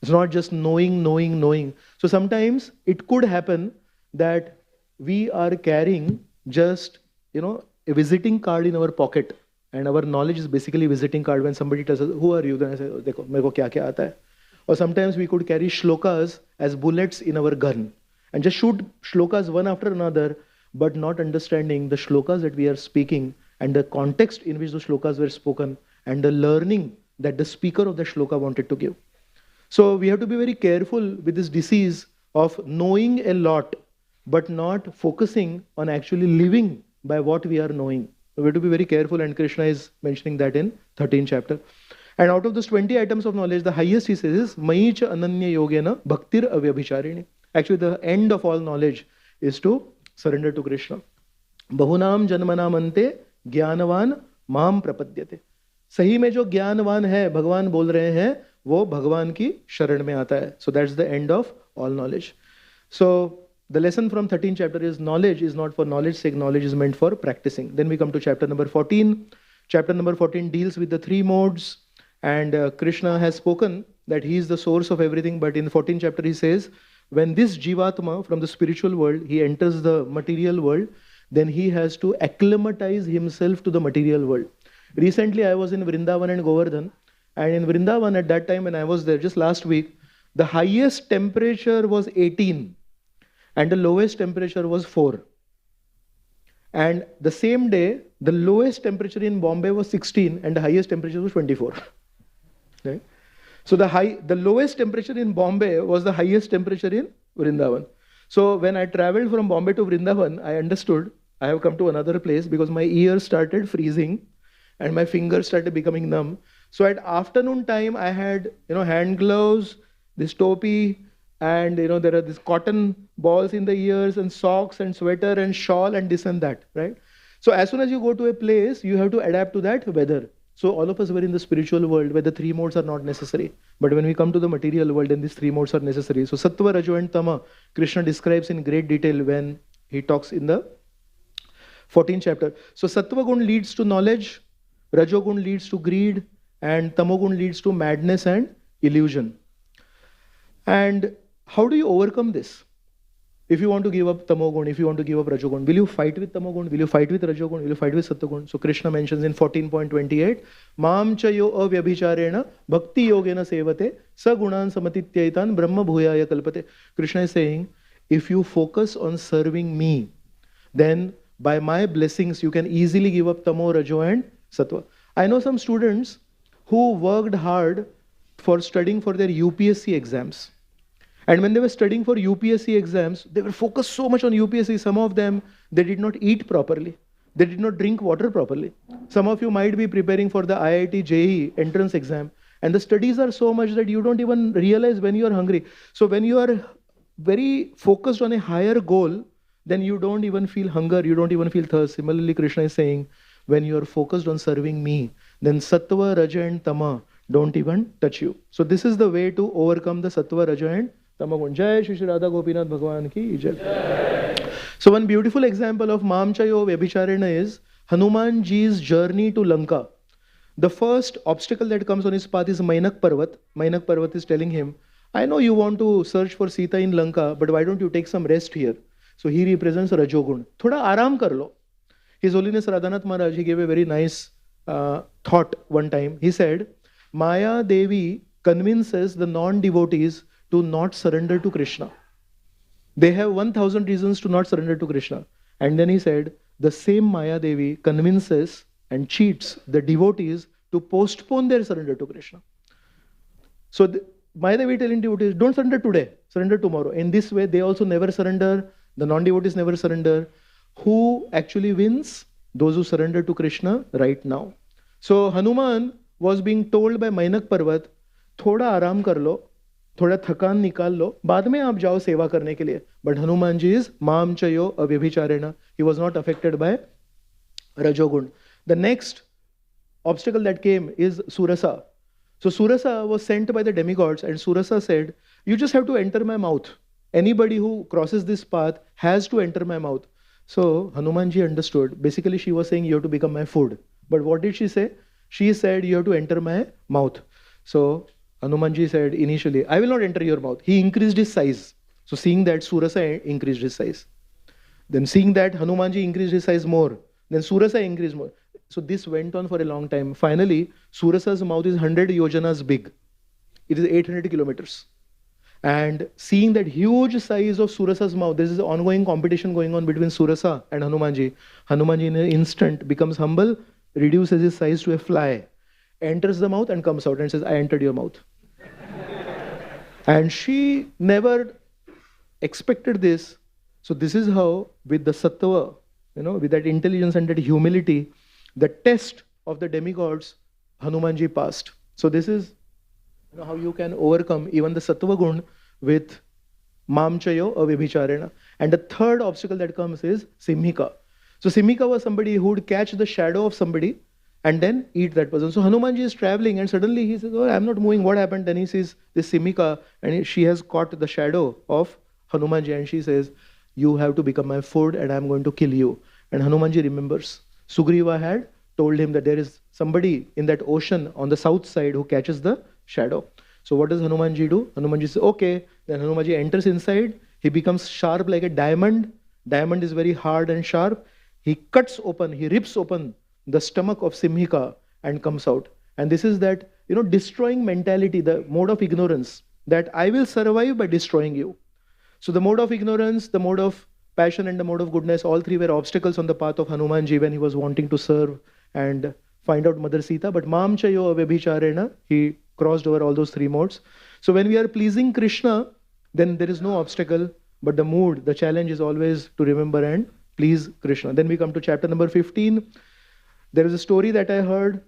It's not just knowing. So sometimes it could happen that we are carrying just, a visiting card in our pocket, and our knowledge is basically visiting card. When somebody tells us, who are you? Then I say, dekho, mere ko kya aata hai. Or sometimes we could carry shlokas as bullets in our gun and just shoot shlokas one after another, but not understanding the shlokas that we are speaking and the context in which those shlokas were spoken and the learning that the speaker of the shloka wanted to give. So we have to be very careful with this disease of knowing a lot, but not focusing on actually living by what we are knowing. So we have to be very careful, and Krishna is mentioning that in 13th chapter. And out of those 20 items of knowledge, the highest he says is Maicha Ananya Yogena Bhaktir Avyabhicharini. Actually, the end of all knowledge is to surrender to Krishna. Bahunam Janmanamante Gyanavan Mam Prapadyate. सही में जो ज्ञानवान है, भगवान बोल रहे हैं, वो भगवान की शरण में आता है. So that's the end of all knowledge. So the lesson from 13th chapter is knowledge is not for knowledge's sake, knowledge is meant for practicing. Then we come to chapter number 14. Chapter number 14 deals with the 3 modes, and Krishna has spoken that he is the source of everything, but in the 14th chapter he says, when this Jivatma from the spiritual world, he enters the material world, then he has to acclimatize himself to the material world. Recently I was in Vrindavan and Govardhan, and in Vrindavan at that time when I was there, just last week, the highest temperature was 18 and the lowest temperature was 4. And the same day, the lowest temperature in Bombay was 16 and the highest temperature was 24. Right? So the lowest temperature in Bombay was the highest temperature in Vrindavan. So when I traveled from Bombay to Vrindavan, I understood I have come to another place because my ears started freezing and my fingers started becoming numb. So at afternoon time, I had, hand gloves, this topi, and, there are these cotton balls in the ears and socks and sweater and shawl and this and that, right? So as soon as you go to a place, you have to adapt to that weather. So all of us were in the spiritual world where the 3 modes are not necessary. But when we come to the material world, then these 3 modes are necessary. So Sattva, Rajo and Tama, Krishna describes in great detail when he talks in the 14th chapter. So Sattva Gun leads to knowledge, Rajo Gun leads to greed, and Tamo Gun leads to madness and illusion. And how do you overcome this? If you want to give up Tamogun, if you want to give up Rajogun, will you fight with Tamogun? Will you fight with Rajogun? Will you fight with Sattvagun? So Krishna mentions in 14.28, Mam chayo avyabhicharena bhakti yogena sevate sagunan samatityaitan brahma bhuyaya kalpate. Krishna is saying, if you focus on serving me, then By my blessings, you can easily give up tamo, rajo and sattva. I know some students who worked hard for studying for their UPSC exams. And when they were studying for UPSC exams, they were focused so much on UPSC. Some of them, they did not eat properly. They did not drink water properly. Some of you might be preparing for the IIT JEE entrance exam. And the studies are so much that you don't even realize when you are hungry. So when you are very focused on a higher goal, then you don't even feel hunger, you don't even feel thirst. Similarly, Krishna is saying, when you are focused on serving me, then sattva, raja and tama don't even touch you. So this is the way to overcome the sattva, raja and tama gun. Jai Shri Shri Radha Gopinath Bhagwan ki jai. So one beautiful example of Mamchayo Vyabhicharena is Hanuman ji's journey to Lanka. The first obstacle that comes on his path is Mainak Parvat. Mainak Parvat is telling him, I know you want to search for Sita in Lanka, but why don't you take some rest here? So he represents Rajogun. Thoda aram kar lo. His Holiness Radhanath Maharaj, he gave a very nice thought one time. He said, Maya Devi convinces the non-devotees to not surrender to Krishna. They have 1,000 reasons to not surrender to Krishna. And then he said, the same Maya Devi convinces and cheats the devotees to postpone their surrender to Krishna. So Maya Devi telling devotees, don't surrender today, surrender tomorrow. In this way, they also never surrender. The non-devotees never surrender. Who actually wins? Those who surrender to Krishna right now. So Hanuman was being told by Mainak Parvat, thoda aram kar lo, thoda thakan nikal lo, baad mein aap jao seva karne ke liye. But Hanumanji is Mam Chayo Avyabhicharena. He was not affected by Rajogun. The next obstacle that came is Surasa. So Surasa was sent by the demigods, and Surasa said, you just have to enter my mouth. Anybody who crosses this path has to enter my mouth. So Hanumanji understood. Basically, she was saying, you have to become my food. But what did she say? She said, you have to enter my mouth. So Hanumanji said initially, I will not enter your mouth. He increased his size. So seeing that, Surasa increased his size. Then seeing that, Hanumanji increased his size more. Then Surasa increased more. So this went on for a long time. Finally, Surasa's mouth is 100 yojanas big. It is 800 kilometers. And seeing that huge size of Surasa's mouth, there is an ongoing competition going on between Surasa and Hanumanji. Hanumanji in an instant becomes humble, reduces his size to a fly, enters the mouth and comes out and says, I entered your mouth. And she never expected this. So this is how, with the sattva, with that intelligence and that humility, the test of the demigods, Hanumanji passed. So this is how you can overcome even the sattva gun with Mamchayo Avyabhicharena. And the third obstacle that comes is Simhika. So Simhika was somebody who would catch the shadow of somebody and then eat that person. So Hanumanji is traveling and suddenly he says, oh, I'm not moving. What happened? Then he sees this Simhika and she has caught the shadow of Hanumanji and she says, you have to become my food and I'm going to kill you. And Hanumanji remembers. Sugriva had told him that there is somebody in that ocean on the south side who catches the shadow. So what does Hanumanji do? Hanumanji says, okay. Then Hanumanji enters inside. He becomes sharp like a diamond. Diamond is very hard and sharp. He cuts open, he rips open the stomach of Simhika and comes out. And this is that, destroying mentality, the mode of ignorance, that I will survive by destroying you. So the mode of ignorance, the mode of passion and the mode of goodness, all three were obstacles on the path of Hanumanji when he was wanting to serve and find out Mother Sita. But Mamchayo Avyabhicharena, he crossed over all those three modes. So when we are pleasing Krishna, then there is no obstacle, but the mood, the challenge is always to remember and please Krishna. Then we come to chapter number 15. There is a story that I heard.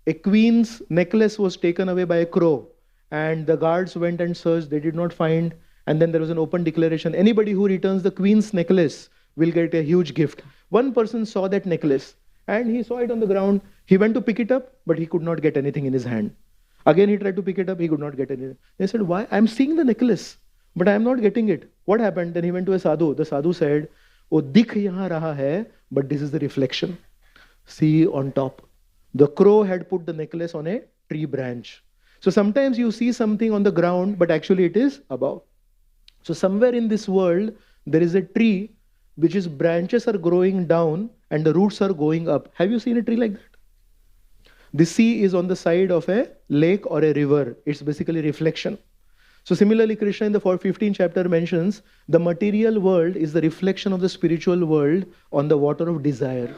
A queen's necklace was taken away by a crow and the guards went and searched. They did not find. And then there was an open declaration. Anybody who returns the queen's necklace will get a huge gift. One person saw that necklace and he saw it on the ground. He went to pick it up, but he could not get anything in his hand. Again, he tried to pick it up. He could not get anything. They said, why? I'm seeing the necklace, but I'm not getting it. What happened? Then he went to a sadhu. The sadhu said, oh, dikh yahan raha hai, but this is the reflection. See on top. The crow had put the necklace on a tree branch. So sometimes you see something on the ground, but actually it is above. So somewhere in this world, there is a tree which is branches are growing down and the roots are going up. Have you seen a tree like that? The sea is on the side of a lake or a river. It's basically reflection. So similarly, Krishna in the 15th chapter mentions the material world is the reflection of the spiritual world on the water of desire.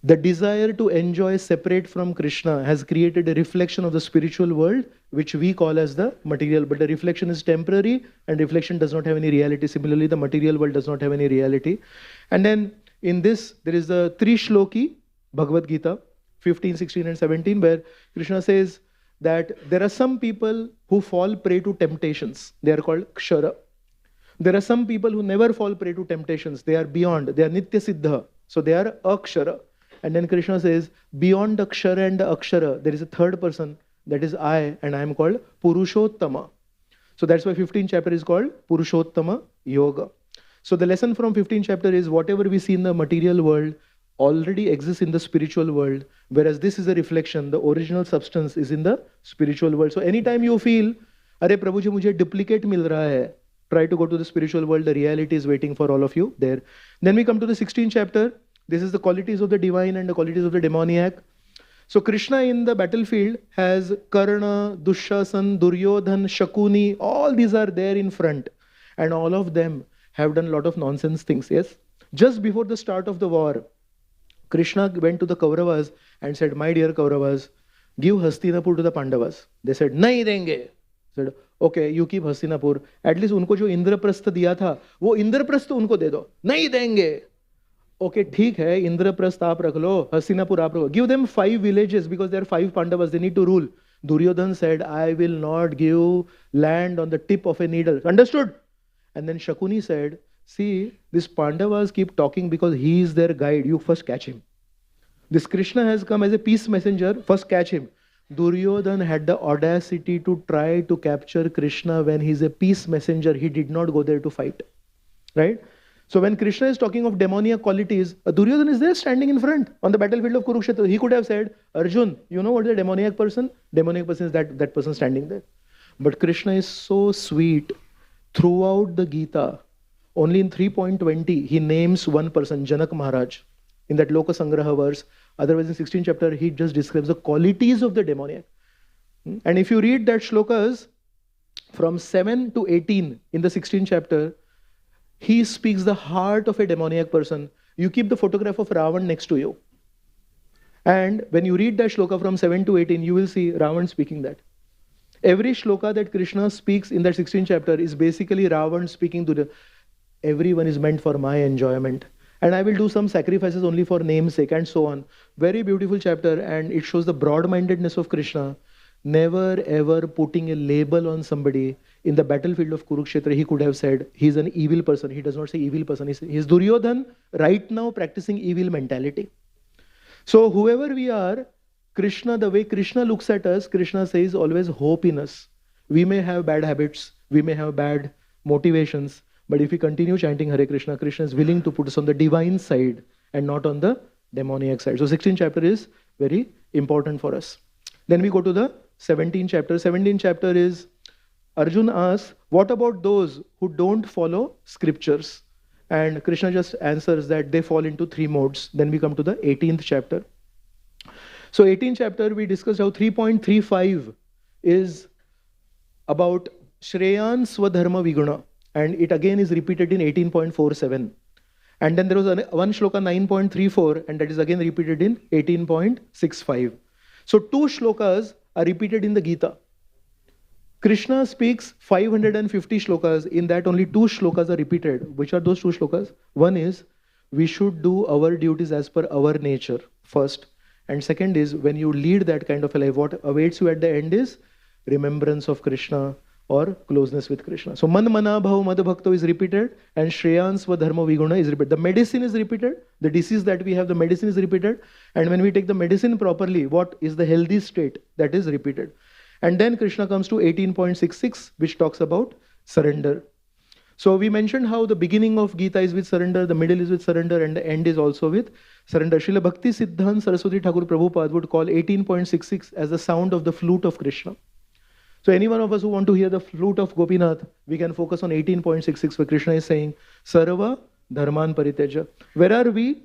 The desire to enjoy separate from Krishna has created a reflection of the spiritual world, which we call as the material. But the reflection is temporary and reflection does not have any reality. Similarly, the material world does not have any reality. And then in this, there is the 3 shloki, Bhagavad Gita, 15, 16 and 17, where Krishna says that there are some people who fall prey to temptations. They are called kshara. There are some people who never fall prey to temptations. They are beyond. They are nitya siddha. So they are akshara. And then Krishna says, beyond akshara and the akshara, there is a third person, that is I, and I am called Purushottama. So that's why 15th chapter is called Purushottama Yoga. So the lesson from 15th chapter is whatever we see in the material world already exists in the spiritual world, whereas this is a reflection, the original substance is in the spiritual world. So anytime you feel, Arey Prabhuji, mujhe duplicate mil raha hai, try to go to the spiritual world, the reality is waiting for all of you there. Then we come to the 16th chapter. This is the qualities of the divine and the qualities of the demoniac. So Krishna in the battlefield has Karna, Dushasan, Duryodhan, Shakuni, all these are there in front. And all of them have done a lot of nonsense things, yes? Just before the start of the war, Krishna went to the Kauravas and said, my dear Kauravas, give Hastinapur to the Pandavas. They said, nahi denge. Said, okay, you keep Hastinapur. At least unko jo Indraprastha diya tha, wo Indraprastha unko de do. Nahi denge. Okay, ठीक है, इंद्रप्रस्थ आप रख लो, हस्तिनापुर आप रख लो. Give them 5 villages because there are 5 Pandavas, they need to rule. Duryodhan said, I will not give land on the tip of a needle. Understood? And then Shakuni said, see, these Pandavas keep talking because he is their guide. You first catch him. This Krishna has come as a peace messenger, first catch him. Duryodhan had the audacity to try to capture Krishna when he is a peace messenger. He did not go there to fight. Right? So when Krishna is talking of demoniac qualities, Duryodhan is there standing in front on the battlefield of Kurukshetra. He could have said, Arjun, you know what is a demoniac person? Demoniac person is that person standing there. But Krishna is so sweet. Throughout the Gita, only in 3.20, he names one person, Janak Maharaj, in that Loka Sangraha verse. Otherwise, in 16th chapter, he just describes the qualities of the demoniac. And if you read that shlokas from 7 to 18 in the 16th chapter, he speaks the heart of a demoniac person. You keep the photograph of Ravan next to you. And when you read that shloka from 7 to 18, you will see Ravan speaking that. Every shloka that Krishna speaks in that 16th chapter is basically Ravan speaking to everyone is meant for my enjoyment. And I will do some sacrifices only for namesake and so on. Very beautiful chapter, and it shows the broad-mindedness of Krishna. Never ever putting a label on somebody. In the battlefield of Kurukshetra, he could have said, he's an evil person. He does not say evil person. He's Duryodhan right now practicing evil mentality. So whoever we are, Krishna, the way Krishna looks at us, Krishna says always hope in us. We may have bad habits, we may have bad motivations, but if we continue chanting Hare Krishna, Krishna is willing to put us on the divine side and not on the demoniac side. So 16th chapter is very important for us. Then we go to the 17th chapter. 17th chapter is Arjuna asks, what about those who don't follow scriptures? And Krishna just answers that they fall into 3 modes. Then we come to the 18th chapter. So 18th chapter, we discussed how 3.35 is about Shreyan Swadharma Viguna. And it again is repeated in 18.47. And then there was one shloka 9.34, and that is again repeated in 18.65. So 2 shlokas are repeated in the Gita. Krishna speaks 550 shlokas. In that, only 2 shlokas are repeated. Which are those 2 shlokas? One is, we should do our duties as per our nature, first. And second is, when you lead that kind of a life, what awaits you at the end is remembrance of Krishna or closeness with Krishna. So, Man Mana Bhav Mad Bhakto is repeated, and Shreyan Swadharma Viguna is repeated. The medicine is repeated. The disease that we have, the medicine is repeated. And when we take the medicine properly, what is the healthy state? That is repeated. And then Krishna comes to 18.66, which talks about surrender. So we mentioned how the beginning of Gita is with surrender, the middle is with surrender, and the end is also with surrender. Srila Bhakti Siddhanta Saraswati Thakur Prabhupada would call 18.66 as the sound of the flute of Krishna. So any one of us who want to hear the flute of Gopinath, we can focus on 18.66 where Krishna is saying, Sarva Dharman Pariteja. Where are we?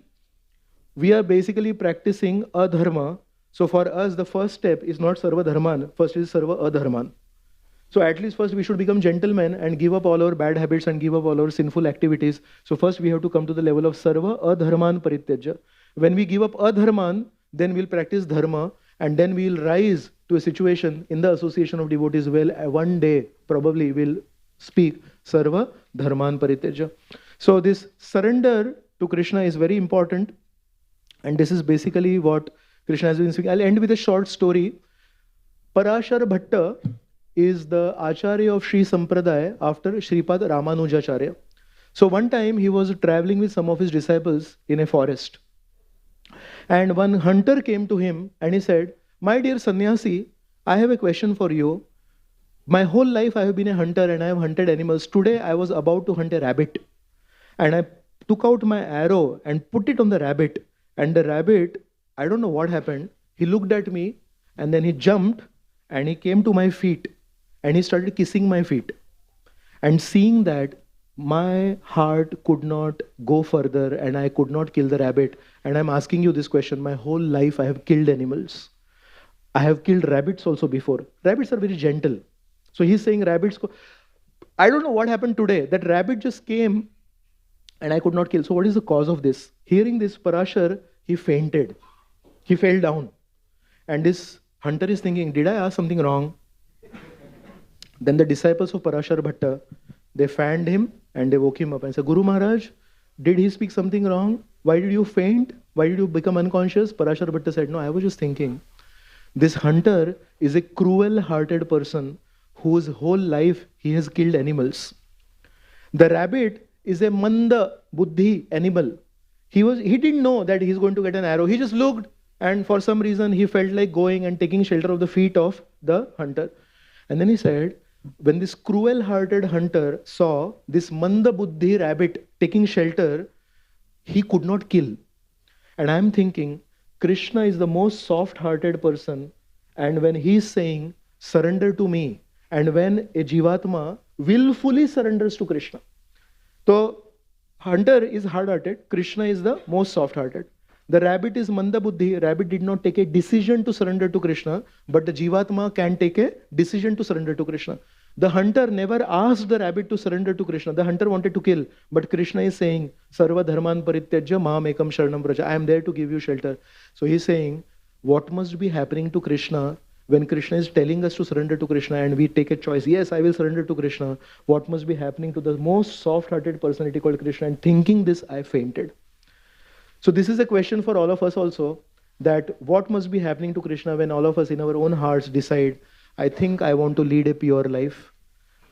We are basically practicing adharma. So for us, the first step is not Sarva Dharman, first is Sarva Adharman. So at least first we should become gentlemen and give up all our bad habits and give up all our sinful activities. So first we have to come to the level of sarva adharman parityajya. When we give up adharman, then we'll practice dharma, and then we'll rise to a situation in the association of devotees where one day probably we'll speak sarva dharman parityajya. So this surrender to Krishna is very important, and this is basically what Krishna has been speaking. I'll end with a short story. Parashar Bhatta is the Acharya of Sri Sampradaya after Sripad Ramanujacharya. So one time he was traveling with some of his disciples in a forest. And one hunter came to him and he said, "My dear sannyasi, I have a question for you. My whole life I have been a hunter and I have hunted animals. Today I was about to hunt a rabbit. And I took out my arrow and put it on the rabbit. And the rabbit, I don't know what happened. He looked at me and then he jumped and he came to my feet and he started kissing my feet. And seeing that, my heart could not go further and I could not kill the rabbit. And I'm asking you this question. My whole life I have killed animals. I have killed rabbits also before. Rabbits are very gentle. So he's saying rabbits, I don't know what happened today. That rabbit just came and I could not kill. So what is the cause of this?" Hearing this, Parashar, he fainted. He fell down. And this hunter is thinking, did I ask something wrong? Then the disciples of Parashar Bhatta, they fanned him and they woke him up and said, "Guru Maharaj, did he speak something wrong? Why did you faint? Why did you become unconscious?" Parashar Bhatta said, "No, I was just thinking. This hunter is a cruel-hearted person whose whole life he has killed animals. The rabbit is a manda buddhi animal. He didn't know that he's going to get an arrow. He just looked, and for some reason he felt like going and taking shelter of the feet of the hunter." And then he said, when this cruel-hearted hunter saw this manda buddhi rabbit taking shelter, he could not kill. And I'm thinking, Krishna is the most soft-hearted person, and when he's saying, "Surrender to me," and when a Jivatma willfully surrenders to Krishna. So, hunter is hard-hearted, Krishna is the most soft-hearted. The rabbit is manda buddhi. Rabbit did not take a decision to surrender to Krishna, but the Jivatma can take a decision to surrender to Krishna. The hunter never asked the rabbit to surrender to Krishna. The hunter wanted to kill, but Krishna is saying, "Sarva dharman parityajya mam ekam sharanam vraja." I am there to give you shelter. So he's saying, what must be happening to Krishna when Krishna is telling us to surrender to Krishna and we take a choice, yes, I will surrender to Krishna. What must be happening to the most soft-hearted personality called Krishna? And thinking this, I fainted. So this is a question for all of us also, that what must be happening to Krishna when all of us in our own hearts decide, I think I want to lead a pure life.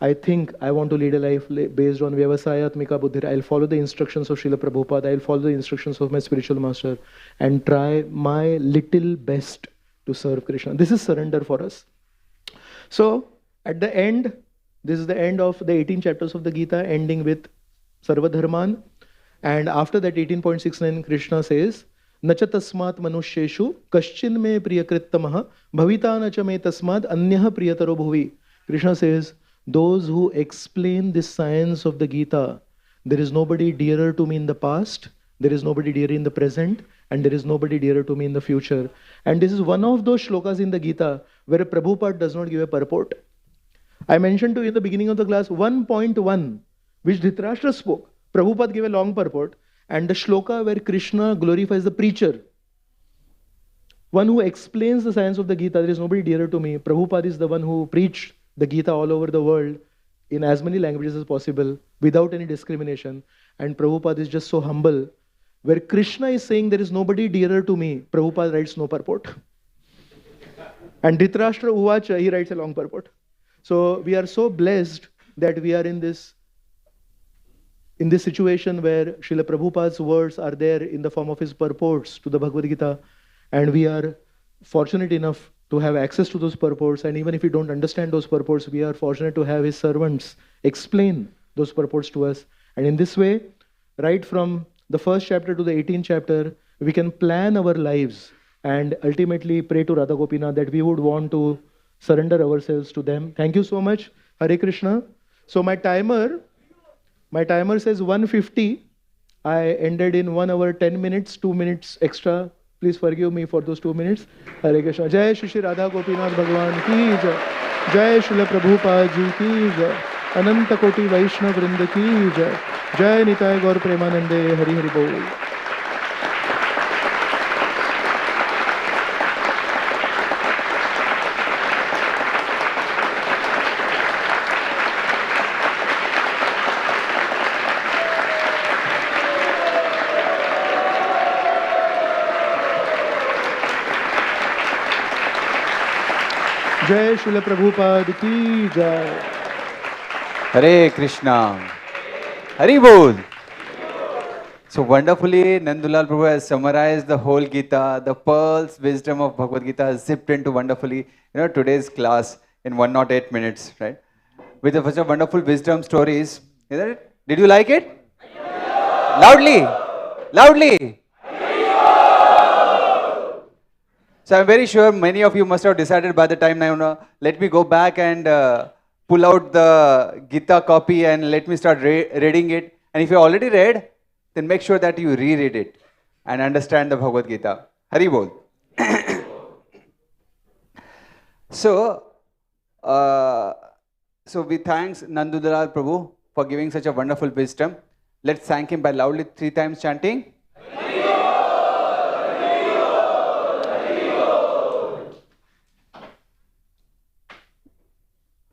I think I want to lead a life based on Vyavasayatmika Buddhira. I'll follow the instructions of Srila Prabhupada. I'll follow the instructions of my spiritual master and try my little best to serve Krishna. This is surrender for us. So at the end, this is the end of the 18 chapters of the Gita, ending with Sarva Dharman. And after that 18.69, Krishna says, "Nacha tasmat manusheshu kaschin me priyakrittamaha bhavita nacha me tasmad anyaha priyataro bhuvi." Krishna says, those who explain this science of the Gita, there is nobody dearer to me in the past, there is nobody dearer in the present, and there is nobody dearer to me in the future. And this is one of those shlokas in the Gita where Prabhupada does not give a purport. I mentioned to you in the beginning of the class 1.1, which Dhritarashtra spoke. Prabhupada gave a long purport, and the shloka where Krishna glorifies the preacher, one who explains the science of the Gita, there is nobody dearer to me. Prabhupada is the one who preached the Gita all over the world in as many languages as possible without any discrimination. And Prabhupada is just so humble. Where Krishna is saying there is nobody dearer to me, Prabhupada writes no purport. And Dhritarashtra Uvacha, he writes a long purport. So we are so blessed that we are in this situation where Srila Prabhupada's words are there in the form of his purports to the Bhagavad Gita. And we are fortunate enough to have access to those purports. And even if we don't understand those purports, we are fortunate to have his servants explain those purports to us. And in this way, right from the first chapter to the 18th chapter, we can plan our lives and ultimately pray to Radha Gopinath that we would want to surrender ourselves to them. Thank you so much. Hare Krishna. So my timer says 1:50. I ended in 1 hour 10 minutes, 2 minutes extra. Please forgive me for those 2 minutes. Hare Krishna. Jai Shri Radha Gopinath Bhagwan ki jai. जय श्रील प्रभुपाद जी की जय। अनंत कोटि वैष्णव वृंद की जय। जय निताय गौर प्रेमानंदे। हरि हरि बोल। जय श्रील प्रभुपाद की जय। Hare Krishna. Hari Bol. So wonderfully, Nand Dulal Prabhu has summarized the whole Gita, the pearls, wisdom of Bhagavad Gita zipped into wonderfully, today's class in 108 minutes, right? With such a wonderful wisdom stories. Isn't it? Did you like it? Loudly! Loudly! So I'm very sure many of you must have decided by the time now, let me go back and pull out the Gita copy and let me start reading it. And if you already read, then make sure that you reread it and understand the Bhagavad Gita. Hari Bol. So we thanks Nand Dulal Prabhu for giving such a wonderful wisdom. Let's thank him by loudly 3 times chanting.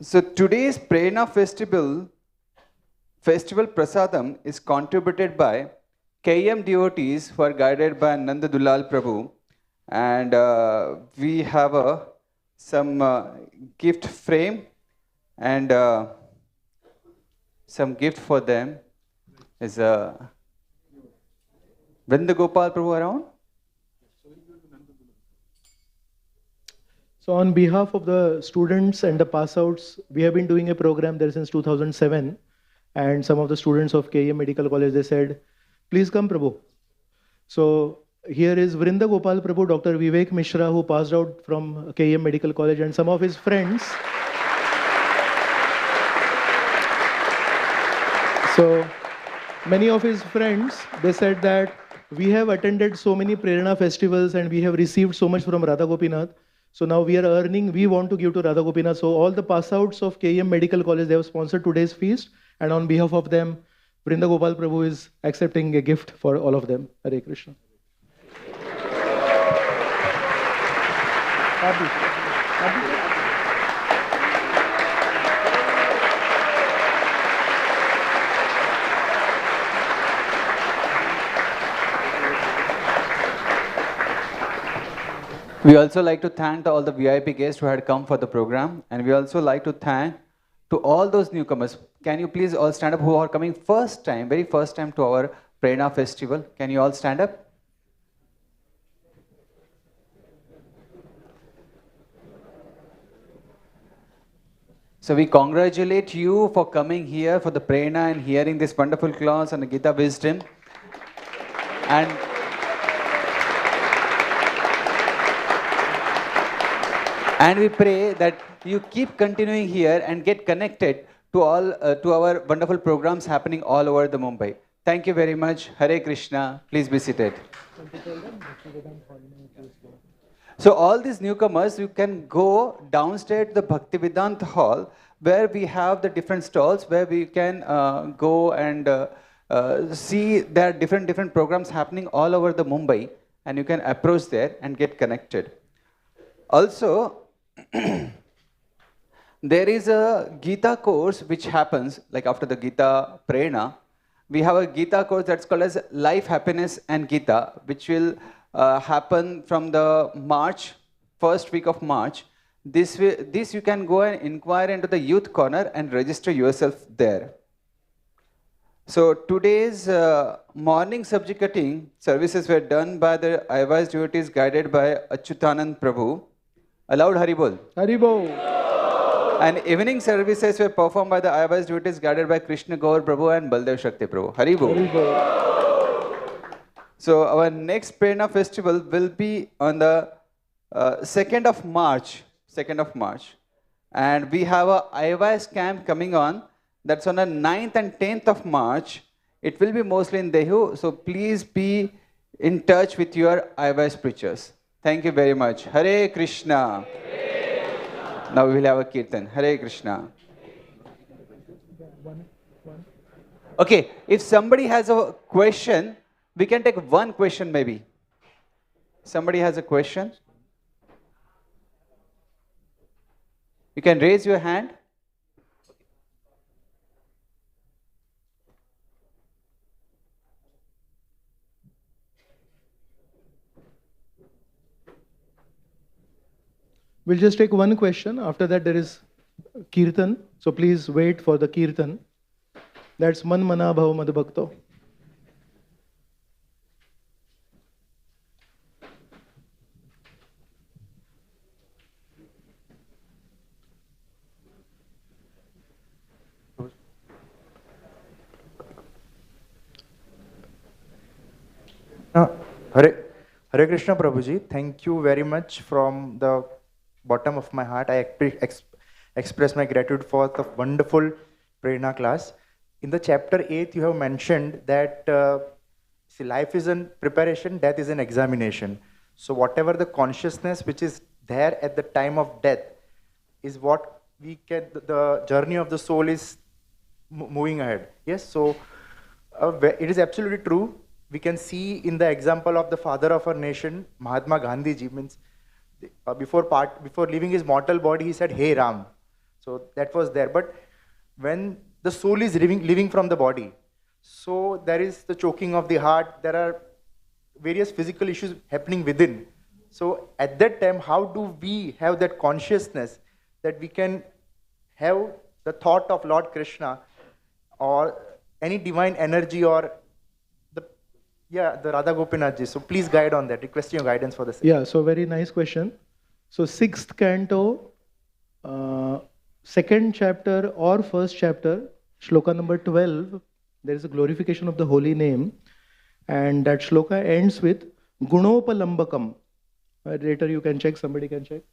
So today's Prerana festival Prasadam is contributed by KM devotees who are guided by Nand Dulal Prabhu, and we have some gift frame and some gift for them. Is Vrinda Gopal Prabhu around? So on behalf of the students and the pass-outs, we have been doing a program there since 2007. And some of the students of KM Medical College, they said, please come Prabhu. So here is Vrinda Gopal Prabhu, Dr. Vivek Mishra, who passed out from KM Medical College, and some of his friends. So many of his friends, they said that we have attended so many Prerana festivals and we have received so much from Radha Gopinath. So now we are earning, we want to give to Radha Gopinath. So all the pass-outs of KM Medical College, they have sponsored today's feast. And on behalf of them, Vrinda Gopal Prabhu is accepting a gift for all of them. Hare Krishna. We also like to thank all the VIP guests who had come for the program, and we also like to thank to all those newcomers. Can you please all stand up who are coming first time, very first time to our Prerana festival? Can you all stand up? So we congratulate you for coming here for the Prerana and hearing this wonderful class on the Gita wisdom. And we pray that you keep continuing here and get connected to all to our wonderful programs happening all over the Mumbai. Thank you very much. Hare Krishna. Please be seated. So all these newcomers, you can go downstairs to the Bhaktivedanta hall where we have the different stalls where we can go and see there are different programs happening all over the Mumbai, and you can approach there and get connected. Also, there is a Gita course which happens like after the Gita Prerana. We have a Gita course that's called as Life, Happiness and Gita, which will happen from the first week of March. This you can go and inquire into the youth corner and register yourself there. So today's morning subject cutting services were done by the Ayavais devotees guided by Achyutanand Prabhu. Aloud Haribol. Haribol. And evening services were performed by the Ayavais devotees guided by Krishna Gaur Prabhu and Baldev Shakti Prabhu. Haribol. Haribol. So our next Prerana festival will be on the 2nd of March. 2nd of March. And we have a Ayavais camp coming on. That's on the 9th and 10th of March. It will be mostly in Dehu. So please be in touch with your Ayavais preachers. Thank you very much. Hare Krishna. Now we will have a kirtan. Hare Krishna. Okay, if somebody has a question, we can take one question maybe. Somebody has a question? You can raise your hand. We'll just take one question. After that, there is Kirtan. So please wait for the Kirtan. That's Man Mana Bhav Mad Bhakto. Hare Krishna Prabhuji, thank you very much from the bottom of my heart. I express my gratitude for the wonderful Prerana class. In the chapter 8, you have mentioned that see, life is an preparation, death is an examination. So whatever the consciousness which is there at the time of death is what we can, the journey of the soul is moving ahead. Yes, so it is absolutely true. We can see in the example of the father of our nation, Mahatma Gandhi ji, means before leaving his mortal body, he said, "Hey Ram." So that was there. But when the soul is living from the body, so there is the choking of the heart. There are various physical issues happening within. So at that time, how do we have that consciousness that we can have the thought of Lord Krishna or any divine energy or the Radha Gopinath ji. So please guide on that. Requesting your guidance for the same. Yeah, so very nice question. So 6th canto, 2nd chapter or 1st chapter, shloka number 12, there is a glorification of the holy name. And that shloka ends with Gunopalambakam. Later you can check, somebody can check.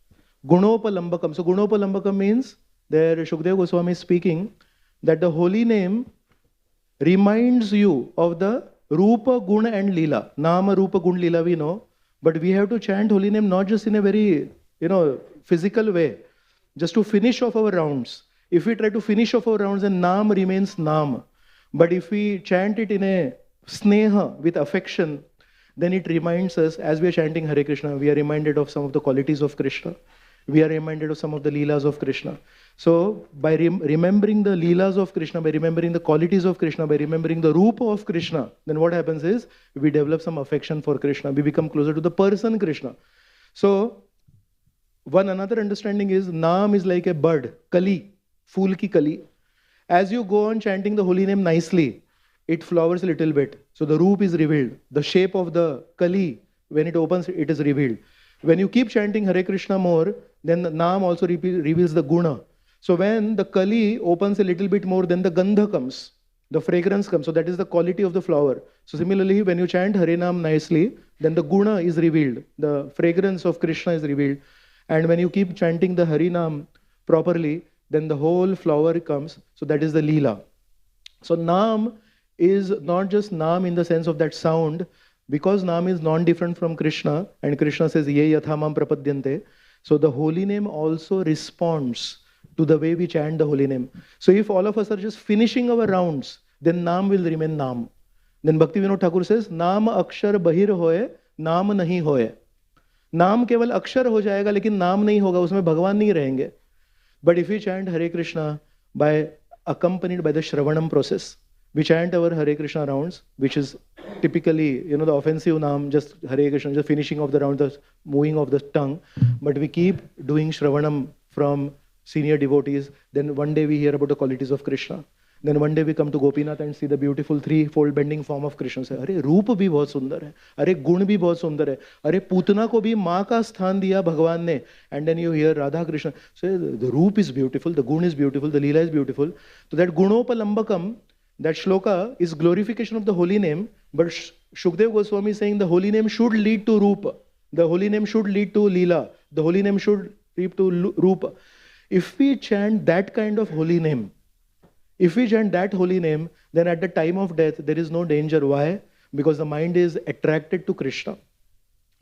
Gunopalambakam. So Gunopalambakam means, there Shukdev Goswami is speaking that the holy name reminds you of the Rupa, Guna and Leela. Nama, Rupa, Gun, Leela we know. But we have to chant holy name not just in a very, physical way. Just to finish off our rounds. If we try to finish off our rounds, then Nam remains Nam. But if we chant it in a sneha, with affection, then it reminds us, as we are chanting Hare Krishna, we are reminded of some of the qualities of Krishna. We are reminded of some of the Leelas of Krishna. So, by remembering the Leelas of Krishna, by remembering the qualities of Krishna, by remembering the Rupa of Krishna, then what happens is, we develop some affection for Krishna. We become closer to the person Krishna. So, another understanding is, Naam is like a bud, kali, fool ki kali. As you go on chanting the holy name nicely, it flowers a little bit. So the Rupa is revealed. The shape of the kali, when it opens, it is revealed. When you keep chanting Hare Krishna more, then the Naam also reveals the Guna. So when the Kali opens a little bit more, then the Gandha comes, the fragrance comes. So that is the quality of the flower. So similarly, when you chant Hare Naam nicely, then the Guna is revealed. The fragrance of Krishna is revealed. And when you keep chanting the Hare Naam properly, then the whole flower comes. So that is the Leela. So Naam is not just Naam in the sense of that sound, because Naam is non-different from Krishna, and Krishna says, Ye yathamam prapadyante. So the holy name also responds to the way we chant the holy name. So if all of us are just finishing our rounds, then Naam will remain Naam. Then Bhaktivinoda Thakur says, Naam akshar bahir hoye, Naam nahi hoye. Naam keval akshar ho jayega, lekin Naam nahi hoga, usme Bhagwan nahi rahenge. But if we chant Hare Krishna accompanied by the Shravanam process, we chant our Hare Krishna rounds, which is typically, the offensive Naam, just Hare Krishna, just finishing of the round, the moving of the tongue. But we keep doing Shravanam from senior devotees. Then one day we hear about the qualities of Krishna. Then one day we come to Gopinath and see the beautiful threefold bending form of Krishna. Say, अरे रूप भी बहुत सुंदर है, अरे गुण भी बहुत सुंदर है, अरे पूतना को भी माँ का स्थान दिया भगवान ने. And then you hear Radha Krishna. So the roop is beautiful, the gun is beautiful, the leela is beautiful. So that Gunopalambakam, that shloka is glorification of the holy name. But Shukdev Goswami is saying the holy name should lead to Rupa. The holy name should lead to Leela. The holy name should lead to Rupa. If we chant that kind of holy name, then at the time of death, there is no danger. Why? Because the mind is attracted to Krishna.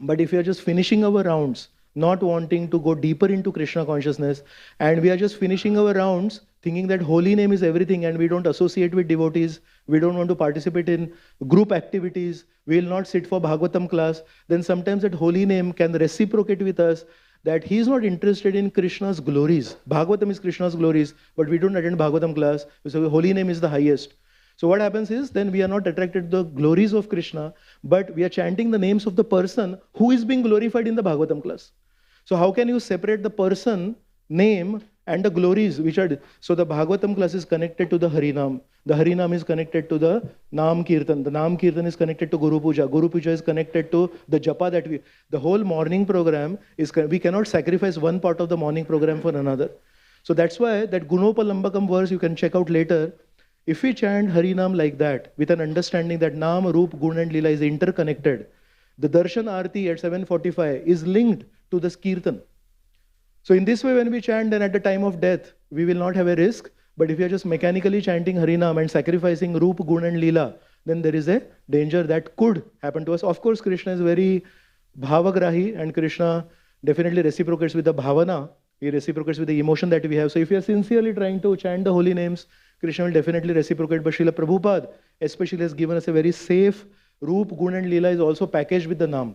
But if we are just finishing our rounds, not wanting to go deeper into Krishna consciousness, and we are just finishing our rounds thinking that holy name is everything, and we don't associate with devotees, we don't want to participate in group activities, we will not sit for Bhagavatam class, then sometimes that holy name can reciprocate with us that he is not interested in Krishna's glories. Bhagavatam is Krishna's glories, but we don't attend Bhagavatam class, so holy name is the highest. So what happens is, then we are not attracted to the glories of Krishna, but we are chanting the names of the person who is being glorified in the Bhagavatam class. So how can you separate the person, name, and the glories which are... So the Bhagavatam class is connected to the Harinam. The Harinam is connected to the Nam Kirtan. The Nam Kirtan is connected to Guru Puja. Guru Puja is connected to the Japa that we... The whole morning program is... We cannot sacrifice one part of the morning program for another. So that's why that Gunopalambakam verse you can check out later. If we chant Harinam like that, with an understanding that Nam, Roop, Gun and Lila is interconnected, the Darshan Aarti at 7:45 is linked to this Kirtan. So in this way, when we chant, then at the time of death, we will not have a risk. But if we are just mechanically chanting Harinam and sacrificing Roop, Gun and Lila, then there is a danger that could happen to us. Of course, Krishna is very bhavagrahi, and Krishna definitely reciprocates with the bhavana. He reciprocates with the emotion that we have. So if you are sincerely trying to chant the holy names, Krishna will definitely reciprocate. But Srila Prabhupada especially has given us a very safe Roop, Gun and Lila is also packaged with the Nam.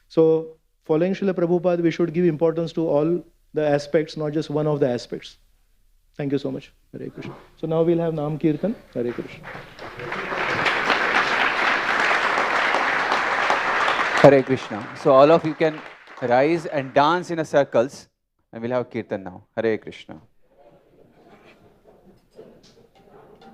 So following Srila Prabhupada, we should give importance to all the aspects, not just one of the aspects. Thank you so much. Hare Krishna. So now we'll have Nam Kirtan. Hare Krishna. Hare Krishna. So all of you can rise and dance in a circles, and we'll have Kirtan now. Hare Krishna.